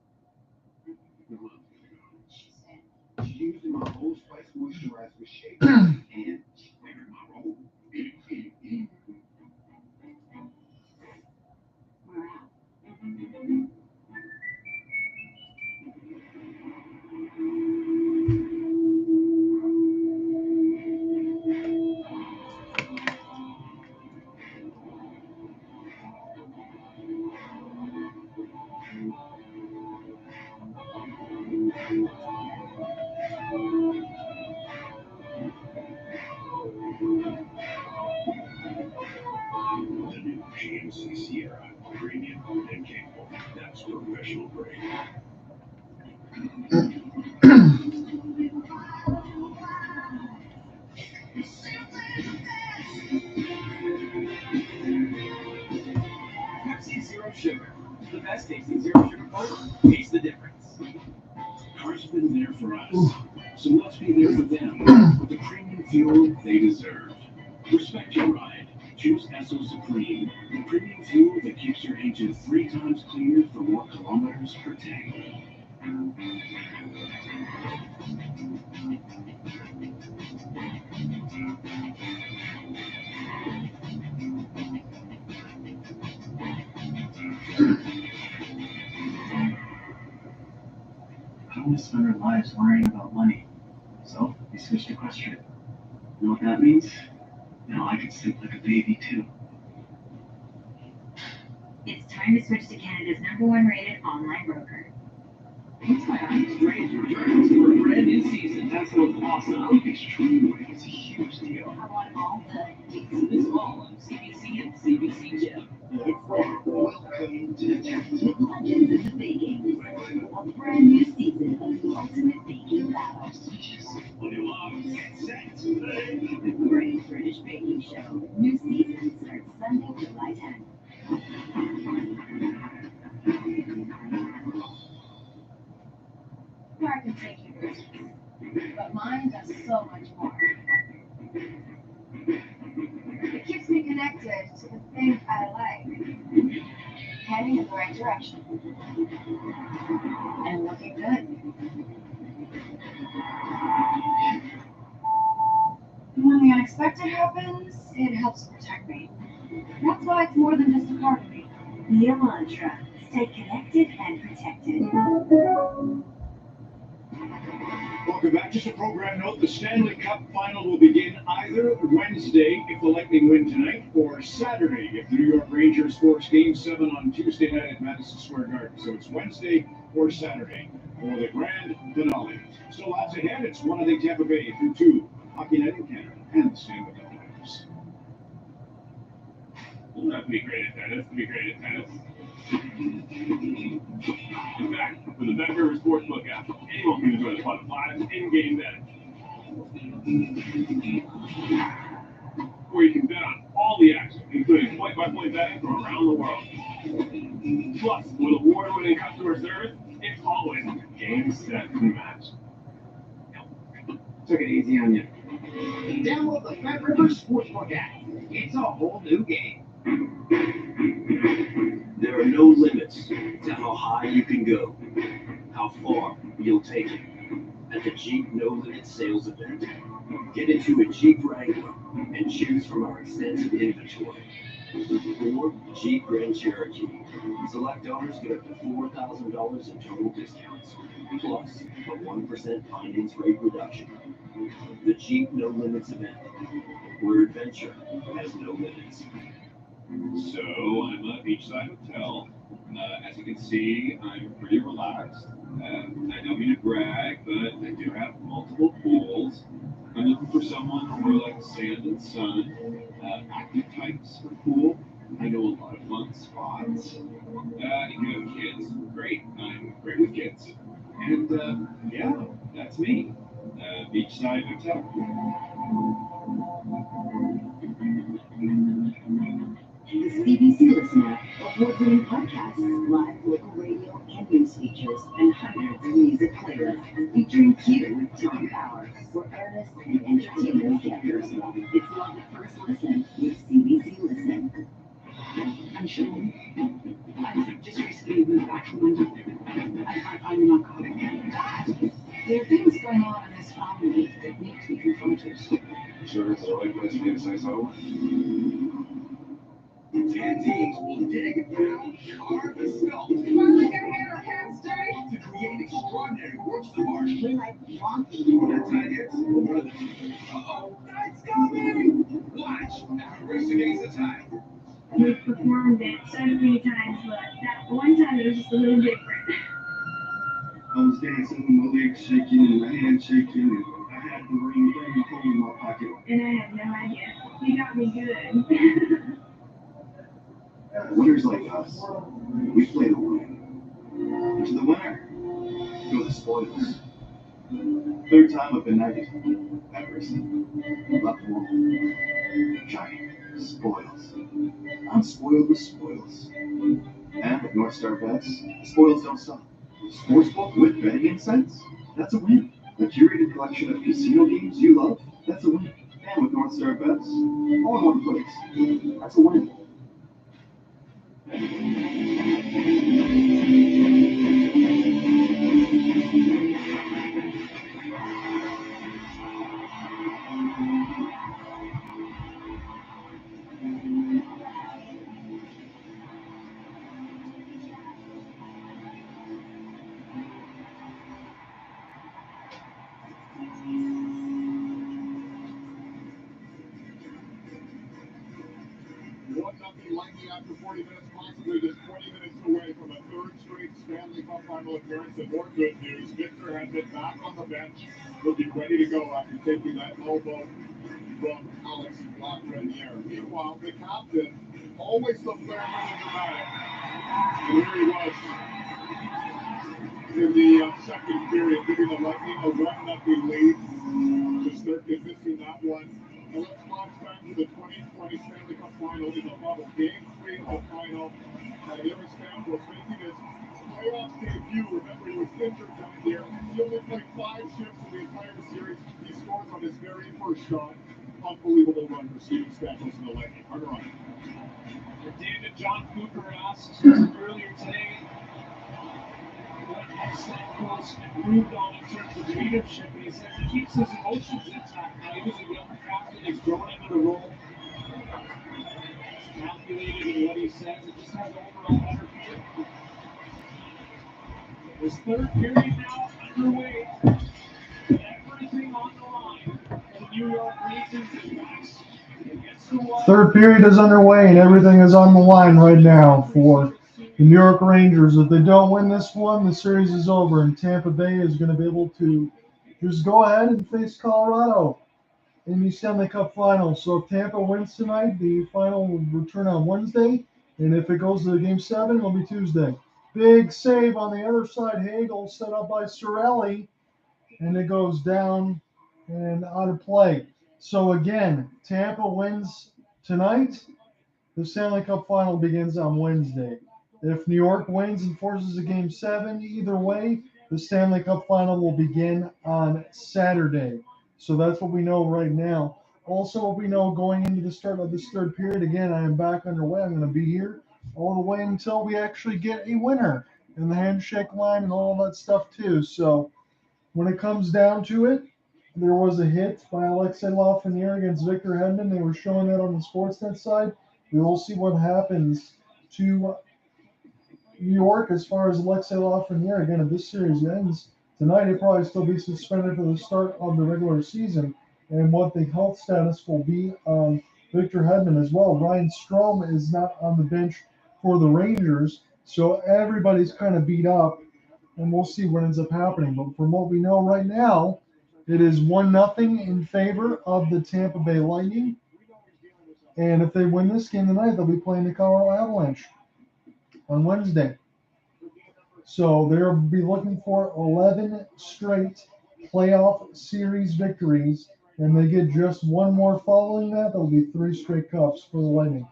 Using my Old Spice moisturizer with shake and wearing my robe. GMC Sierra, premium and capable. That's professional grade. Pepsi Zero Sugar. The best tasting zero sugar Cola. Taste the difference. Cars have been been there for us. So let's be there for them with the premium fuel they deserve. Respect your ride. Choose Esso Supreme, the premium fuel that keeps your engine 3 times cleaner for more kilometers per tank. I don't want to spend our lives worrying about money. So, we switched to Equestrian. You know what that means? Now I can sleep like a baby too. It's time to switch to Canada's #1 rated online broker. Strange returns for a brand new season. That sounds awesome. Extremely. It's a huge deal. I want all the It's this fall on CBC and CBC Gem. Welcome to Legends in the Baking. A brand new season of the ultimate baking battle. What do you want? Get set. The Great British Baking Show. New season starts Sunday, July 10th. Car can take you places, but mine does so much more. It keeps me connected to the things I like, heading in the right direction, and looking good. When the unexpected happens, it helps protect me. That's why it's more than just a car to me. The Elantra. Stay connected and protected. Welcome back. Just a program note, the Stanley Cup final will begin either Wednesday if the Lightning win tonight, or Saturday if the New York Rangers force Game 7 on Tuesday night at Madison Square Garden. So it's Wednesday or Saturday for the grand finale. Still lots ahead. It's 1-0 Tampa Bay through 2. Hockey Night in Canada and the Stanley Cup Finals. Doesn't have to be great at tennis to be great at tennis. In fact, with the BetRivers Sportsbook app, anyone can enjoy the fun of live in-game betting, where you can bet on all the action, including point-by-point betting from around the world. Plus, with award-winning customer service, it's always game, set, and match. Took it easy on you. Download the BetRivers Sportsbook app. It's a whole new game. There are no limits to how high you can go, how far you'll take it at the Jeep No Limit Sales Event. Get into a Jeep Wrangler and choose from our extensive inventory. Or Jeep Grand Cherokee. Select owners get up to $4,000 in total discounts, plus a 1% finance rate reduction. The Jeep No Limits Event, where adventure has no limits. So I'm at Beachside Hotel. As you can see, I'm pretty relaxed. I don't mean to brag, but I do have multiple pools. I'm looking for someone for like sand and sun, active types for pool. I know a lot of fun spots. If you have kids, great. I'm great with kids. And yeah, that's me. Beachside Hotel. The CBC Listener, award-winning podcasts, live local radio and news features, and hundreds of music playlists featuring Q with Tom Power, where artists and entertainers get personal. It's not the first listen with CBC Listen. I'm Sean. I just recently moved back from London. I'm an alcoholic. There are things going on in this family that need to be confronted. Sure, it's the right place for me to say so. 10 teams will dig, pound, carve, and sculpt to create extraordinary works of art. We like wonky. That's ideas. Uh-oh, it's coming! Watch after Race Against the Tide. We've performed it so many times, but that one time it was just a little different. I was dancing with my legs shaking and my hands shaking, and I had the ring bang home in my pocket. And I had no idea. You got me good. Winners like us, we play to win. And to the winner, go the spoils. Third time I've been knighted. Everson. Love one. Giant. Spoils. I'm spoiled with spoils. And with North Star Bets, the spoils don't stop. Sportsbook with betting insights? That's a win. A curated collection of casino games you love, that's a win. And with North Star Bets, all in one place, that's a win. Lightning after 40 minutes, possibly just 20 minutes away from a third straight Stanley Cup final appearance. And more good news, Victor has been back on the bench, looking ready to go after taking that elbow from Alex Lafreniere. Meanwhile, the captain, always the flair and dramatic. And here he was in the second period, giving the Lightning a 1-0 lead. Just they're missing that one. And let's flash back to the 2020 Stanley Cup final in the bubble. Game 3 of the final. Erik Stamkos making his playoff debut. Remember, he was injured down here. He only played 5 shifts in the entire series. He scores on his very first shot. Unbelievable run for Steven Stamkos in the Lightning. Hard run. David John Cooper asked earlier today what has Stamkos improved on in terms of leadership. He says he keeps his emotions intact. Now, he was a young captain. He's grown into the role. He's calculated in what he says. It just has overall better feel. This third period now underway. Everything on the line for the New York Rangers against the Wild. Third period is underway and everything is on the line right now for the New York Rangers. If they don't win this one, the series is over, and Tampa Bay is going to be able to just go ahead and face Colorado in the Stanley Cup Final. So if Tampa wins tonight, the final will return on Wednesday, and if it goes to the Game 7, it'll be Tuesday. Big save on the other side. Hagel set up by Cirelli, and it goes down and out of play. So again, Tampa wins tonight. The Stanley Cup Final begins on Wednesday. If New York wins and forces a Game 7, either way, the Stanley Cup Final will begin on Saturday. So that's what we know right now. Also, what we know going into the start of this third period, again, I am back underway. I'm going to be here all the way until we actually get a winner in the handshake line and all that stuff too. So when it comes down to it, there was a hit by Alexei Lafreniere against Victor Hedman. They were showing that on the Sportsnet side. We will see what happens to New York as far as Alexei Lafreniere. Again, if this series ends tonight, he'll probably still be suspended for the start of the regular season, and what the health status will be on Victor Hedman as well. Ryan Strome is not on the bench for the Rangers, so everybody's kind of beat up, and we'll see what ends up happening. But from what we know right now, it is 1-0 in favor of the Tampa Bay Lightning, and if they win this game tonight, they'll be playing the Colorado Avalanche on Wednesday. So they'll be looking for 11 straight playoff series victories, and they get just one more following that. There'll be 3 straight cups for the Lightning.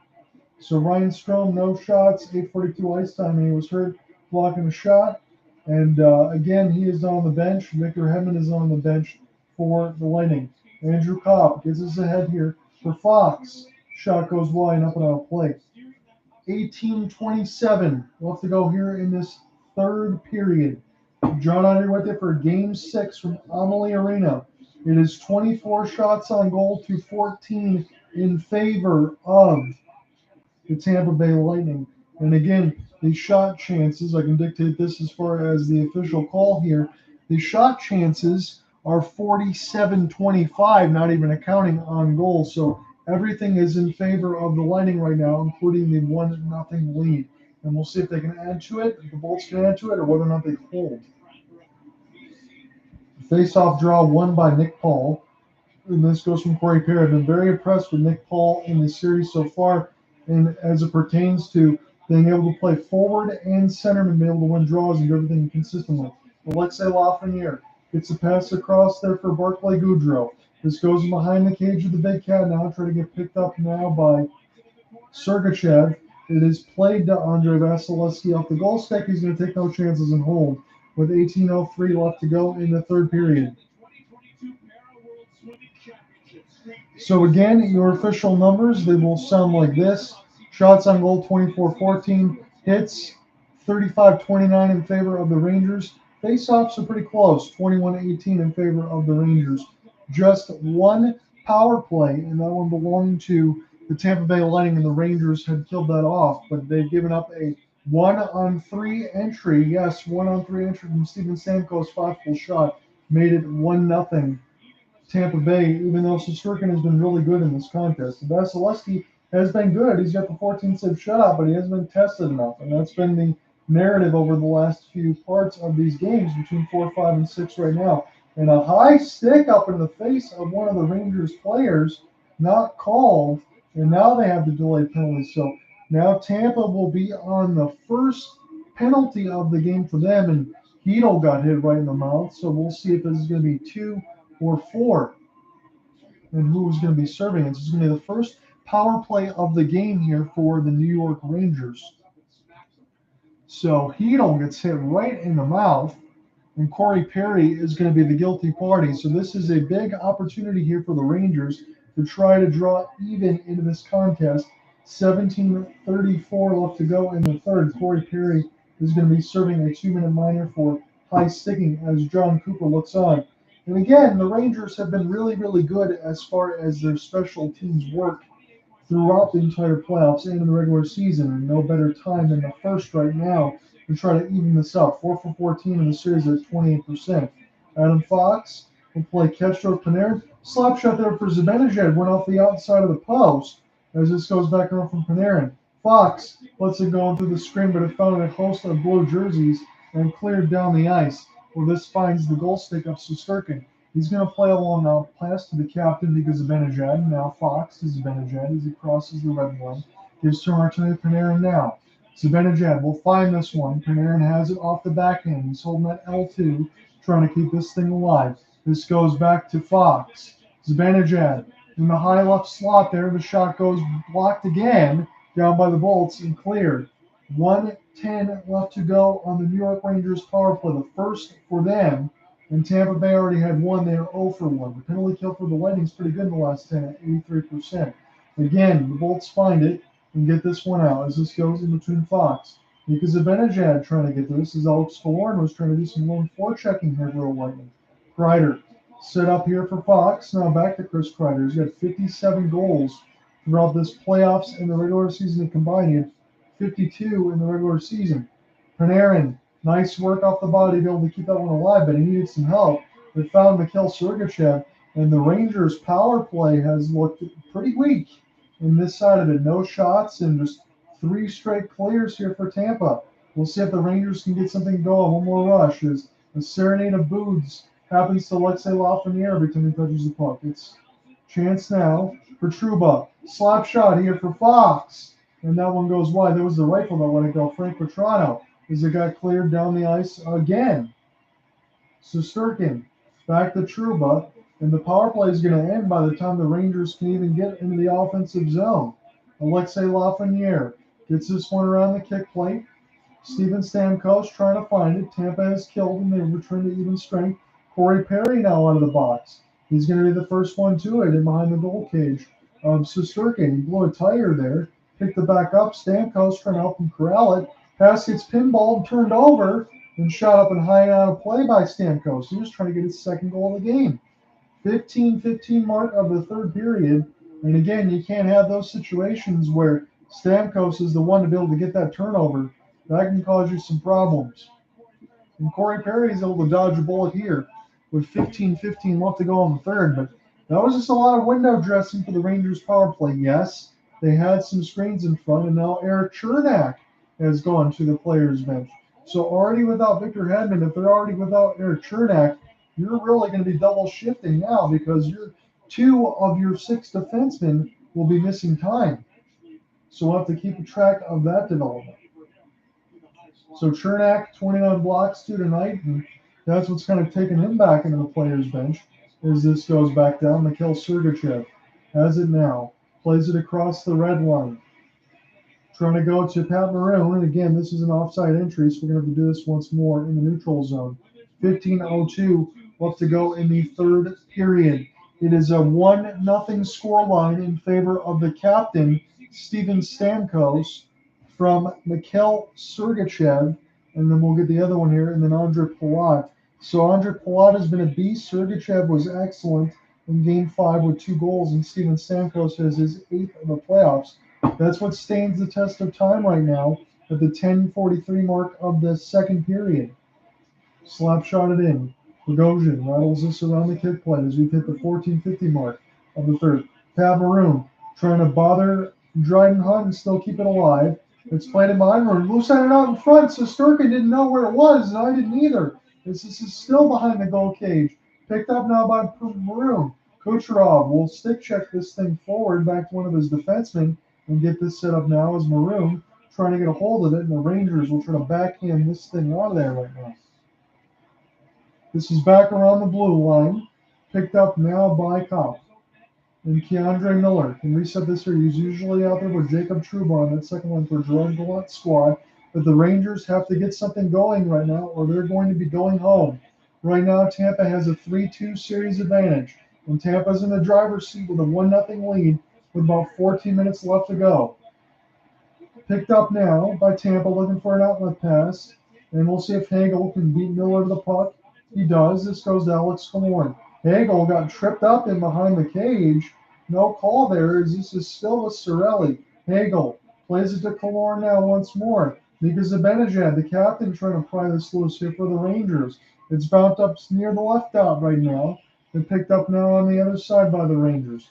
So Ryan Strome, no shots, 8:42 ice time, and he was hurt blocking a shot. And again, he is on the bench. Victor Hedman is on the bench for the Lightning. Andrew Copp gets us ahead here for Fox. Shot goes wide, up and out of play. 18:27 left to go here in this third period. John Andre right there for Game 6 from Amalie Arena. It is 24 shots on goal to 14 in favor of the Tampa Bay Lightning. And again, the shot chances, I can dictate this as far as the official call here, the shot chances are 47-25, not even accounting on goal. So everything is in favor of the Lightning right now, including the 1-0 lead. And we'll see if they can add to it, if the Bolts can add to it, or whether or not they hold. Face-off draw won by Nick Paul. And this goes from Corey Perry. I've been very impressed with Nick Paul in this series so far, and as it pertains to being able to play forward and centerman, and be able to win draws and do everything consistently. Alexei Lafreniere gets a pass across there for Barclay Goodrow. This goes behind the cage of the Big Cat now, trying to get picked up now by Sergachev. It is played to Andre Vasilevsky off the goal stick. He's going to take no chances and hold. with 18:03 left to go in the third period. So again, your official numbers, they will sound like this. Shots on goal 24-14, hits 35-29 in favor of the Rangers. Face-offs are pretty close, 21-18 in favor of the Rangers. Just one power play, and that one belonged to the Tampa Bay Lightning, and the Rangers had killed that off, but they've given up a 1-on-3 entry. Yes, 1-on-3 entry from Steven Stamkos, 5-goal shot, made it 1-0 Tampa Bay, even though Shesterkin has been really good in this contest. Vasilevsky has been good. He's got the 14-save shutout, but he hasn't been tested enough, and that's been the narrative over the last few parts of these games between 4, 5, and 6 right now. And a high stick up in the face of one of the Rangers players, not called, and now they have the delayed penalty. So now Tampa will be on the first penalty of the game for them, and Heedle got hit right in the mouth. So we'll see if this is going to be 2 or 4, and who's going to be serving it. This is going to be the first power play of the game here for the New York Rangers. So Heedle gets hit right in the mouth, and Corey Perry is going to be the guilty party. So this is a big opportunity here for the Rangers to try to draw even into this contest. 17:34 left to go in the third. Corey Perry is going to be serving a 2-minute minor for high sticking as John Cooper looks on. And again, the Rangers have been really, really good as far as their special teams work throughout the entire playoffs and in the regular season. And no better time than the first right now to try to even this up. 4 for 14 in the series at 28%. Adam Fox will play catch-stroke Panarin. Slap shot there for Zibanejad. Went off the outside of the post as this goes back around from Panarin. Fox lets it go through the screen, but it found a host of blue jerseys and cleared down the ice. Well, this finds the goal stick of Shesterkin. He's going to play along now, pass to the captain because of Zibanejad. Now Fox is Zibanejad as he crosses the red line. Gives to Martin Panarin now. Zibanejad will find this one. Panarin has it off the backhand. He's holding that L2, trying to keep this thing alive. This goes back to Fox. Zibanejad in the high left slot there. The shot goes blocked again, down by the Bolts and cleared. 1:10 left to go on the New York Rangers power play, the first for them. And Tampa Bay already had one. They are 0 for 1. The penalty kill for the Lightning is pretty good in the last 10 at 83%. Again, the Bolts find it and get this one out as this goes in between Fox. Because Zibanejad trying to get to this as Alex Killorn was trying to do some lone forechecking here for the Lightning. Kreider set up here for Fox. Now back to Chris Kreider. He's got 57 goals throughout this playoffs and the regular season combined. He had 52 in the regular season. Panarin, nice work off the body to be able to keep that one alive, but he needed some help. They found Mikhail Sergachev, and the Rangers' power play has looked pretty weak in this side of it. No shots and just 3 straight clears here for Tampa. We'll see if the Rangers can get something going. One more rush as a serenade of booze happens to Alexei Lafreniere every time he touches the puck. It's chance now for Trouba. Slap shot here for Fox. And that one goes wide. There was the rifle that let it go. Frank Petrano as it got cleared down the ice again. Shesterkin back to Trouba. And the power play is going to end by the time the Rangers can even get into the offensive zone. Alexei Lafreniere gets this one around the kick plate. Steven Stamkos trying to find it. Tampa has killed and they return to even strength. Corey Perry now out of the box. He's going to be the first one to it in behind the goal cage of Shesterkin. He blew a tire there. Picked it back up. Stamkos trying to help him corral it. Pass gets pinballed, turned over, and shot up and high out of play by Stamkos. He was trying to get his second goal of the game. 15-15 mark of the third period. And again, you can't have those situations where Stamkos is the one to be able to get that turnover. That can cause you some problems. And Corey Perry is able to dodge a bullet here with 15-15 left to go on the third. But that was just a lot of window dressing for the Rangers power play. Yes, they had some screens in front, and now Eric Chernak has gone to the players' bench. So already without Victor Hedman, if they're already without Eric Chernak, you're really going to be double shifting now because your 2 of your 6 defensemen will be missing time. So we'll have to keep track of that development. So Chernak, 29 blocks tonight, and that's what's kind of taking him back into the players' bench as this goes back down. Mikhail Sergachev has it now. Plays it across the red line. trying to go to Pat Maroon. And again, this is an offside entry, so we're going to have to do this once more in the neutral zone. 15:02 left to go in the third period. It is a 1-0 score line in favor of the captain, Steven Stamkos, from Mikhail Sergachev. And then we'll get the other one here, and then Andre Palat. So Andre Palat has been a beast. Sergachev was excellent in Game 5 with 2 goals, and Steven Stamkos has his 8th of the playoffs. That's what stands the test of time right now at the 10:43 mark of the second period. Slap shot it in. Bogosian rattles this around the kick plate as we've hit the 14:50 mark of the third. Pat Maroon trying to bother Dryden Hunt and still keep it alive. It's played in behind Maroon. Loose it out in front, so Sturkin didn't know where it was, and I didn't either. This is still behind the goal cage. Picked up now by Maroon. Kucherov will stick check this thing forward back to one of his defensemen and get this set up now as Maroon trying to get a hold of it, and the Rangers will try to backhand this thing out of there right now. This is back around the blue line, picked up now by Kopp. And Keandre Miller can reset this here. He's usually out there with Jacob Trouba on that second one for Jerome Gallant's squad. But the Rangers have to get something going right now, or they're going to be going home. Right now, Tampa has a 3-2 series advantage. And Tampa's in the driver's seat with a 1-0 lead with about 14 minutes left to go. Picked up now by Tampa, looking for an outlet pass. And we'll see if Hagel can beat Miller to the puck. He does. This goes to Alex Killorn. Hagel got tripped up in behind the cage. No call there, as this is still with Cirelli. Hagel plays it to Killorn now once more. Mika Zibanejad, the captain, trying to pry this loose here for the Rangers. It's bounced up near the left dot right now. And picked up now on the other side by the Rangers.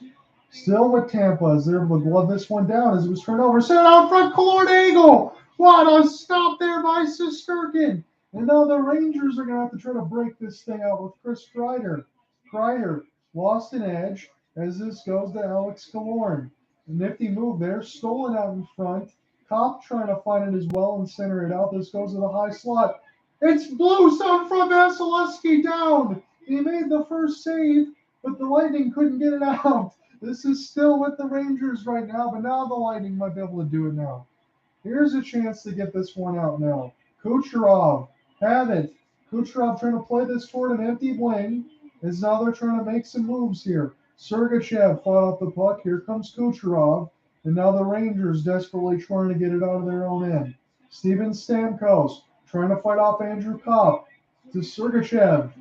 Still with Tampa as they're able to glove this one down as it was turned over. Set out front, Killorn Hagel. What a stop there by Shesterkin. And now the Rangers are going to have to try to break this thing out with Chris Kreider. Kreider lost an edge as this goes to Alex Killorn. A nifty move there, stolen out in front. Kopp trying to find it as well and center it out. This goes to the high slot. It's Blues down from Vasilevsky down. He made the first save, but the Lightning couldn't get it out. This is still with the Rangers right now, but now the Lightning might be able to do it now. Here's a chance to get this one out now. Kucherov have it. Kucherov trying to play this toward an empty wing. As now they're trying to make some moves here. Sergachev fought off the puck. Here comes Kucherov. And now the Rangers desperately trying to get it out of their own end. Steven Stamkos trying to fight off Andrew Kopp to Sergachev.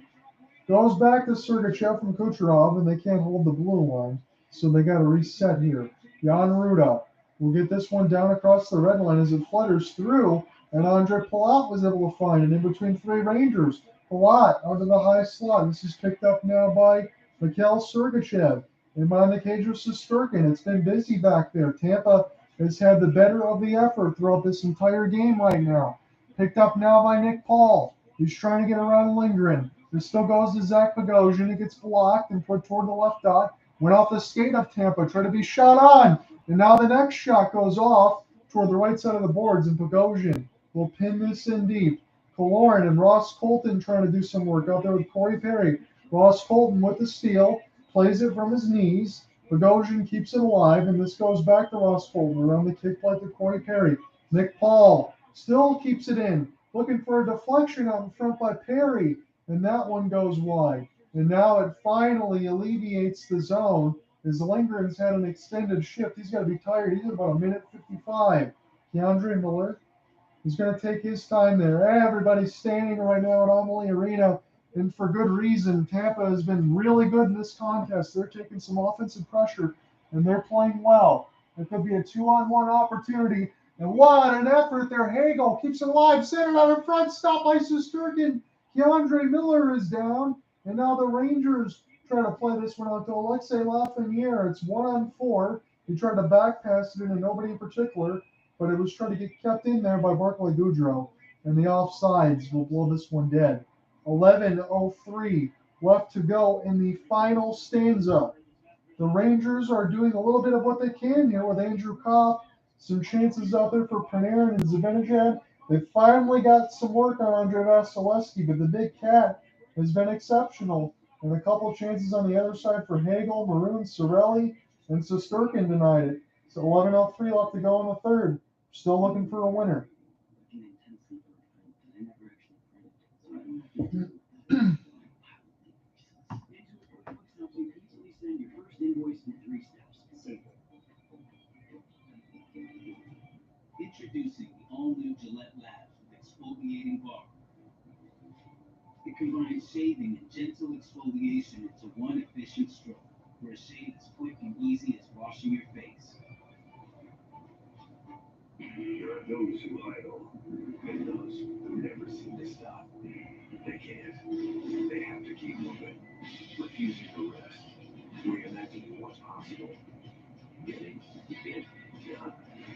Goes back to Sergachev from Kucherov, and they can't hold the blue line. So they got to reset here. Jan Ruda will get this one down across the red line as it flutters through. And Andre Palat was able to find it in between 3 Rangers. Palat onto the high slot. This is picked up now by Mikhail Sergachev. And behind the cage with Shesterkin. It's been busy back there. Tampa has had the better of the effort throughout this entire game right now. Picked up now by Nick Paul. He's trying to get around Lindgren. This still goes to Zach Bogosian. It gets blocked and put toward the left dot. Went off the skate of Tampa. Tried to be shot on. And now the next shot goes off toward the right side of the boards. And Bogosian will pin this in deep. Killorn and Ross Colton trying to do some work out there with Corey Perry. Ross Colton with the steal. Plays it from his knees. Bogosian keeps it alive. And this goes back to Ross Colton around the kick plate to Corey Perry. Nick Paul still keeps it in. Looking for a deflection out in front by Perry. And that one goes wide. And now it finally alleviates the zone as Lindgren's had an extended shift. He's got to be tired. He's at about 1:55. Keandre Miller is going to take his time there. Everybody's standing right now at Amalie Arena, and for good reason. Tampa has been really good in this contest. They're taking some offensive pressure, and they're playing well. It could be a 2-on-1 opportunity. And what an effort there. Hagel keeps it alive. Centered out in front. Stop by Shesterkin. Keandre Miller is down. And now the Rangers try to play this one out to Alexei Lafreniere. It's 1-on-4. He tried to back pass it into nobody in particular, but it was trying to get kept in there by Barclay Goodrow. And the offsides will blow this one dead. 11:03 left to go in the final stanza. The Rangers are doing a little bit of what they can here with Andrew Kopp. Some chances out there for Panarin and Zibanejad. They finally got some work on Andre Vasilevsky, but the big cat has been exceptional. And a couple chances on the other side for Hagel, Maroon, Cirelli, and Shesterkin denied it. So 11:03 left to go in the third. Still looking for a winner. Introducing the all-new Gillette Labs with exfoliating bar. It combines shaving and gentle exfoliation into one efficient stroke, where a shave is quick and easy as washing your face. There are those who idle, and those who never seem to stop. They can't. They have to keep moving, refusing to rest, reimagining what's possible, getting it done.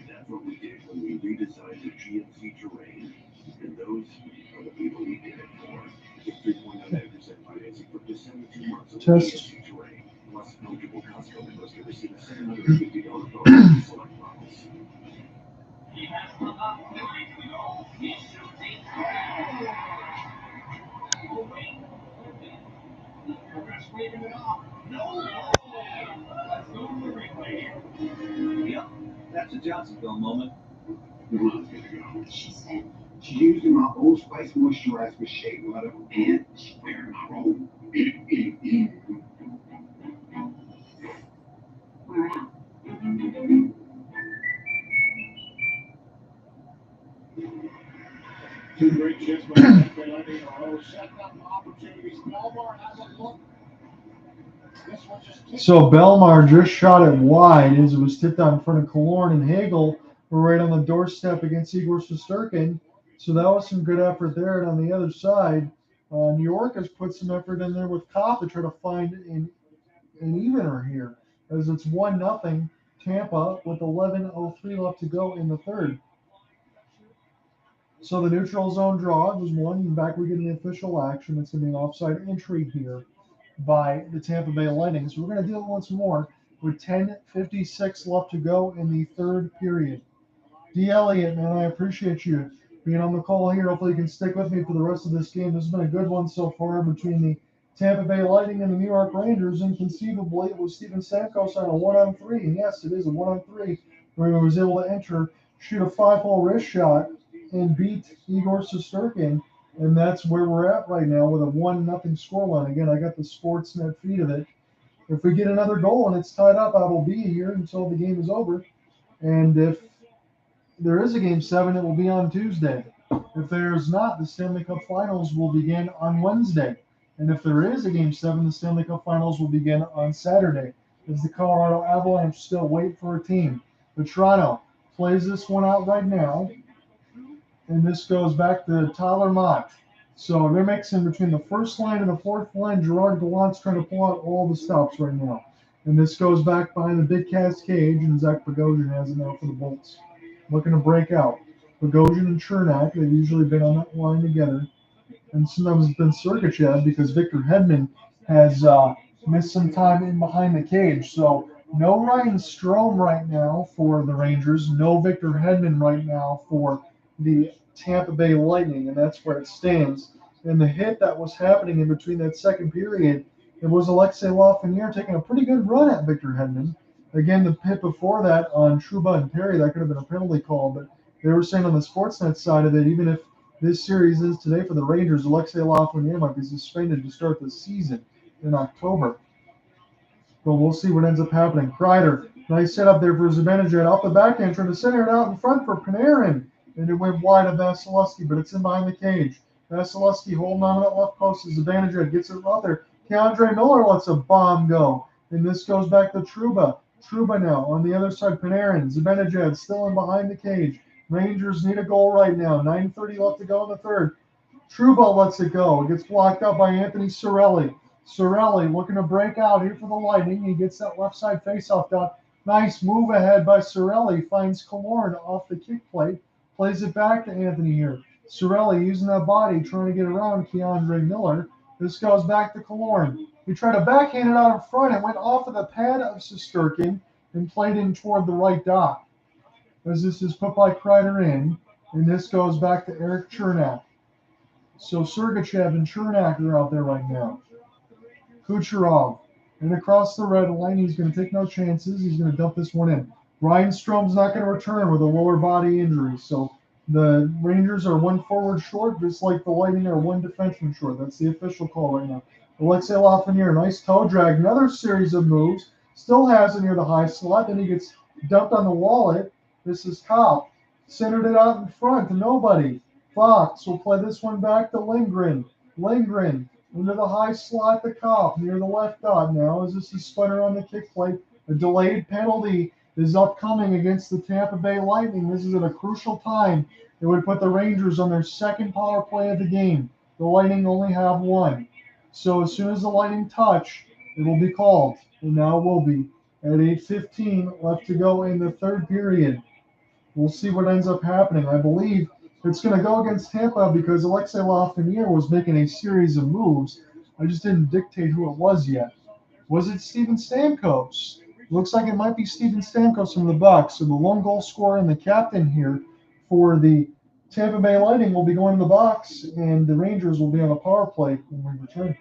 That's what we did when we redesigned the GMC Terrain. And those are the people we did it for. With 3.99% financing for just 72 months of Test. GMC Terrain, plus eligible Costco members can receive a $750 bonus on select models. Yep, that's a Johnsonville moment. Ron's good to go. She said, She's using my Old Spice moisturizer with shea butter, and she's wearing my robe. We're out. Two great chance by Tampa Bay Lightning in a row, setting up opportunities. Belmar has a look. This one just So Belmar just shot it wide as it was tipped out in front of Killorn, and Hagel were right on the doorstep against Igor Shesterkin. So that was some good effort there. And on the other side, New York has put some effort in there with Kopp to try to find an evener here, as it's 1-0 Tampa with 11:03 left to go in the third. So the neutral zone draw was one. And back we get the official action. It's going to be an offside entry here by the Tampa Bay Lightning. So we're going to do it once more with 10:56 left to go in the third period. D. Elliott, man, I appreciate you being on the call here. Hopefully you can stick with me for the rest of this game. This has been a good one so far between the Tampa Bay Lightning and the New York Rangers. Inconceivably, it was Steven Stamkos on a 1-on-3. And yes, it is a 1-on-3 where he was able to enter, shoot a 5-hole wrist shot, and beat Igor Shesterkin. And that's where we're at right now with a 1-0 scoreline. Again, I got the Sportsnet feed of it. If we get another goal and it's tied up, I will be here until the game is over. And if there is a Game 7, it will be on Tuesday. If there is not, the Stanley Cup Finals will begin on Wednesday. And if there is a Game 7, the Stanley Cup Finals will begin on Saturday, as the Colorado Avalanche still wait for a team. But Toronto plays this one out right now. And this goes back to Tyler Mott. So they're mixing between the first line and the fourth line. Gerard Gallant's trying to pull out all the stops right now. And this goes back behind the Big Cass cage, and Zach Bogosian has it now for the Bolts. Looking to break out. Bogosian and Chernak, they've usually been on that line together. And sometimes it's been Sergachev because Victor Hedman has missed some time in behind the cage. So no Ryan Strome right now for the Rangers. No Victor Hedman right now for the Tampa Bay Lightning, and that's where it stands. And the hit that was happening in between that second period, it was Alexei Lafreniere taking a pretty good run at Victor Hedman. Again, the hit before that on Trouba and Perry, that could have been a penalty call, but they were saying on the Sportsnet side of it, even if this series is today for the Rangers, Alexei Lafreniere might be suspended to start the season in October. But we'll see what ends up happening. Kreider, nice setup there for Zibanejad off the backhand, trying to center it out in front for Panarin. And it went wide of Vasilevsky, but it's in behind the cage. Vasilevsky holding on to that left post as Zibanejad gets it out there. Keandre Miller lets a bomb go. And this goes back to Trouba. Trouba now on the other side, Panarin. Zibanejad still in behind the cage. Rangers need a goal right now. 9:30 left to go in the third. Trouba lets it go. It gets blocked out by Anthony Cirelli. Cirelli looking to break out here for the Lightning. He gets that left side faceoff down. Nice move ahead by Cirelli. Finds Killorn off the kick plate. Plays it back to Anthony here. Cirelli using that body, trying to get around Keandre Miller. This goes back to Killorn. He tried to backhand it out in front and went off of the pad of Shesterkin and played in toward the right dot. As this is put by Kreider in, and this goes back to Eric Chernak. So Sergachev and Chernak are out there right now. Kucherov. And across the red line, he's going to take no chances. He's going to dump this one in. Ryan Strome's not going to return with a lower body injury. So the Rangers are one forward short, just like the Lightning are one defenseman short. That's the official call right now. Alexei Lafreniere, nice toe drag, another series of moves. Still has it near the high slot. Then he gets dumped on the wallet. This is Kopp. Centered it out in front to nobody. Fox will play this one back to Lindgren. Lindgren into the high slot to Kopp near the left dot now as this is spun around the kick plate. A delayed penalty is upcoming against the Tampa Bay Lightning. This is at a crucial time. It would put the Rangers on their second power play of the game. The Lightning only have one. So as soon as the Lightning touch, it will be called. And now it will be at 8:15 left to go in the third period. We'll see what ends up happening. I believe it's going to go against Tampa because Alexei Lafreniere was making a series of moves. I just didn't dictate who it was yet. Was it Steven Stamkos? Looks like it might be Steven Stamkos from the Bucks. So the lone goal scorer and the captain here for the Tampa Bay Lightning will be going to the box, and the Rangers will be on a power play when we return.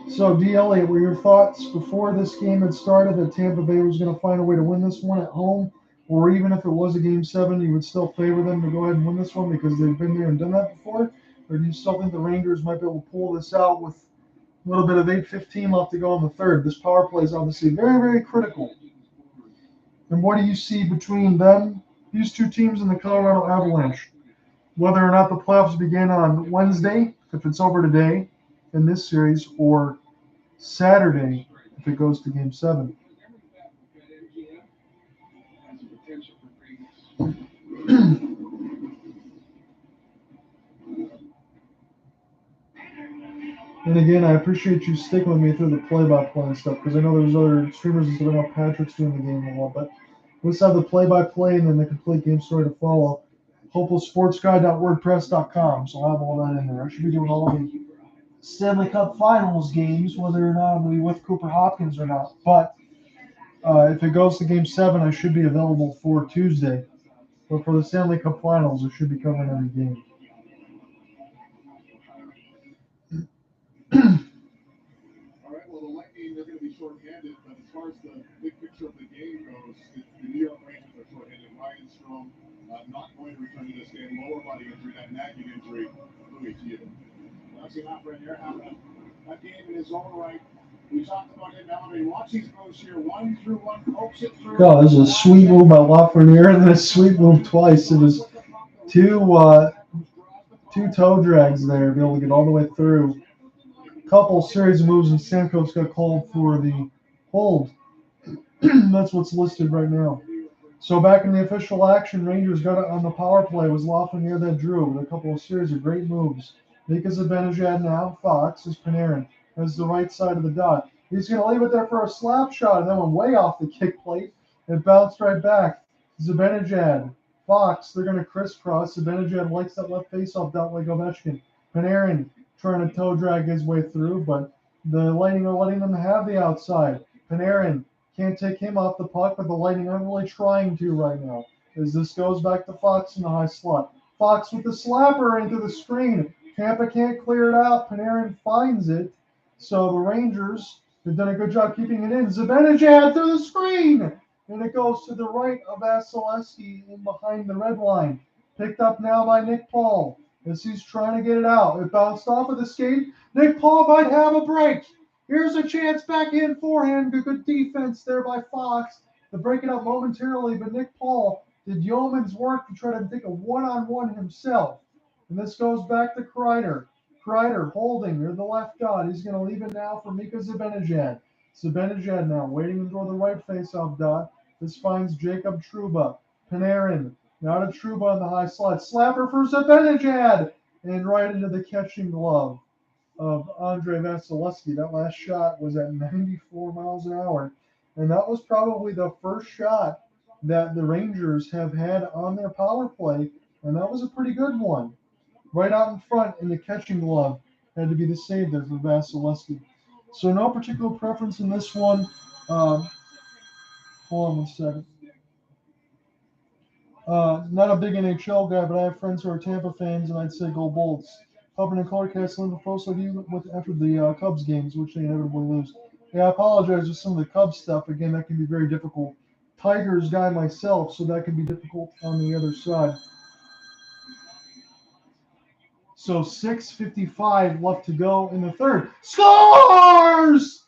So, D. Elliott, were your thoughts before this game had started that Tampa Bay was going to find a way to win this one at home? Or even if it was a Game 7, you would still favor them to go ahead and win this one because they've been there and done that before? Or do you still think the Rangers might be able to pull this out with a little bit of 8:15 left to go in the third? This power play is obviously very, very critical. And what do you see between them, these two teams, and the Colorado Avalanche? Whether or not the playoffs begin on Wednesday, if it's over today in this series, or Saturday if it goes to Game 7. And again, I appreciate you sticking with me through the play-by-play and stuff because I know there's other streamers and stuff. I know Patrick's doing the game a lot, but let's have the play-by-play and then the complete game story to follow. HopelessSportsGuide.wordpress.com. So I'll have all that in there. I should be doing all the Stanley Cup Finals games, whether or not I'm with Cooper Hopkins or not. But if it goes to Game 7, I should be available for Tuesday. But for the Stanley Cup Finals, I should be covering every game. All right, well, the Lightning, they're going to be short-handed, but as far as the big picture of the game goes, the New York Rangers are short-handed. Ryan Strome not going to return to this game. Lower body injury, that nagging injury. Louis, to you. Alexei Lafreniere having a game in his own right. We talked about him elevating. Watch these moves here. 1-through-1, pokes it through. God, this is a sweet move by Lafreniere and then a sweet move twice. It was two toe drags there to be able to get all the way through. Couple series of moves, and Stamkos got called for the hold. That's what's listed right now. So back in the official action, Rangers got it on the power play. It was Lafreniere that drew with a couple of series of great moves. Mika Zibanejad now, Fox is Panarin. That's the right side of the dot. He's going to leave it there for a slap shot, and then went way off the kick plate. It bounced right back. Zibanejad, Fox, they're going to crisscross. Zibanejad likes that left face-off dot like Ovechkin. Panarin trying to toe drag his way through, but the Lightning are letting them have the outside. Panarin can't take him off the puck, but the Lightning aren't really trying to right now, as this goes back to Fox in the high slot. Fox with the slapper into the screen. Tampa can't clear it out. Panarin finds it. So the Rangers have done a good job keeping it in. Zibanejad through the screen. And it goes to the right of Vasilevsky in behind the red line. Picked up now by Nick Paul as he's trying to get it out. It bounced off of the skate. Nick Paul might have a break. Here's a chance back in forehand. Good defense there by Fox to break it up momentarily. But Nick Paul did yeoman's work to try to take a one-on-one himself. And this goes back to Kreider. Kreider holding near the left dot. He's going to leave it now for Mika Zibanejad. Zibanejad now waiting for the right face-off dot. This finds Jacob Trouba. Panarin. Now to Trouba on the high slot. Slapper for Zibanejad. And right into the catching glove of Andrei Vasilevsky. That last shot was at 94 miles an hour. And that was probably the first shot that the Rangers have had on their power play. And that was a pretty good one. Right out in front in the catching glove. Had to be the save there for Vasilevsky. So no particular preference in this one. Hold on one second. Not a big NHL guy, but I have friends who are Tampa fans, and I'd say go Bolts. Hubbard and Colorcast, Linda Post of you with after the Cubs games, which they inevitably lose. Yeah, I apologize with some of the Cubs stuff. Again, that can be very difficult. Tigers guy myself, so that can be difficult on the other side. So 6:55 left to go in the third. Scores!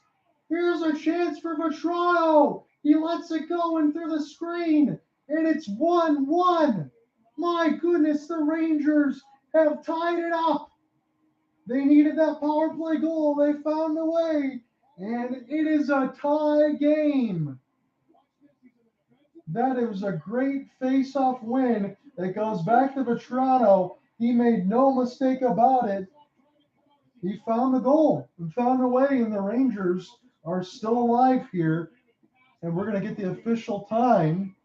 Here's a chance for Vetrano. He lets it go in through the screen, and it's 1-1. My goodness, the Rangers have tied it up. They needed that power play goal. They found a way, and it is a tie game. That is a great face-off win that goes back to Vetrano. He made no mistake about it. He found the goal and found a way, and the Rangers are still alive here. And we're going to get the official time.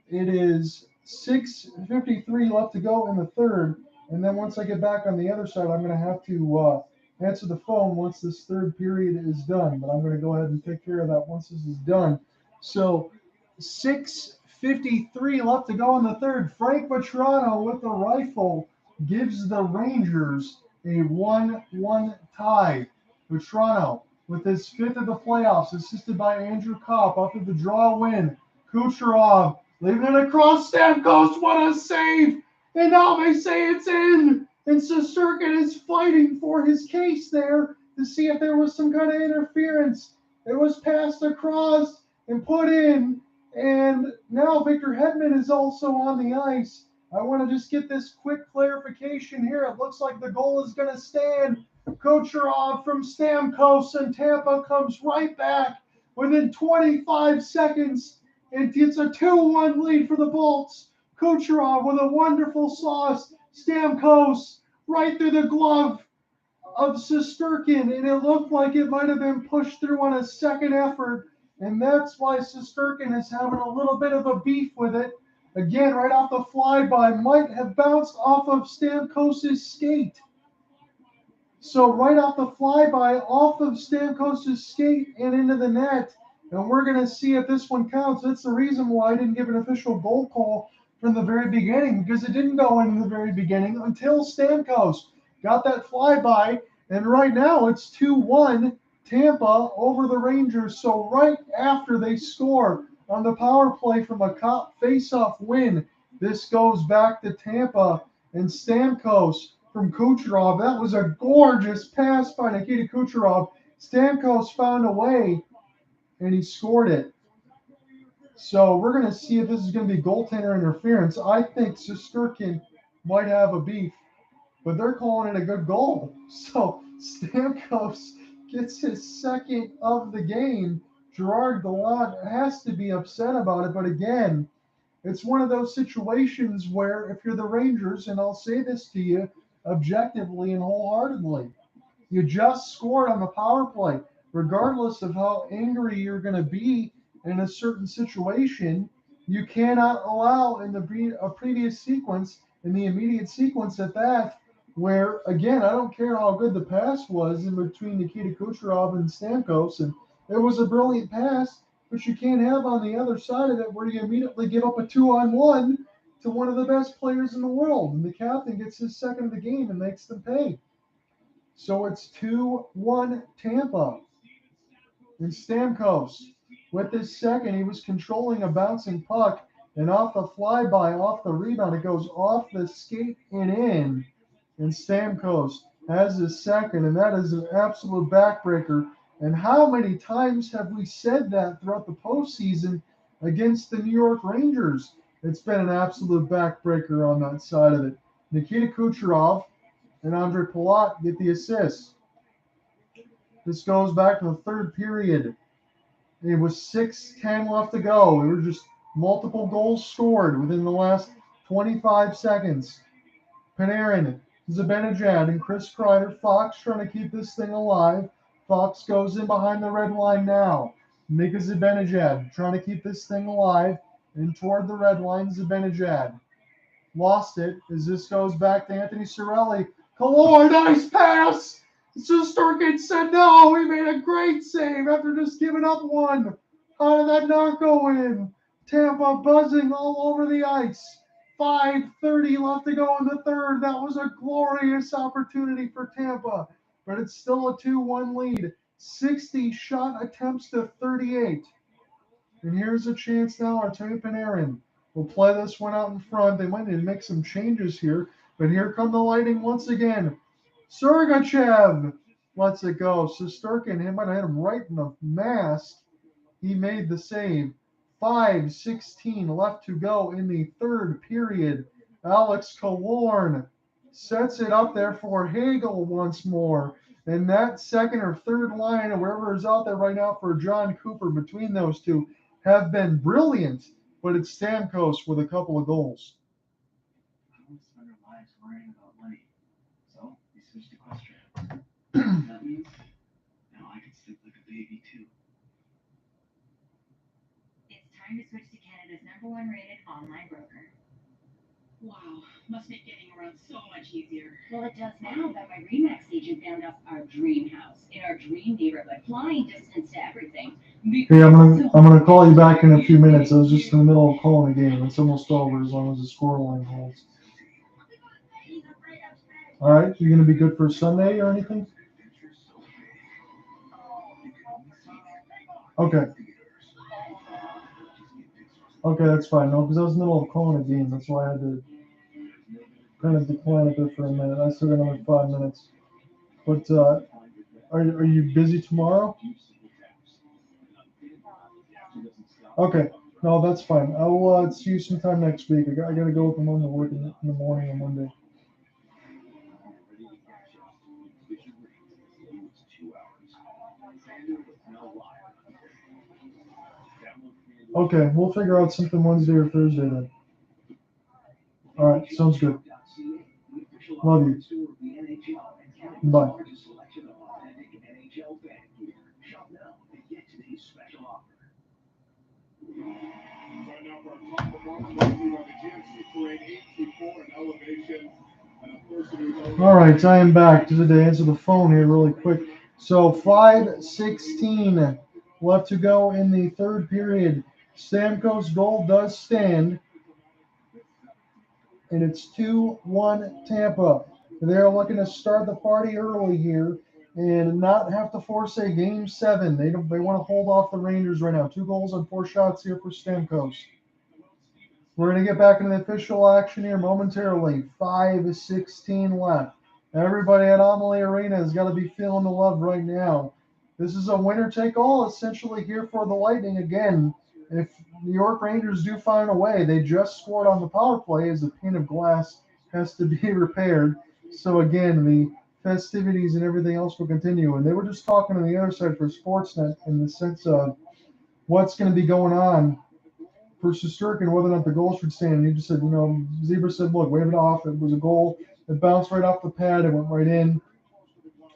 It is 6:53 left to go in the third. And then once I get back on the other side, I'm going to have to answer the phone once this third period is done. But I'm going to go ahead and take care of that once this is done. So 6:53 left to go in the third. Frank Vetrano with the rifle gives the Rangers a 1-1 tie. Vetrano with his fifth of the playoffs, assisted by Andrew Kopp after the draw win. Kucherov leaving it across Stamkos. What a save! And now they say it's in. And Shesterkin is fighting for his case there to see if there was some kind of interference. It was passed across and put in. And now Victor Hedman is also on the ice. I want to just get this quick clarification here. It looks like the goal is going to stand. Kucherov from Stamkos, and Tampa comes right back within 25 seconds. And it's a 2-1 lead for the Bolts. Kucherov with a wonderful sauce. Stamkos right through the glove of Shesterkin, and it looked like it might have been pushed through on a second effort. And that's why Shesterkin is having a little bit of a beef with it. Again, right off the flyby, might have bounced off of Stamkos' skate. So right off the flyby, off of Stamkos' skate and into the net. And we're going to see if this one counts. That's the reason why I didn't give an official goal call from the very beginning, because it didn't go in the very beginning until Stamkos got that flyby. And right now it's 2-1 Tampa over the Rangers. So right after they score on the power play from a face-off win, this goes back to Tampa, and Stamkos from Kucherov. That was a gorgeous pass by Nikita Kucherov. Stamkos found a way, and he scored it. So we're going to see if this is going to be goaltender interference. I think Shesterkin might have a beef, but they're calling it a good goal. So Stamkos gets his second of the game. Gerard Gallant has to be upset about it, but again, it's one of those situations where if you're the Rangers, and I'll say this to you objectively and wholeheartedly, you just scored on the power play. Regardless of how angry you're going to be in a certain situation, you cannot allow in a previous sequence, in the immediate sequence at that, where, again, I don't care how good the pass was in between Nikita Kucherov and Stamkos, and it was a brilliant pass, but you can't have on the other side of it where you immediately give up a 2-on-1 to one of the best players in the world, and the captain gets his second of the game and makes them pay. So it's 2-1 Tampa. And Stamkos, with his second, he was controlling a bouncing puck, and off the flyby, off the rebound, it goes off the skate and in. And Stamkos has his second, and that is an absolute backbreaker. And how many times have we said that throughout the postseason against the New York Rangers? It's been an absolute backbreaker on that side of it. Nikita Kucherov and Andre Palat get the assists. This goes back to the third period. It was 6:10 left to go. There were just multiple goals scored within the last 25 seconds. Panarin, Zibanejad, and Chris Kreider. Fox trying to keep this thing alive. Fox goes in behind the red line now. Mika Zibanejad trying to keep this thing alive. And toward the red line, Zibanejad. Lost it as this goes back to Anthony Cirelli. Kallor, nice pass! Shesterkin said no. He made a great save after just giving up one. How did that not go in? Tampa buzzing all over the ice. 5:30 left to go in the third. That was a glorious opportunity for Tampa, but it's still a 2-1 lead. 60 shot attempts to 38. And here's a chance now. Artemi Panarin will play this one out in front. They might need to make some changes here, but here come the Lightning once again. Sergachev lets it go. Shesterkin, he might have hit him right in the mask. He made the save. 5:16 left to go in the third period. Alex Killorn sets it up there for Hagel once more. And that second or third line, or wherever is out there right now for John Cooper between those two, have been brilliant. But it's Stamkos with a couple of goals. I want to spend our lives worrying about money. So we switched to Questrap. That means now I can sleep like a baby too. It's time to switch to Canada's #1 rated online broker. Wow, must make getting around so much easier. Well, it does now that my RE/MAX agent found us our dream house in our dream neighborhood, flying distance to everything. Hey, I'm gonna call you back in a few minutes. I was just in the middle of calling a game. It's almost over as long as the scoreline holds. All right, you gonna be good for Sunday or anything? Okay. Okay, that's fine. No, because I was in the middle of calling a game. That's why I had to kind of decline it there for a minute. I still got another 5 minutes. But are you busy tomorrow? Okay. No, that's fine. I will see you sometime next week. I got to go with my mom to work in the morning on Monday. Okay, we'll figure out something Wednesday or Thursday then. All right, sounds good. Love you. Bye. All right, I am back. Just to answer the phone here really quick. So 5:16 left to go in the third period. Stamkos' goal does stand, and it's 2-1 Tampa. They're looking to start the party early here and not have to force a game 7. They want to hold off the Rangers right now. 2 goals and 4 shots here for Stamkos. We're going to get back into the official action here momentarily. 5:16 left. Everybody at Amalie Arena has got to be feeling the love right now. This is a winner-take-all essentially here for the Lightning again. If New York Rangers do find a way, they just scored on the power play as the pane of glass has to be repaired. So again, the festivities and everything else will continue. And they were just talking on the other side for Sportsnet in the sense of what's going to be going on for Shesterkin, whether or not the goal should stand. And he just said, Zebra said, look, wave it off. It was a goal. It bounced right off the pad. It went right in.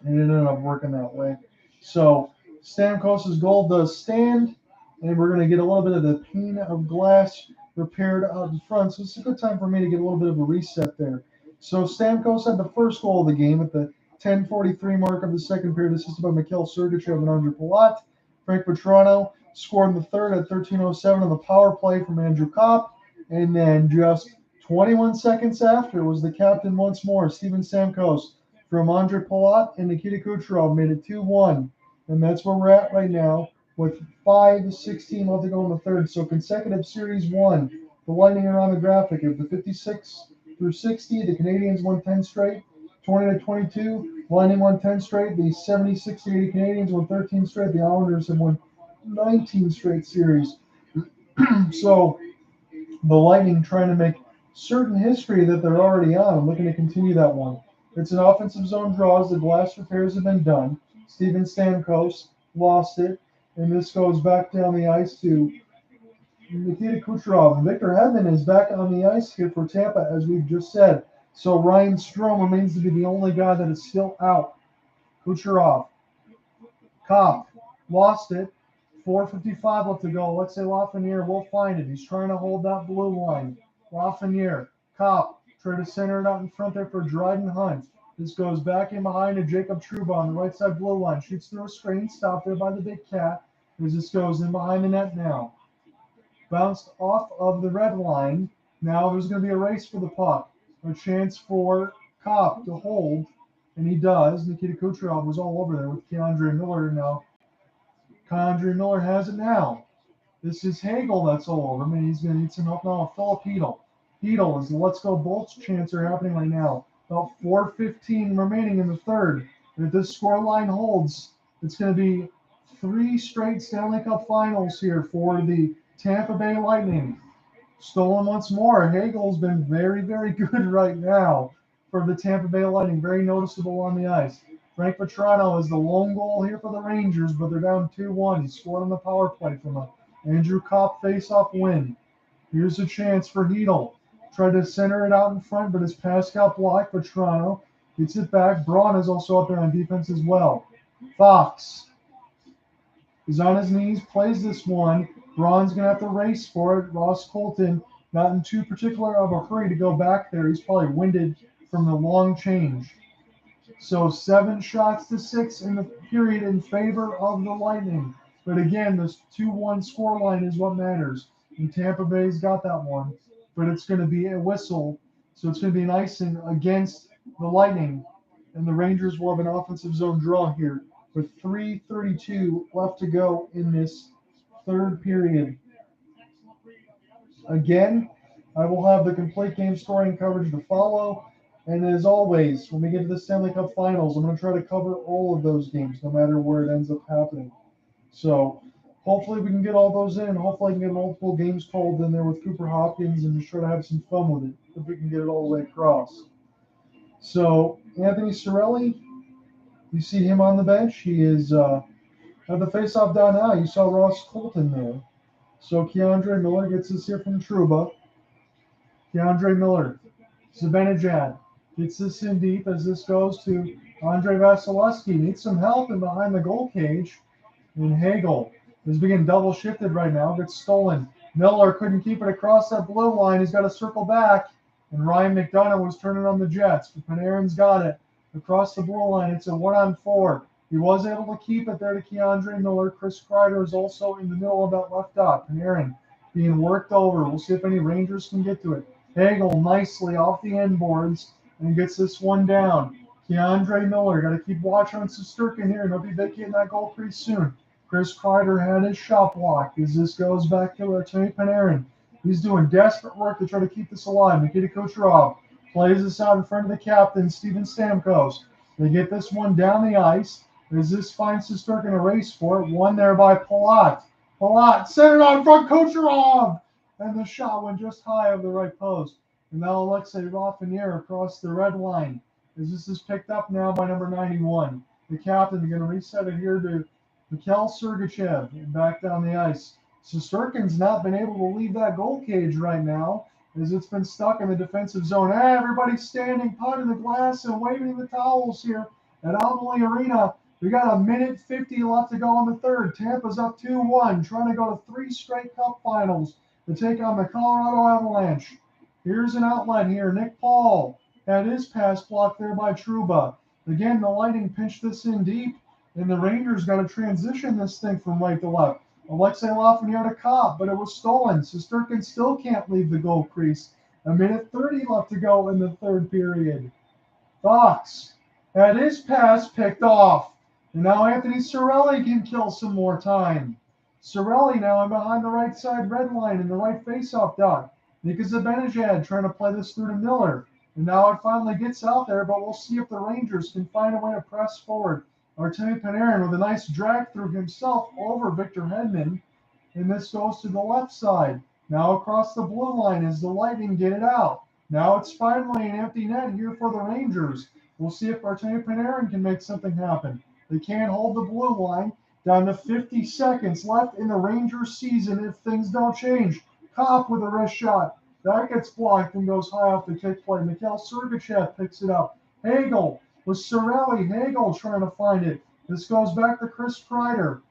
And it ended up working that way. So Stamkos' goal does stand. And we're going to get a little bit of the pane of glass repaired out in front. So it's a good time for me to get a little bit of a reset there. So Stamkos had the first goal of the game at the 10:43 mark of the second period, assisted by Mikhail Sergachev and Andre Palat. Frank Petrano scored in the third at 13:07 on the power play from Andrew Kopp. And then just 21 seconds after was the captain once more, Steven Stamkos, from Andre Palat and Nikita Kucherov, made it 2-1. And that's where we're at right now, with 5:16 left to go in the third. So consecutive series 1. The Lightning are on the graphic. Of the 56 through 60, the Canadians won 10 straight. 20-22, Lightning won 10 straight. The 76-80 Canadians won 13 straight. The Islanders have won 19 straight series. So the Lightning trying to make certain history that they're already on, looking to continue that one. It's an offensive zone draw as the glass repairs have been done. Steven Stamkos lost it. And this goes back down the ice to Nikita Kucherov. Victor Hedman is back on the ice here for Tampa, as we've just said. So Ryan Strome remains to be the only guy that is still out. Kucherov. Kopp lost it. 4:55 left to go. Alexei Lafreniere will find it. He's trying to hold that blue line. Lafreniere. Kopp trying to center it out in front there for Dryden Hunt. This goes back in behind to Jacob Trouba on the right side blue line. Shoots through a screen. Stopped there by the big cat. As this goes in behind the net now. Bounced off of the red line. Now there's going to be a race for the puck. A chance for Kopp to hold, and he does. Nikita Kucherov was all over there with Keandre Miller. Now, Keandre Miller has it now. This is Hagel that's all over him, and he's going to need some help now with Philip Hedel. Hedel is the Let's Go Bolts chants are happening right now. About 4:15 remaining in the third. And if this score line holds, it's going to be 3 straight Stanley Cup finals here for the Tampa Bay Lightning. Stolen once more. Hagel's been very, very good right now for the Tampa Bay Lightning. Very noticeable on the ice. Frank Petrano is the lone goal here for the Rangers, but they're down 2-1. He scored on the power play from a Andrew Kopp face-off win. Here's a chance for Hedel. Tried to center it out in front, but his pass got blocked. Petrano gets it back. Braun is also up there on defense as well. Fox is on his knees, plays this one. Braun's going to have to race for it. Ross Colton not in too particular of a hurry to go back there. He's probably winded from the long change. So 7 shots to 6 in the period in favor of the Lightning. But again, this 2-1 scoreline is what matters. And Tampa Bay's got that one. But it's going to be a whistle. So it's going to be an icing against the Lightning. And the Rangers will have an offensive zone draw here with 3:32 left to go in this third period. Again, I will have the complete game scoring coverage to follow. And as always, when we get to the Stanley Cup Finals, I'm going to try to cover all of those games, no matter where it ends up happening. So hopefully we can get all those in. Hopefully I can get multiple games called in there with Cooper Hopkins and just try to have some fun with it, if we can get it all the way across. So Anthony Cirelli, you see him on the bench. He is at the faceoff down now. You saw Ross Colton there. So Keandre Miller gets this here from Trouba. Keandre Miller, Zibanejad gets this in deep as this goes to Andrei Vasilevsky. Needs some help in behind the goal cage. And Hagel is being double shifted right now. Gets stolen. Miller couldn't keep it across that blue line. He's got to circle back. And Ryan McDonough was turning on the Jets. But Panarin's got it across the blue line. It's a 1-on-4. He was able to keep it there to Keandre Miller. Chris Kreider is also in the middle of that left dot. Panarin being worked over. We'll see if any Rangers can get to it. Hagel nicely off the end boards and gets this one down. Keandre Miller, got to keep watching on Shesterkin here. He'll be vacating that goal pretty soon. Chris Kreider had his shot blocked as this goes back to Artemi Panarin. He's doing desperate work to try to keep this alive. Nikita Kucherov plays this out in front of the captain, Steven Stamkos. They get this one down the ice as this finds Shesterkin a race for it. One there by Palat. Palat centered on front, Kucherov! And the shot went just high of the right post. And now Alexei Lafreniere across the red line as this is picked up now by number 91. The captain is going to reset it here to Mikhail Sergachev and back down the ice. Shesterkin's not been able to leave that goal cage right now as it's been stuck in the defensive zone. Hey, everybody's standing, pounding the glass and waving the towels here at Amalie Arena. We got 1:50 left to go in the third. Tampa's up 2-1, trying to go to 3 straight cup finals to take on the Colorado Avalanche. Here's an outlet here. Nick Paul had his pass blocked there by Trouba. Again, the Lightning pinched this in deep, and the Rangers got to transition this thing from right to left. Alexei Lafreniere to Kopp, but it was stolen. Shesterkin still can't leave the goal crease. 1:30 left to go in the third period. Fox had his pass picked off. And now Anthony Cirelli can kill some more time. Cirelli now in behind the right side red line in the right faceoff dot. Mika Zibanejad trying to play this through to Miller. And now it finally gets out there, but we'll see if the Rangers can find a way to press forward. Artemi Panarin with a nice drag through himself over Victor Hedman. And this goes to the left side. Now across the blue line as the Lightning get it out. Now it's finally an empty net here for the Rangers. We'll see if Artemi Panarin can make something happen. They can't hold the blue line. Down to 50 seconds left in the Rangers season if things don't change. Kopp with a wrist shot. That gets blocked and goes high off the kick play. Mikhail Sergachev picks it up. Hagel with Cirelli. Hagel trying to find it. This goes back to Chris Kreider.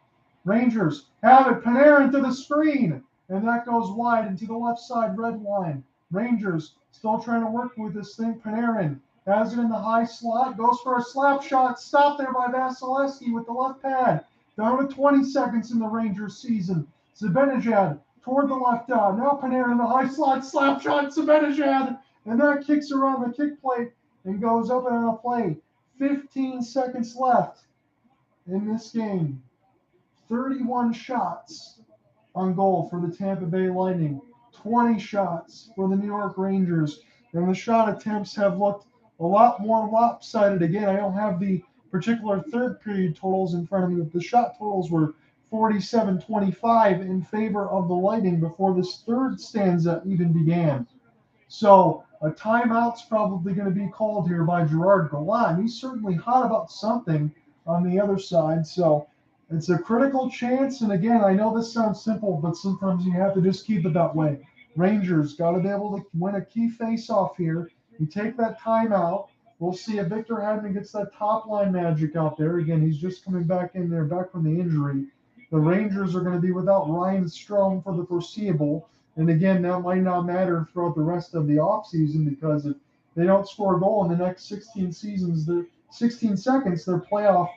Rangers have it. Panarin to the screen. And that goes wide into the left side red line. Rangers still trying to work with this thing. Panarin has it in the high slot. Goes for a slap shot. Stopped there by Vasilevsky with the left pad. Down to 20 seconds in the Rangers season. Zibanejad toward the left dot. Now Panarin in the high slot, slap shot, Zibanejad, and that kicks around the kick plate and goes up and on a play. 15 seconds left in this game. 31 shots on goal for the Tampa Bay Lightning. 20 shots for the New York Rangers. And the shot attempts have looked a lot more lopsided. Again, I don't have the particular third period totals in front of me, but the shot totals were 47-25 in favor of the Lightning before this third stanza even began. So a timeout's probably going to be called here by Gerard Gallant. He's certainly hot about something on the other side. So it's a critical chance. And again, I know this sounds simple, but sometimes you have to just keep it that way. Rangers got to be able to win a key face-off here. You take that timeout. We'll see if Victor Hedman gets that top-line magic out there. Again, he's just coming back in there, back from the injury. The Rangers are going to be without Ryan Strome for the foreseeable. And again, that might not matter throughout the rest of the offseason because if they don't score a goal in the next 16 seconds, their playoff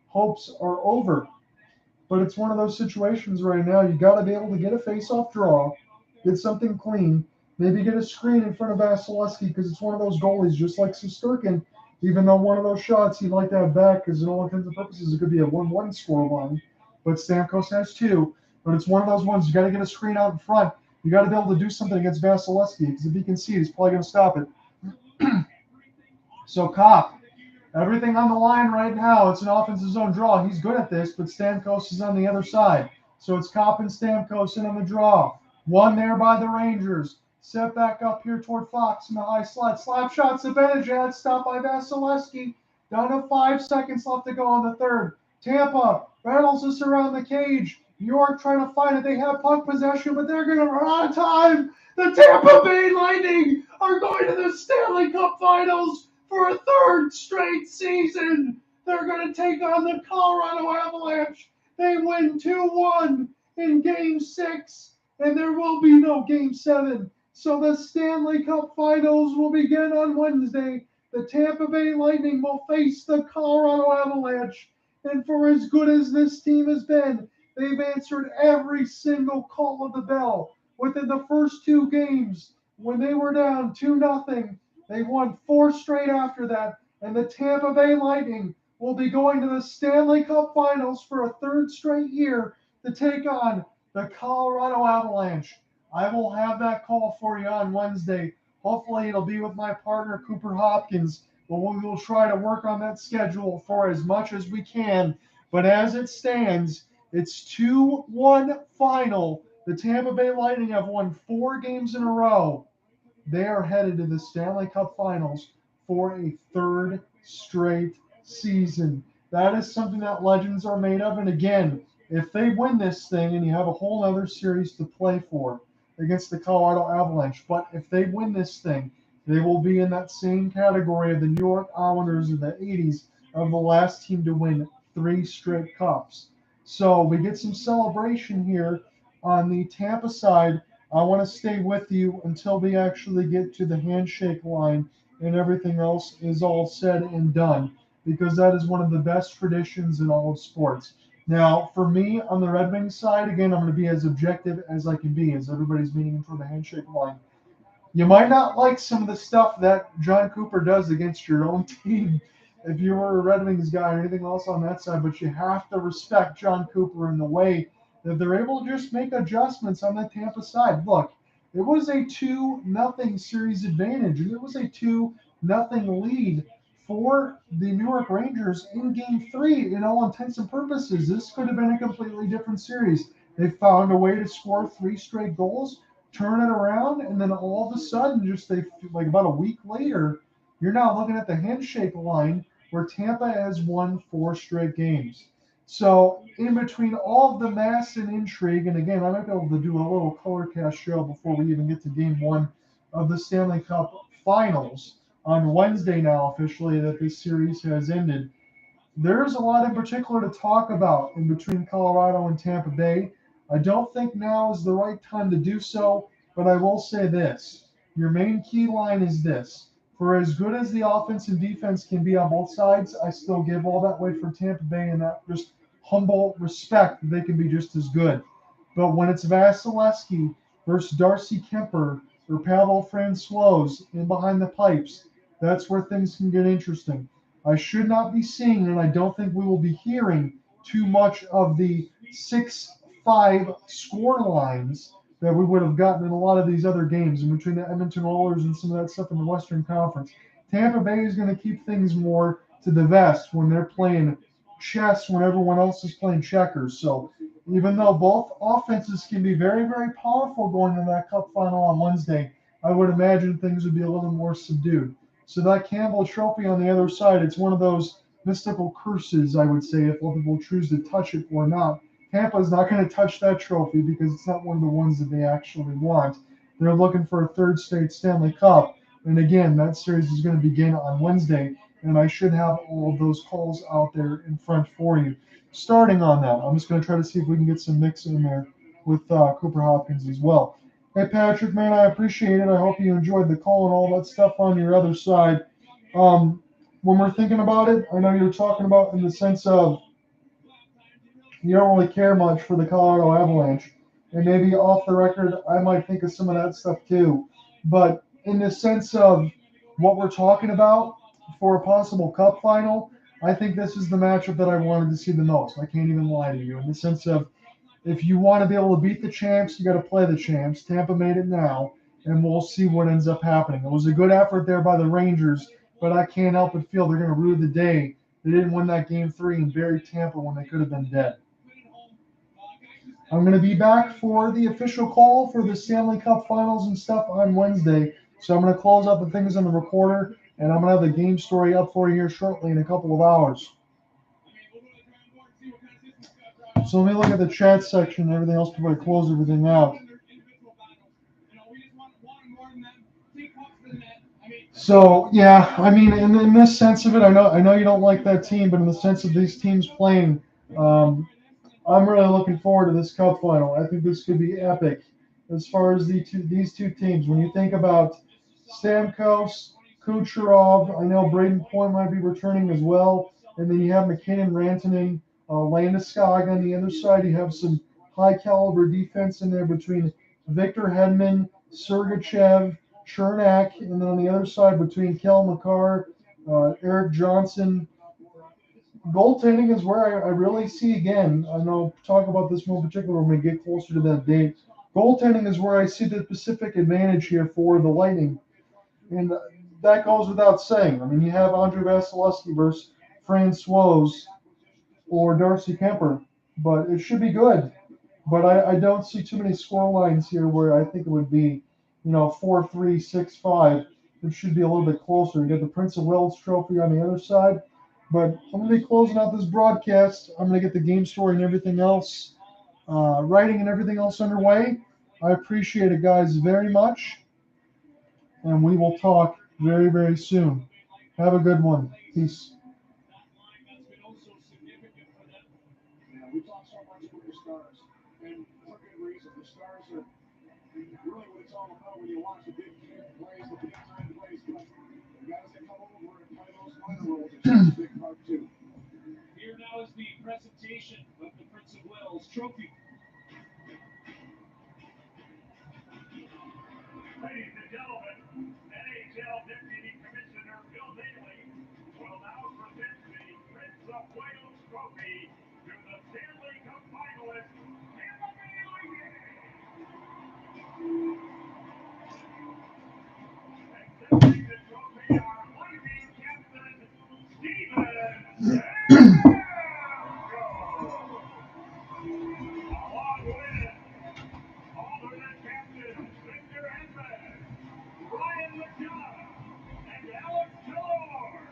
hopes are over. But it's one of those situations right now. You got to be able to get a face-off draw, get something clean, maybe get a screen in front of Vasilevsky because it's one of those goalies, just like Shesterkin, even though one of those shots he'd like to have back because in all intents and purposes it could be a 1-1 score line. But Stamkos has two. But it's one of those ones you got to get a screen out in front. You got to be able to do something against Vasilevsky because if he can see it, he's probably going to stop it. So Kopp, everything on the line right now. It's an offensive zone draw. He's good at this, but Stamkos is on the other side. So it's Kopp and Stamkos in on the draw. One there by the Rangers. Set back up here toward Fox in the high slot. Slap shot to Zibanejad. Stopped by Vasilevsky. Down to 5 seconds left to go in the third. Tampa battles this around the cage. New York trying to find it. They have puck possession, but they're going to run out of time. The Tampa Bay Lightning are going to the Stanley Cup Finals for a third straight season. They're going to take on the Colorado Avalanche. They win 2-1 in Game 6, and there will be no Game 7. So the Stanley Cup Finals will begin on Wednesday. The Tampa Bay Lightning will face the Colorado Avalanche. And for as good as this team has been, they've answered every single call of the bell. Within the first two games, when they were down 2-0, they won 4 straight after that. And the Tampa Bay Lightning will be going to the Stanley Cup Finals for a third straight year to take on the Colorado Avalanche. I will have that call for you on Wednesday. Hopefully it'll be with my partner, Cooper Hopkins. But we will try to work on that schedule for as much as we can. But as it stands, it's 2-1 final. The Tampa Bay Lightning have won 4 games in a row. They are headed to the Stanley Cup Finals for a third straight season. That is something that legends are made of. And again, if they win this thing, and you have a whole other series to play for against the Colorado Avalanche, but if they win this thing, they will be in that same category of the New York Islanders in the 80s of the last team to win 3 straight cups. So we get some celebration here on the Tampa side. I want to stay with you until we actually get to the handshake line and everything else is all said and done, because that is one of the best traditions in all of sports. Now, for me, on the Red Wings side, again, I'm going to be as objective as I can be as everybody's meeting for the handshake line. You might not like some of the stuff that John Cooper does against your own team if you were a Red Wings guy or anything else on that side, but you have to respect John Cooper in the way that they're able to just make adjustments on the Tampa side. Look, it was a 2-0 series advantage, and it was a 2-0 lead for the New York Rangers in Game 3 in all intents and purposes. This could have been a completely different series. They found a way to score 3 straight goals, turn it around, and then all of a sudden, just like about a week later, you're now looking at the handshake line where Tampa has won 4 straight games. So in between all of the mass and intrigue, and again, I might be able to do a little color cast show before we even get to Game 1 of the Stanley Cup Finals on Wednesday now officially that this series has ended. There's a lot in particular to talk about in between Colorado and Tampa Bay. I don't think now is the right time to do so, but I will say this. Your main key line is this. For as good as the offense and defense can be on both sides, I still give all that weight for Tampa Bay and that just humble respect that they can be just as good. But when it's Vasilevsky versus Darcy Kemper or Pavel Francois in behind the pipes, that's where things can get interesting. I should not be seeing, and I don't think we will be hearing too much of the 6-5 score lines that we would have gotten in a lot of these other games in between the Edmonton Oilers and some of that stuff in the Western Conference. Tampa Bay is going to keep things more to the vest when they're playing chess when everyone else is playing checkers. So even though both offenses can be very, very powerful going into that Cup final on Wednesday, I would imagine things would be a little more subdued. So that Campbell Trophy on the other side, it's one of those mystical curses, I would say, if people choose to touch it or not. Tampa's not going to touch that trophy because it's not one of the ones that they actually want. They're looking for a third straight Stanley Cup. And again, that series is going to begin on Wednesday, and I should have all of those calls out there in front for you. Starting on that, I'm just going to try to see if we can get some mix in there with Cooper Hopkins as well. Hey, Patrick, man, I appreciate it. I hope you enjoyed the call and all that stuff on your other side. When we're thinking about it, I know you're talking about in the sense of you don't really care much for the Colorado Avalanche. And maybe off the record, I might think of some of that stuff too. But in the sense of what we're talking about for a possible Cup final, I think this is the matchup that I wanted to see the most. I can't even lie to you. In the sense of if you want to be able to beat the champs, you got to play the champs. Tampa made it now, and we'll see what ends up happening. It was a good effort there by the Rangers, but I can't help but feel they're going to rue the day they didn't win that Game 3 and bury Tampa when they could have been dead. I'm going to be back for the official call for the Stanley Cup Finals and stuff on Wednesday. So I'm going to close out the things on the recorder, and I'm going to have the game story up for you here shortly in a couple of hours. So let me look at the chat section and everything else before I close everything out. So, yeah, I mean, in this sense of it, I know you don't like that team, but in the sense of these teams playing, I'm really looking forward to this Cup final. I think this could be epic as far as these two teams. When you think about Stamkos, Kucherov, I know Braden Point might be returning as well, and then you have McKinnon, Rantanen, Landeskog on the other side. You have some high-caliber defense in there between Victor Hedman, Sergachev, Chernak, and then on the other side between Kel McCarr, Eric Johnson. Goaltending is where I really see, again, I know talk about this more in particular when we get closer to that date. Goaltending is where I see the specific advantage here for the Lightning. And that goes without saying. I mean, you have Andrei Vasilevsky versus Francois or Darcy Kemper, but it should be good. But I don't see too many score lines here where I think it would be, 4-3, 6-5. It should be a little bit closer. You got the Prince of Wales Trophy on the other side. But I'm going to be closing out this broadcast. I'm going to get the game story and everything else, writing and everything else underway. I appreciate it, guys, very much. And we will talk very, very soon. Have a good one. Peace. We talk so much about the Stars, and for good reason. The Stars are really what it's all about when you watch the big plays, the big time plays. But the guys that come over and play those minor roles are such a big part too. Here now is the presentation of the Prince of Wales Trophy. Ladies and gentlemen, NHL Deputy Commissioner Bill Daly will now present the Prince of Wales Trophy to the Stanley Cup finalist, Tampa Bay Lightning. Accepting the trophy are Lightning captain Steven Stamkos. Along with alternate captains Victor Hedman, Ryan McDonough, and Alex Killorn.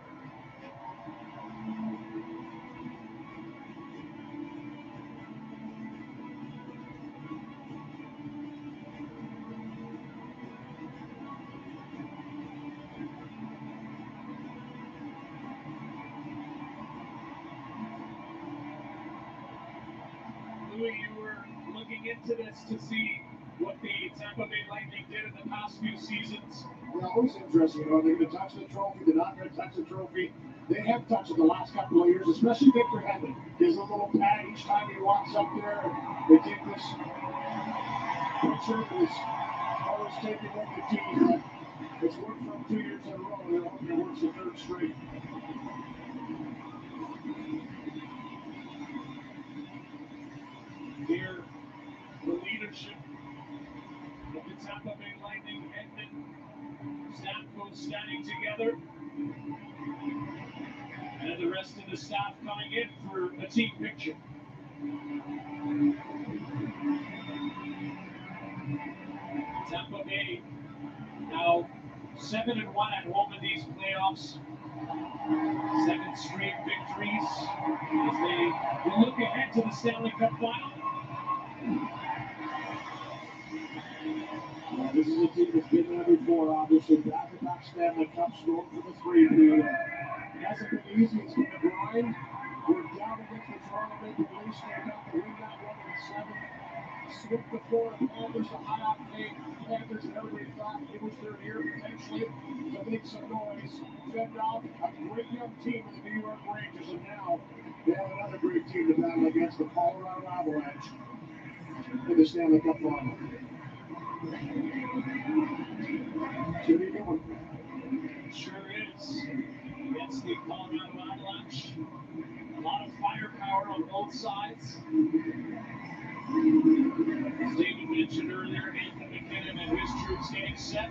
Louis, you were looking into this to see what the Tampa Bay Lightning did in the past few seasons. Well, always interesting. They're going to touch the trophy. They're not going to touch the trophy. They have touched it the last couple of years, especially Victor Hedman. There's a little pad each time he walks up there. They take this Prince Rupert is always taking with the team. It's worked for him 2 years in a row, and they're hoping it works the third straight. Here, the leadership of the Tampa Bay Lightning, Edmund Stamkos standing together, and the rest of the staff coming in for a team picture. Tampa Bay now 7-1 at home in these playoffs. 7 straight victories as they look ahead to the Stanley Cup final. This is a team that's been there before, obviously. Back-to-back Stanley Cups, going for the 3-2. It hasn't been easy. It's been a grind. We're down against the Toronto Maple Leafs. They got to win that one in 7. Swept the Florida Panthers, the high-octane Panthers, and everybody thought it was their year potentially to make some noise. Fend off a great young team in the New York Rangers, and now they have another great team to battle against, the Colorado Avalanche in the Stanley Cup final. Should be good one. Sure is. Against the Colorado Avalanche. A lot of firepower on both sides. As David mentioned earlier, Nathan McKinnon and his troops getting set.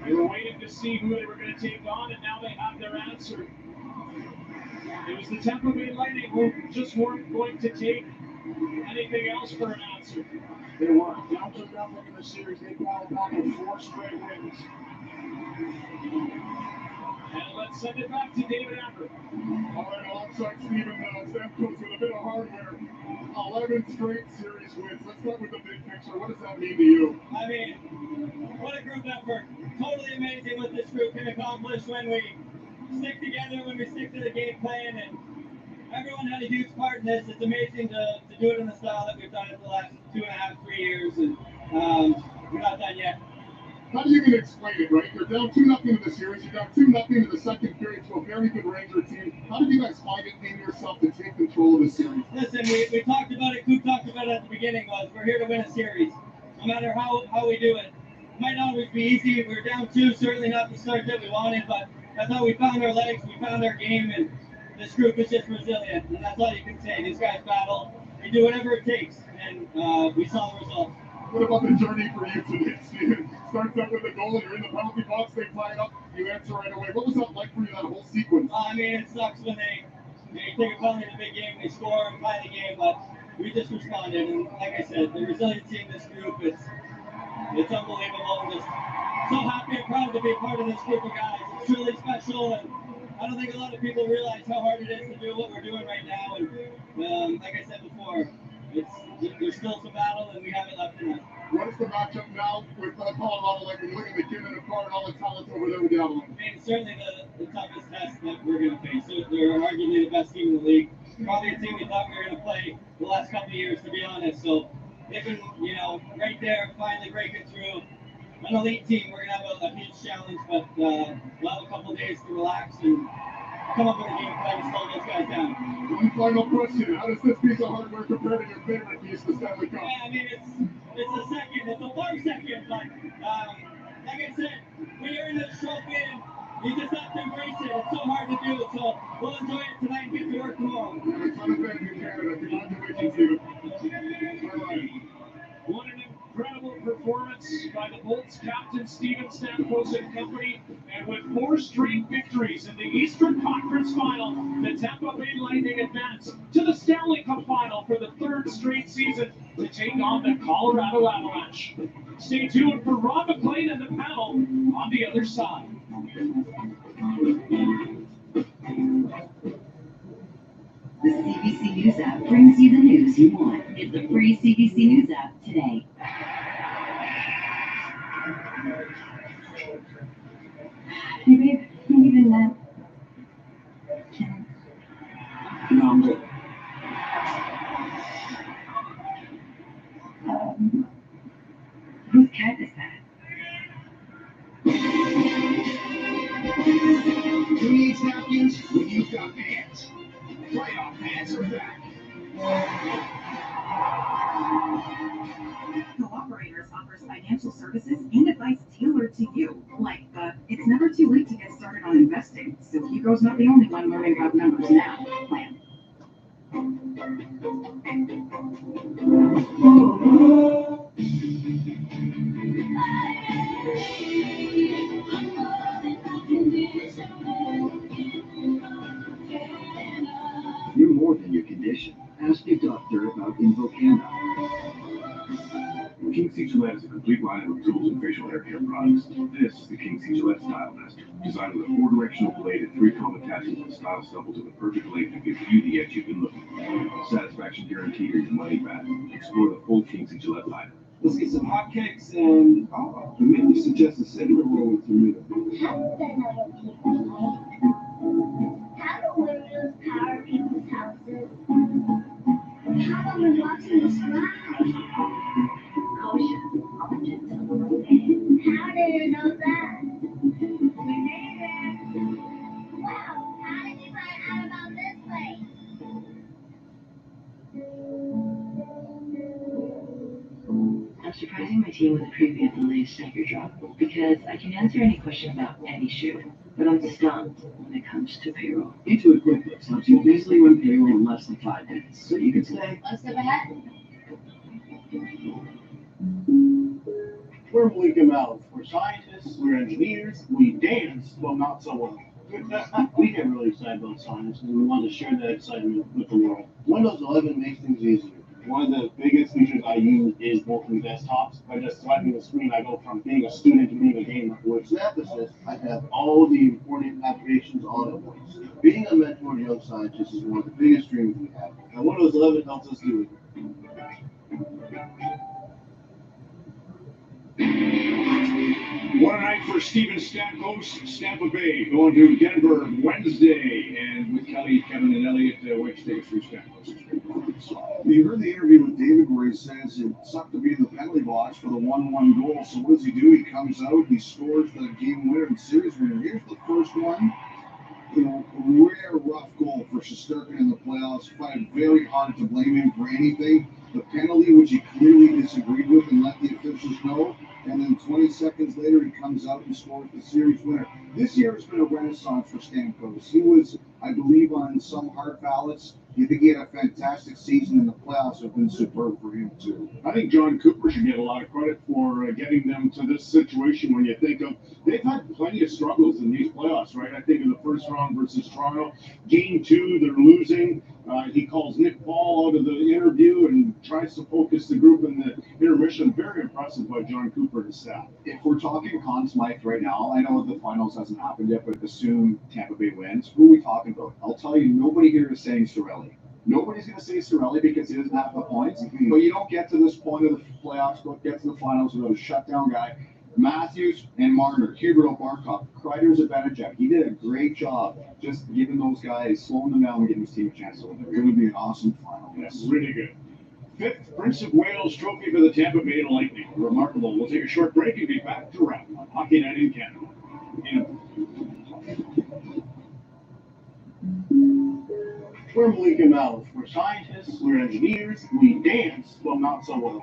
They were waiting to see who they were going to take on, and now they have their answer. It was the Tampa Bay Lightning who just weren't going to take anything else for an answer. They weren't. Down to nothing in the series. They battled back with 4 straight wins. And let's send it back to David Amber. All right, alongside Steven Stamkos with a bit of hardware. 11 straight series wins. Let's start with the big picture. What does that mean to you? I mean, what a group effort. Totally amazing what this group can accomplish when we stick together, when we stick to the game plan, and everyone had a huge part in this. It's amazing to do it in the style that we've done it the last 2.5, 3 years, and we're not done yet. How do you even explain it, right? You're down 2-0 in the series. You're down 2-0 in the second period to a very good Ranger team. How did you guys find it in yourself to take control of the series? Listen, we talked about it. Coop talked about it at the beginning. We're here to win a series, no matter how we do it. It might not always be easy. We were down 2, certainly not the start that we wanted, but that's how we found our legs. We found our game, and this group is just resilient, and that's all you can say. These guys battle. They do whatever it takes, and we saw the results. What about the journey for you today, Steven? Starts out with the goal, you're in the penalty box, they fly it up, you answer right away. What was that like for you, that whole sequence? I mean, it sucks when they take a penalty in a big game, they score and tie the game, but we just responded. And like I said, the resiliency in this group, it's unbelievable. I'm just so happy and proud to be part of this group of guys. It's really special, and I don't think a lot of people realize how hard it is to do what we're doing right now. And like I said before, there's still some battle, and we have it left in us. What is the matchup now with Colorado? Like when you look at McKinnon and Carr and all the talent over there with the Avalanche? I mean, certainly the toughest test that we're going to face. They're arguably the best team in the league. Probably a team we thought we were going to play the last couple of years, to be honest. So they've been, right there, finally breaking through. An elite team, we're going to have a huge challenge, but we'll have a couple of days to relax and come up with a game plan to slow those guys down. One final question. How does this piece of hardware compare to your favorite piece, the Stanley Cup? Yeah, I mean, it's a far second, but like I said, when you're in this trophy, you just have to embrace it. It's so hard to do, so we'll enjoy it tonight and get to work tomorrow. And a ton of thank you, Canada. Congratulations, Steven. All right. What an incredible performance by the Bolts captain, Steven Stamkos and company. And with 4 straight victories in the Eastern Conference Final, the Tampa Bay Lightning advance to the Stanley Cup Final for the 3rd straight season to take on the Colorado Avalanche. Stay tuned for Ron McLean and the panel on the other side. The CBC News app brings you the news you want. Get the free CBC News app today. Hey babe, can you do that? No, I'm good. Whose cat is that? Who needs napkins when you've got pants? Playoff pants are back. Cooperators offers financial services and advice tailored to you, like the "It's never too late to get started on investing, so Hugo's not the only one learning about numbers now" plan. You're more than your condition. Ask your doctor about Invocana. King C. Gillette is a complete lineup of tools and facial hair care products. This is the King C. Gillette Style Master, designed with a 4-directional blade and 3-comb attachments with style stubble to the perfect length to give you the edge you've been looking for. Satisfaction guaranteed or your money back. Explore the full King C. Gillette lineup. Let's get some hotcakes and You made me suggest a cinnamon roll with tomato. How do windmills power people's houses? How about when watching the sky? Ocean, objects on the moon. How did you know that? We made it. Wow, how did you find out about this place? I'm surprising my team with a preview of the latest Sniper drop because I can answer any question about any shoe, but I'm stumped when it comes to payroll. Intuit QuickBooks lets you easily run payroll in less than 5 minutes, so you can stay. One step ahead. We're Malik and Mouth. We're scientists, we're engineers, we dance, well, not so well. We get really excited about science, and we want to share that excitement with the world. Windows 11 makes things easier. One of the biggest features I use is bulking desktops. By just swiping the screen, I go from being a student to being a gamer. With Snapassist, I have all the important applications all at once. Being a mentor to young scientists is one of the biggest dreams we have, and Windows 11 helps us do it. What a night for Steven Stamkos, Tampa Bay, going to Denver Wednesday, and with Kelly, Kevin, and Elliot, which takes for Stamkos. You heard the interview with David where he says it sucked to be in the penalty box for the 1-1 goal. So what does he do? He comes out, he scores the game winner and series winner. Here's the first one. You know, rare rough goal for Shesterkin in the playoffs. I find it very hard to blame him for anything. The penalty, which he clearly disagreed with and let the officials know. And then 20 seconds later, he comes out and scores the series winner. This year has been a renaissance for Stamkos. He was, I believe, on some hard ballots. I think he had a fantastic season, and the playoffs have been superb for him, too. I think John Cooper should get a lot of credit for getting them to this situation when you think of, they've had plenty of struggles in these playoffs, right? I think in the first round versus Toronto, game 2, they're losing. He calls Nick Paul out of the interview and tries to focus the group in the intermission. Very impressive by John Cooper and his staff. If we're talking Conn Smythe right now, I know the finals hasn't happened yet, but assume Tampa Bay wins. Who are we talking about? I'll tell you, nobody here is saying Cirelli. Nobody's going to say Cirelli because he doesn't have the points. But you don't get to this point of the playoffs, don't get to the finals without a shutdown guy. Matthews and Marner, Huberto, Barkov, Kreider's a Vanacek. He did a great job just giving those guys, slowing them down and giving his team a chance to win. It would be an awesome final. Yes, really good. 5th Prince of Wales trophy for the Tampa Bay Lightning. Remarkable. We'll take a short break and be back to wrap on Hockey Night in Canada. We're Malik and Mouth. We're scientists, we're engineers, we dance, well, not so well.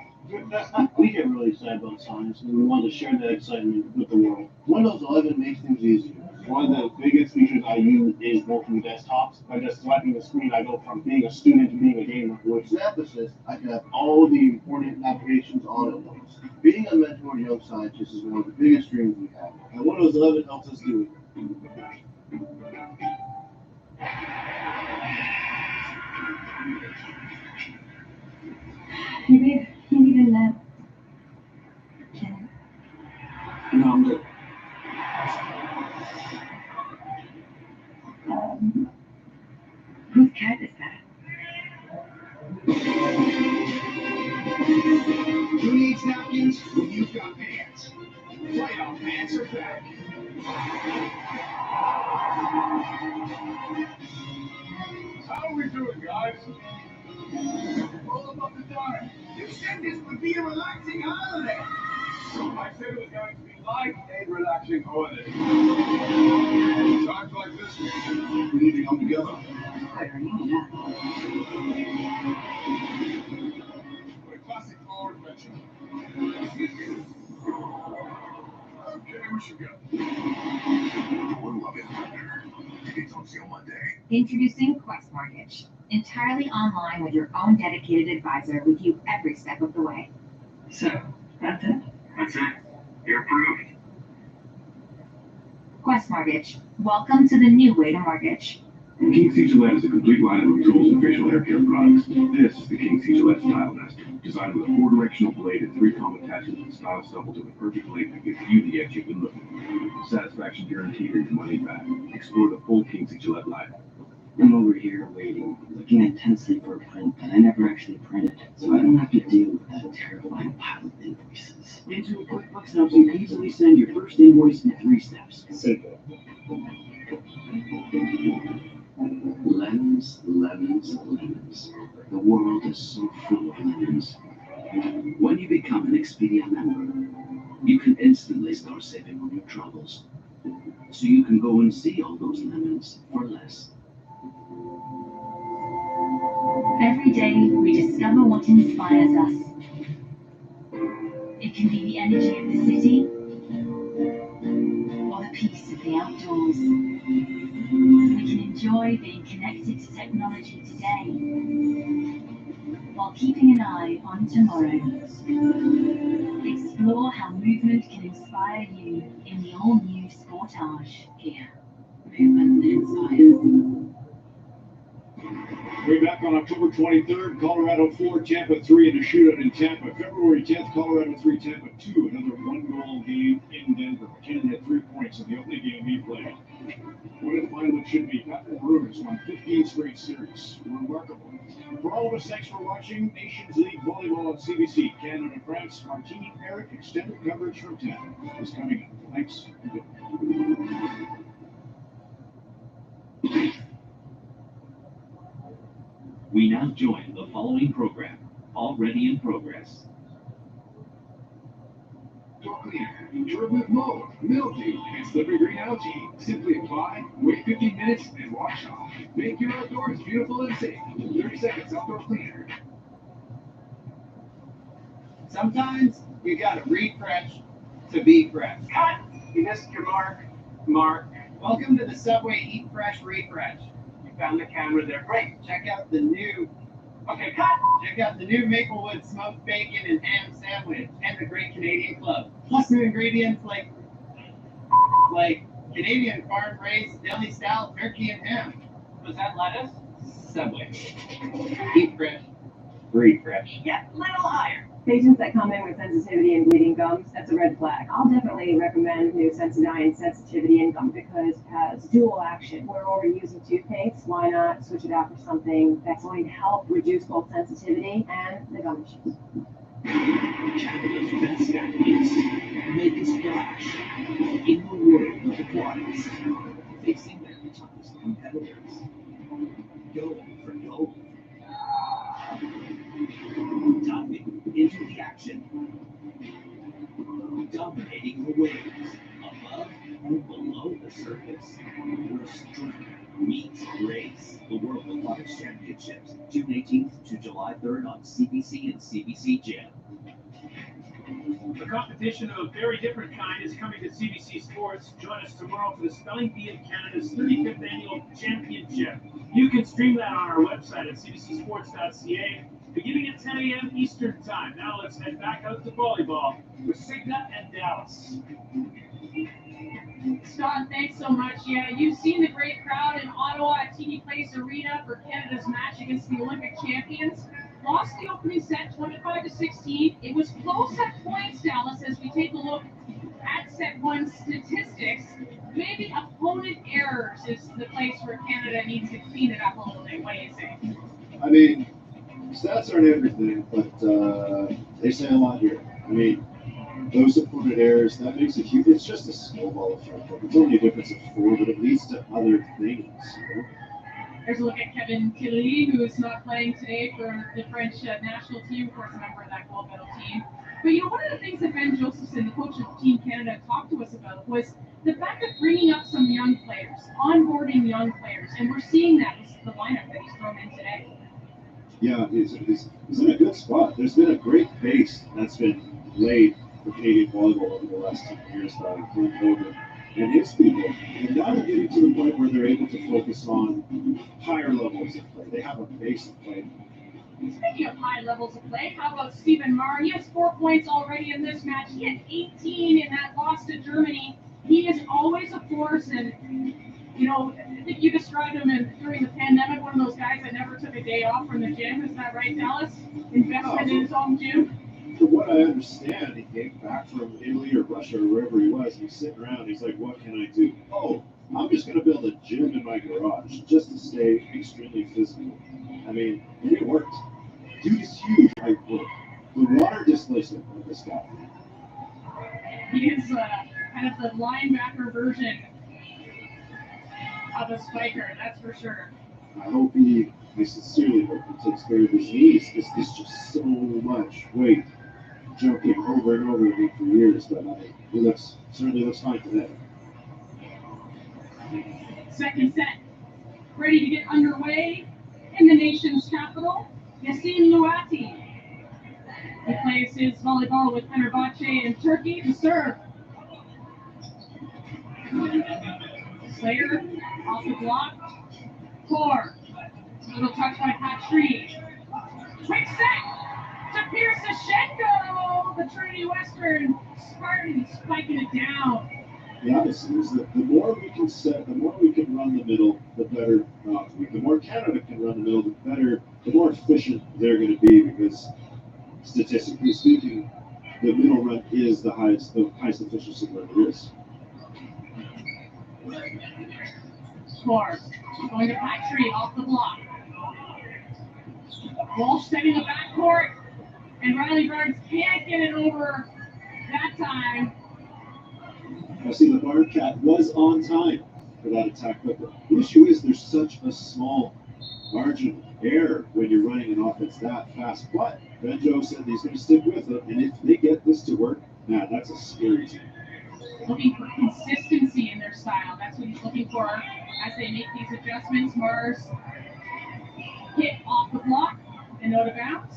We get really excited about science, and we want to share that excitement with the world. Windows 11 makes things easier. One of the biggest features I use is bulking desktops. By just swiping the screen, I go from being a student to being a gamer. With Snapassist, I have all the important applications all at once. Being a mentor to young scientists is one of the biggest dreams we have, and Windows 11 helps us do it. Hey babe, you need a nap. No, I'm good. Whose cat is that? Who needs napkins? Well, you've got pants. Playoff pants are back. How are we doing, guys? Roll them up the dime. You said this would be a relaxing holiday. I said it was going to be like a relaxing holiday. Times like this, we need to come together. A classic Okay, we should go. One love it thunder. Tickets on sale Monday. Introducing Quest Mortgage. Entirely online with your own dedicated advisor with you every step of the way. So, that's it. That's it. You're approved. Quest Mortgage. Welcome to the new way to mortgage. King C. Gillette is a complete line of tools and facial hair care products. This is the King C. Gillette Style Master, designed with a 4-directional blade and 3 comb attachments and style assembled to the perfect length to give you the edge you've been looking for. Satisfaction guaranteed or your money back. Explore the full King C. Gillette line. I'm over here waiting, looking intensely for a print that I never actually printed, so I don't have to deal with that terrifying pile of invoices. Intuit QuickBooks helps you easily send your first invoice in 3 steps. Simple. Lemons, lemons, lemons. The world is so full of lemons. When you become an Expedia member, you can instantly start saving on your travels. So you can go and see all those lemons for less. Every day, we discover what inspires us. It can be the energy of the city or the peace of the outdoors. We can enjoy being connected to technology today while keeping an eye on tomorrow. Explore how movement can inspire you in the all-new Sportage here. Movement inspires. Way back on October 23rd, Colorado 4, Tampa 3 in a shootout in Tampa. February 10th, Colorado 3, Tampa 2, another 1-goal game in Denver. McKinnon had 3 points in the opening game he played. What a final it should be. Patrick Maroon has won 15 straight series. Remarkable. For all of us, thanks for watching Nations League Volleyball on CBC. Canada and France, Martini Eric, extended coverage from Tampa is coming up. Thanks. And good night. We now join the following program, already in progress. Door cleaner, Turbo Mode, Mildew, and Slippery Green Algae. Simply apply, wait 15 minutes, and wash off. Make your outdoors beautiful and safe. 30 seconds outdoor cleaner. Sometimes you gotta refresh to be fresh. Cut! You missed your mark. Mark. Welcome to the Subway Eat Fresh Refresh. You found the camera there. Great. Check out the new. Okay, cut! Check out the new Maplewood smoked bacon and ham sandwich and the Great Canadian Club. Plus new ingredients like Canadian farm-raised deli-style turkey and ham. Was that lettuce? Subway. Eat fresh. Breathe fresh. Yeah, a little higher. Patients that come in with sensitivity and bleeding gums, that's a red flag. I'll definitely recommend new Sensodyne Sensitivity and Gum because it has dual action. We're already using toothpaste. Why not switch it out for something that's going to help reduce both sensitivity and the gum issues? Canada's best athletes make a splash in the world of aquatics, facing their toughest competitors, going for gold. Diving into the action, dominating the waves, above and below the surface, where strength meets grace. The World Aquatics Championships, June 18th to July 3rd on CBC and CBC Gem. A competition of a very different kind is coming to CBC Sports. Join us tomorrow for the Spelling Bee of Canada's 35th Annual Championship. You can stream that on our website at cbcsports.ca, beginning at 10 a.m. Eastern Time. Now let's head back out to volleyball with Signa and Dallas. Scott, thanks so much. Yeah, you've seen the great crowd in Ottawa at TD Place Arena for Canada's match against the Olympic champions. Lost the opening set 25-16. It was close at points, Dallas, as we take a look at set one statistics. Maybe opponent errors is the place where Canada needs to clean it up a little bit. What do you think? I mean, stats aren't everything, but they say a lot here. I mean, those opponent errors, that makes a huge, it's just a snowball effect. It's only a difference of 4, but it leads to other things, you know? There's a look at Kevin Tilly, who is not playing today for the French national team, of course, a member of that gold medal team. But, you know, one of the things that Ben Josephson, the coach of Team Canada, talked to us about was the fact of bringing up some young players, onboarding young players, and we're seeing that with the lineup that he's thrown in today. Yeah, he's in a good spot. There's been a great base that's been laid for Canadian volleyball over the last 10 years by Glenn Hogan and his people. And now they're getting to the point where they're able to focus on higher levels of play. They have a base of play. Speaking of high levels of play, how about Stephen Marr? He has 4 points already in this match. He had 18 in that loss to Germany. He is always a force, and you know, I think you described him during the pandemic, one of those guys that never took a day off from the gym. Is that right, Dallas? Invested in his own gym? From what I understand, he came back from Italy or Russia or wherever he was, and he's sitting around. He's like, what can I do? Oh, I'm just going to build a gym in my garage just to stay extremely physical. I mean, and it worked. Dude is huge. Like, look, the water displacement of this guy. He is kind of the linebacker version of a spiker, that's for sure. I sincerely hope he takes care of his knees, because there's just so much weight jumping over and over again for years. But he certainly looks fine today. Second set, ready to get underway in the nation's capital. Yassine Louati. He plays his volleyball with Fenerbahce in Turkey to serve. Slater off the block. 4. Little touch by Patry. Quick set to Pierce Sashenko. The Trinity Western Spartans spiking it down. The honest is that the more we can set, the more we can run the middle, the better. The more Canada can run the middle, the better, the more efficient they're going to be, because statistically speaking, the middle run is the highest efficiency run there is. Score. Going to Patry off the block. Walsh setting the backcourt, and Riley Barnes can't get it over that time. I see the Bearcat was on time for that attack, but the issue is there's such a small margin of error when you're running an offense that fast. But Benjo said he's going to stick with it, and if they get this to work, man, that's a scary team. Looking for consistency in their style. That's what he's looking for as they make these adjustments. Mars hit off the block and out of bounds.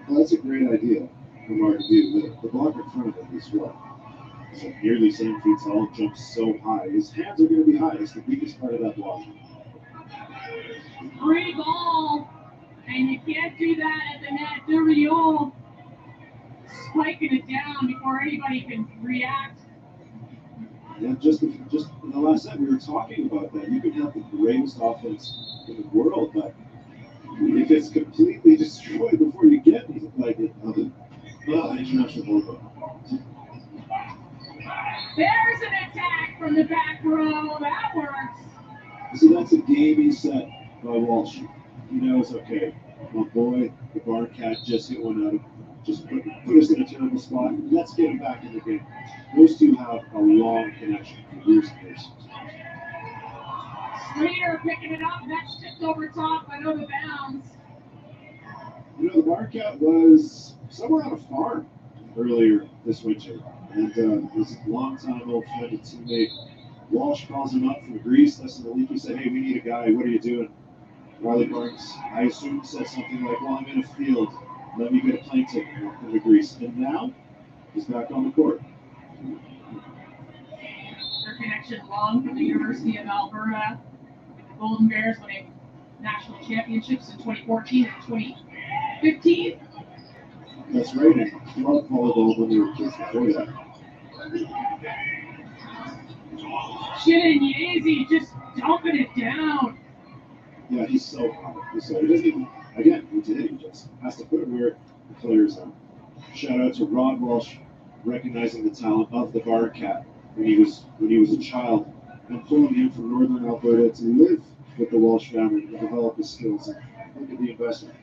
Well, that's a great idea for Mark to do. The block in front of him is what? He's like nearly 7 feet tall, jumps so high. His hands are going to be high. It's the weakest part of that block. Free ball, and you can't do that at the net. Durion spiking it down before anybody can react. Yeah, just in the last set, we were talking about that. You can have the greatest offense in the world, but if it's completely destroyed before you get like international volleyball. There's an attack from the back row. That works. So that's a gaming set by Walsh. He knows, okay, my boy, the Bearcat just hit one out of, just put us in a terrible spot. Let's get him back in the game. Those two have a long connection for years and years. Slater picking it up. That's tipped over top but out of bounds. You know, the Bearcat was somewhere on a farm earlier this winter. And his longtime old friend and teammate Walsh calls him up from Greece. Listen to Leaky said, hey, we need a guy. What are you doing? Riley Barnes, I assume, said something like, well, I'm in a field. Let me get a plane ticket to Greece. And now he's back on the court. Their connection long from the University of Alberta with the Golden Bears winning national championships in 2014 and 2015. That's right. And love volleyball when they were kids before that. Chidinyezi just dumping it down. Yeah, he's so hot. He doesn't even, again, he just has to put it where the players are. Shout out to Rod Walsh recognizing the talent of the Bearcat when he was a child and pulling him from northern Alberta to live with the Walsh family and develop his skills. And look at the investment.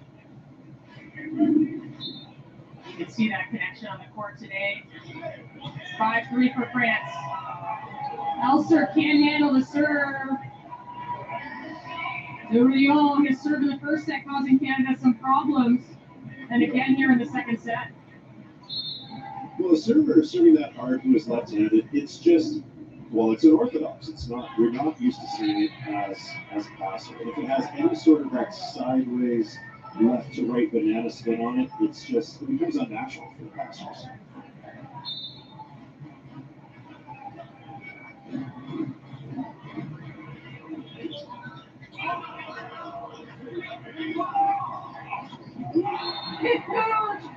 You can see that connection on the court today. 5-3 for France. Elser can't handle the serve. Durion has served in the first set, causing Canada some problems. And again here in the second set. Well, a server serving that hard who is left-handed, it's just Well, it's unorthodox. It's not. We're not used to seeing it as a passer. And if it has any sort of that sideways, left to right banana spin on it, it becomes unnatural for the passers. Huge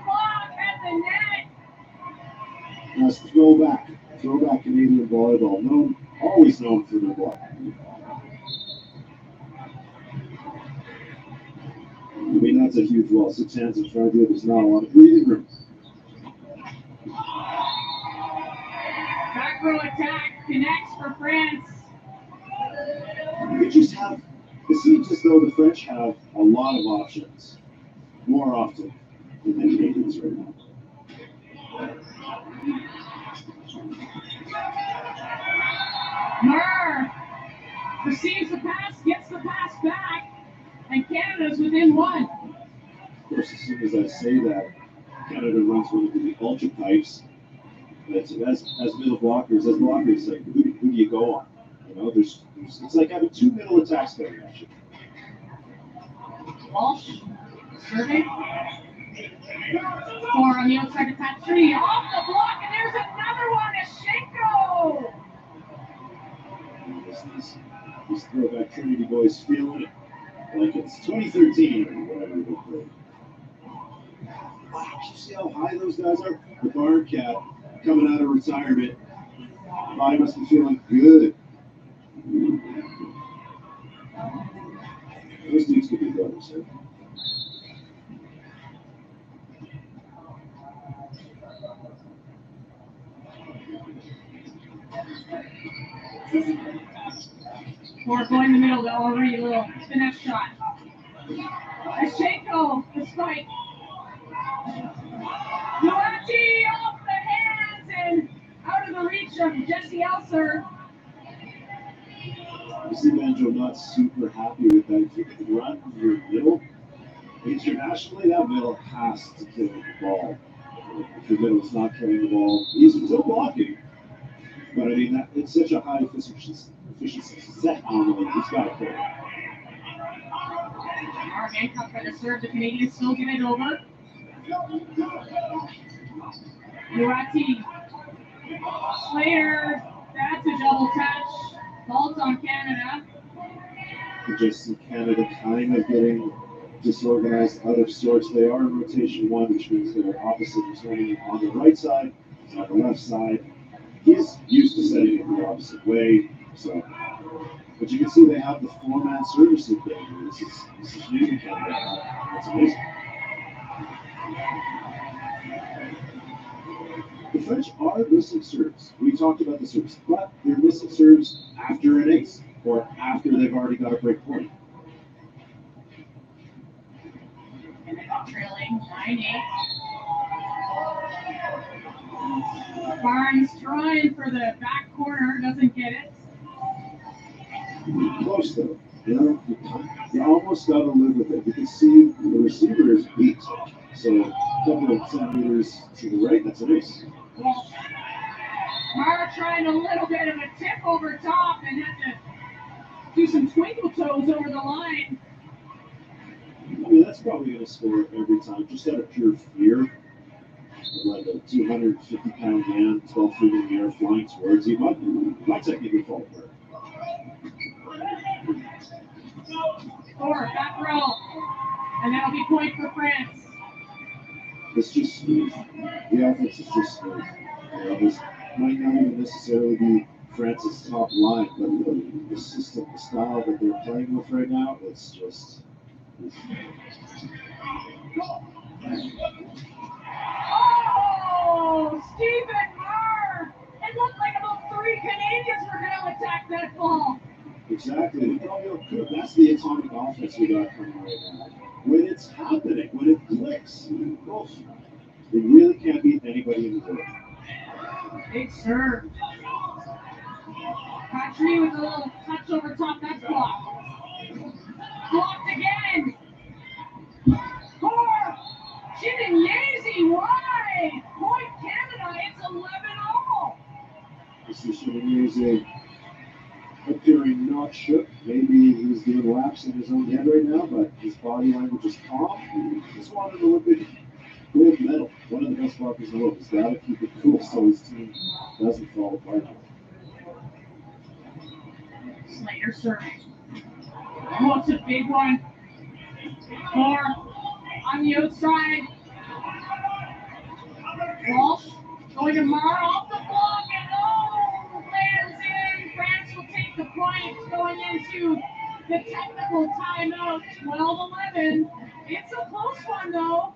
block at the net. That's throwback Canadian volleyball, always known for their block. I mean, that's a huge wall. 6 hands in front of you. There's not a lot of breathing room. Back row attack connects for France. It seems as though the French have a lot of options, more often than the Canadians right now. Murr receives the pass, gets the pass back, and Canada's within one. Of course, as soon as I say that, Canada runs one of the ultra pipes. As middle blockers, like who do you go on? You know, there's it's like having 2 middle attacks going at you. Walsh serving. 4 on the outside of Patry, off the block, and there's another one, Ashenko. These throwback Trinity boys feeling it like it's 2013 or whatever they play. Wow, you see how high those guys are? The Barn Cat coming out of retirement. Body must be feeling good. Those dudes could be brothers, huh? Or going in the middle to Henri, a little finesse shot. Ashenko, the spike. Luati off the hands and out of the reach of Jesse Elser. You see Banjo not super happy with that. If you can run your middle, internationally, that middle has to carry the ball. If your middle is not carrying the ball, he's still blocking. But I mean, it's such a high efficiency set on him, he's got to carry it. Our Hancock by the serve, the Canadians still get it over. Luati. Slater, that's a double touch. Fault on Canada. You just see Canada kind of getting disorganized, out of sorts. They are in rotation 1, which means their opposite is running on the right side, on the left side. He's used to setting it the opposite way. So, but you can see they have the 4-man service in there. This is new to Canada. That's amazing. The French are missing serves. We talked about the serves, but they're missing serves after an ace or after they've already got a break point. And they got trailing 9-8. Barnes trying for the back corner, doesn't get it. Close though. You almost got to live with it. You can see the receiver is beat. So a couple of centimeters to the right, that's an ace. Well, Mara trying a little bit of a tip over top and had to do some twinkle toes over the line. I mean, that's probably going to score every time, just out of pure fear. Like a 250-pound man, 12 feet in the air, flying towards you. Might technically fall for it. Score, back row. And that'll be point for France. It's just smooth. The offense is just smooth. You know, this might not even necessarily be France's top line, but the system, the style that they're playing with right now, it's just. Oh, Stephen Murr! It looked like about 3 Canadians were going to attack that ball. Exactly. That's the atomic offense we got coming right now. When it's happening, when it clicks, it really can't beat anybody in the world. Big serve. Patry with a little touch over top, that's blocked. Blocked again. Score! Chinyeze wide! Point Canada, it's 11-all. Mr. Souvenir is appearing not shook. Maybe he's doing laps in his own head right now, but his body language is calm. He just wanted an Olympic gold medal. One of the best walkers in the world. He's got to keep it cool so his team doesn't fall apart. Slater serving. Oh, it's a big one. 4 on the outside. Walsh going to Mar off the block and lands in. France will take the point going into the technical timeout. 12-11. It's a close one though.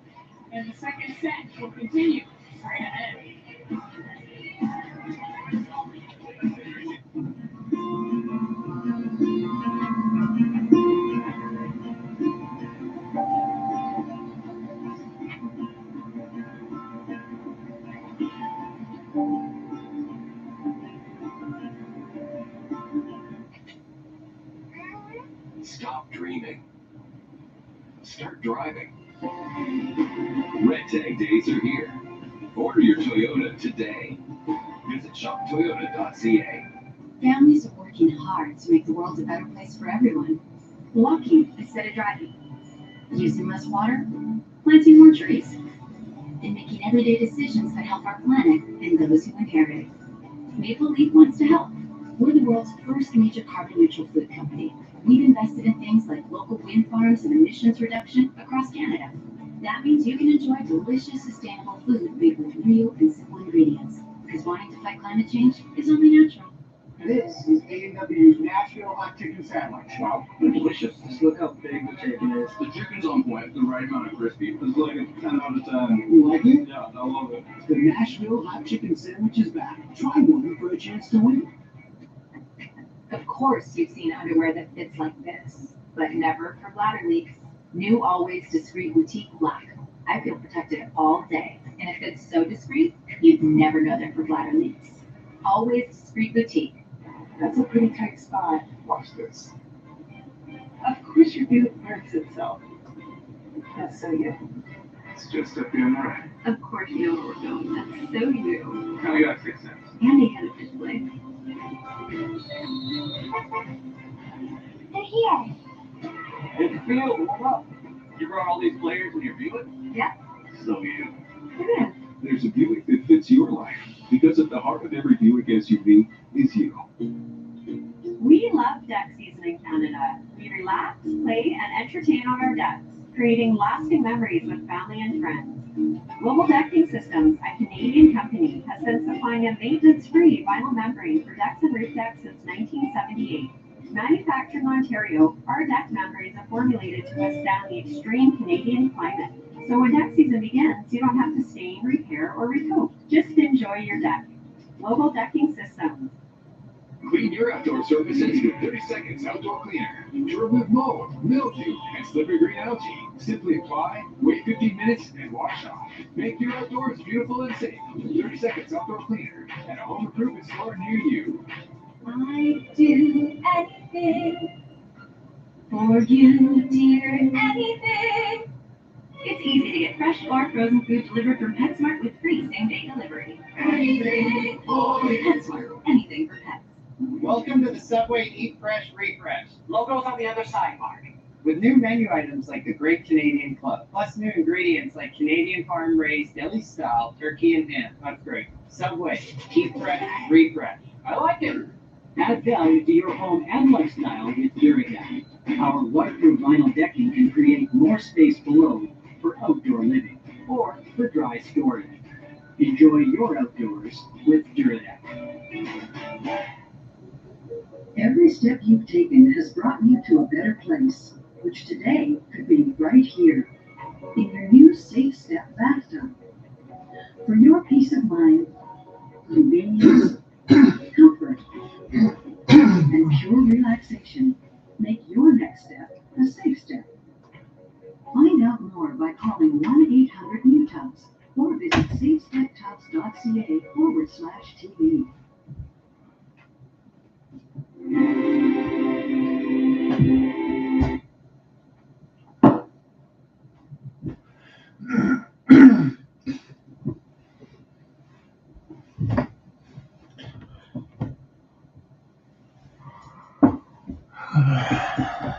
And the second set will continue straight ahead. Stop dreaming. Start driving. Red Tag Days are here. Order your Toyota today. Visit shoptoyota.ca. Families are working hard to make the world a better place for everyone. Walking instead of driving. Using less water, planting more trees, and making everyday decisions that help our planet and those who inherit it. Maple Leaf wants to help. We're the world's first major carbon neutral food company. We've invested in things like local wind farms and emissions reduction across Canada. That means you can enjoy delicious, sustainable food made with real and simple ingredients. Because wanting to fight climate change is only natural. This is A&W's Nashville Hot Chicken Sandwich. Wow, they're delicious. Just look how big the chicken is. The chicken's on point, the right amount of crispy. It's like a 10 out of 10. You like it? Yeah, I love it. The Nashville Hot Chicken Sandwich is back. Try one for a chance to win. Of course, you've seen underwear that fits like this, but never for bladder leaks. New Always Discreet Boutique Black. I feel protected all day, and if it's so discreet, you'd never know they're for bladder leaks. Always Discreet Boutique. That's a pretty tight spot. Watch this. Of course your boot marks itself. That's so you. It's just up here on the right. Of course you know where we're going. That's so you. Now you got 6 cents. And they had a fish blade. They're here. It's the field, warm up. You brought all these players in your Buick? Yeah. So you. Come in. There's a Buick that fits your life. Because at the heart of every Buick SUV is you. We love deck season in Canada. We relax, play, and entertain on our decks, creating lasting memories with family and friends. Global Decking Systems, a Canadian company, has been supplying a maintenance-free vinyl membrane for decks and roof decks since 1978. Manufactured in Ontario, our deck membranes are formulated to withstand the extreme Canadian climate. So when deck season begins, you don't have to stain, repair, or recoat. Just enjoy your deck. Global Decking Systems. Clean your outdoor surfaces with 30 Seconds Outdoor Cleaner. To remove mold, mildew, and slippery green algae. Simply apply, wait 15 minutes, and wash off. Make your outdoors beautiful and safe with 30 Seconds Outdoor Cleaner at a home improvement store near you. I'd do anything for you, dear, anything. It's easy to get fresh or frozen food delivered from PetSmart with free same-day delivery. Anything for PetSmart. Anything for pets. Welcome to the Subway Eat Fresh Refresh. Logo's on the other side, Mark. With new menu items like the Great Canadian Club, plus new ingredients like Canadian farm-raised deli-style turkey and ham. That's great. Subway Eat Fresh Refresh. I like it. Add value to your home and lifestyle with Duradeck. Our waterproof vinyl decking can create more space below for outdoor living or for dry storage. Enjoy your outdoors with Duradeck. Every step you've taken has brought you to a better place, which today could be right here, in your new Safe Step bathtub. For your peace of mind, convenience, comfort, and pure relaxation, make your next step a safe step. Find out more by calling 1-800-NEW-TUBS or visit safestepptubs.ca/TV. Bye.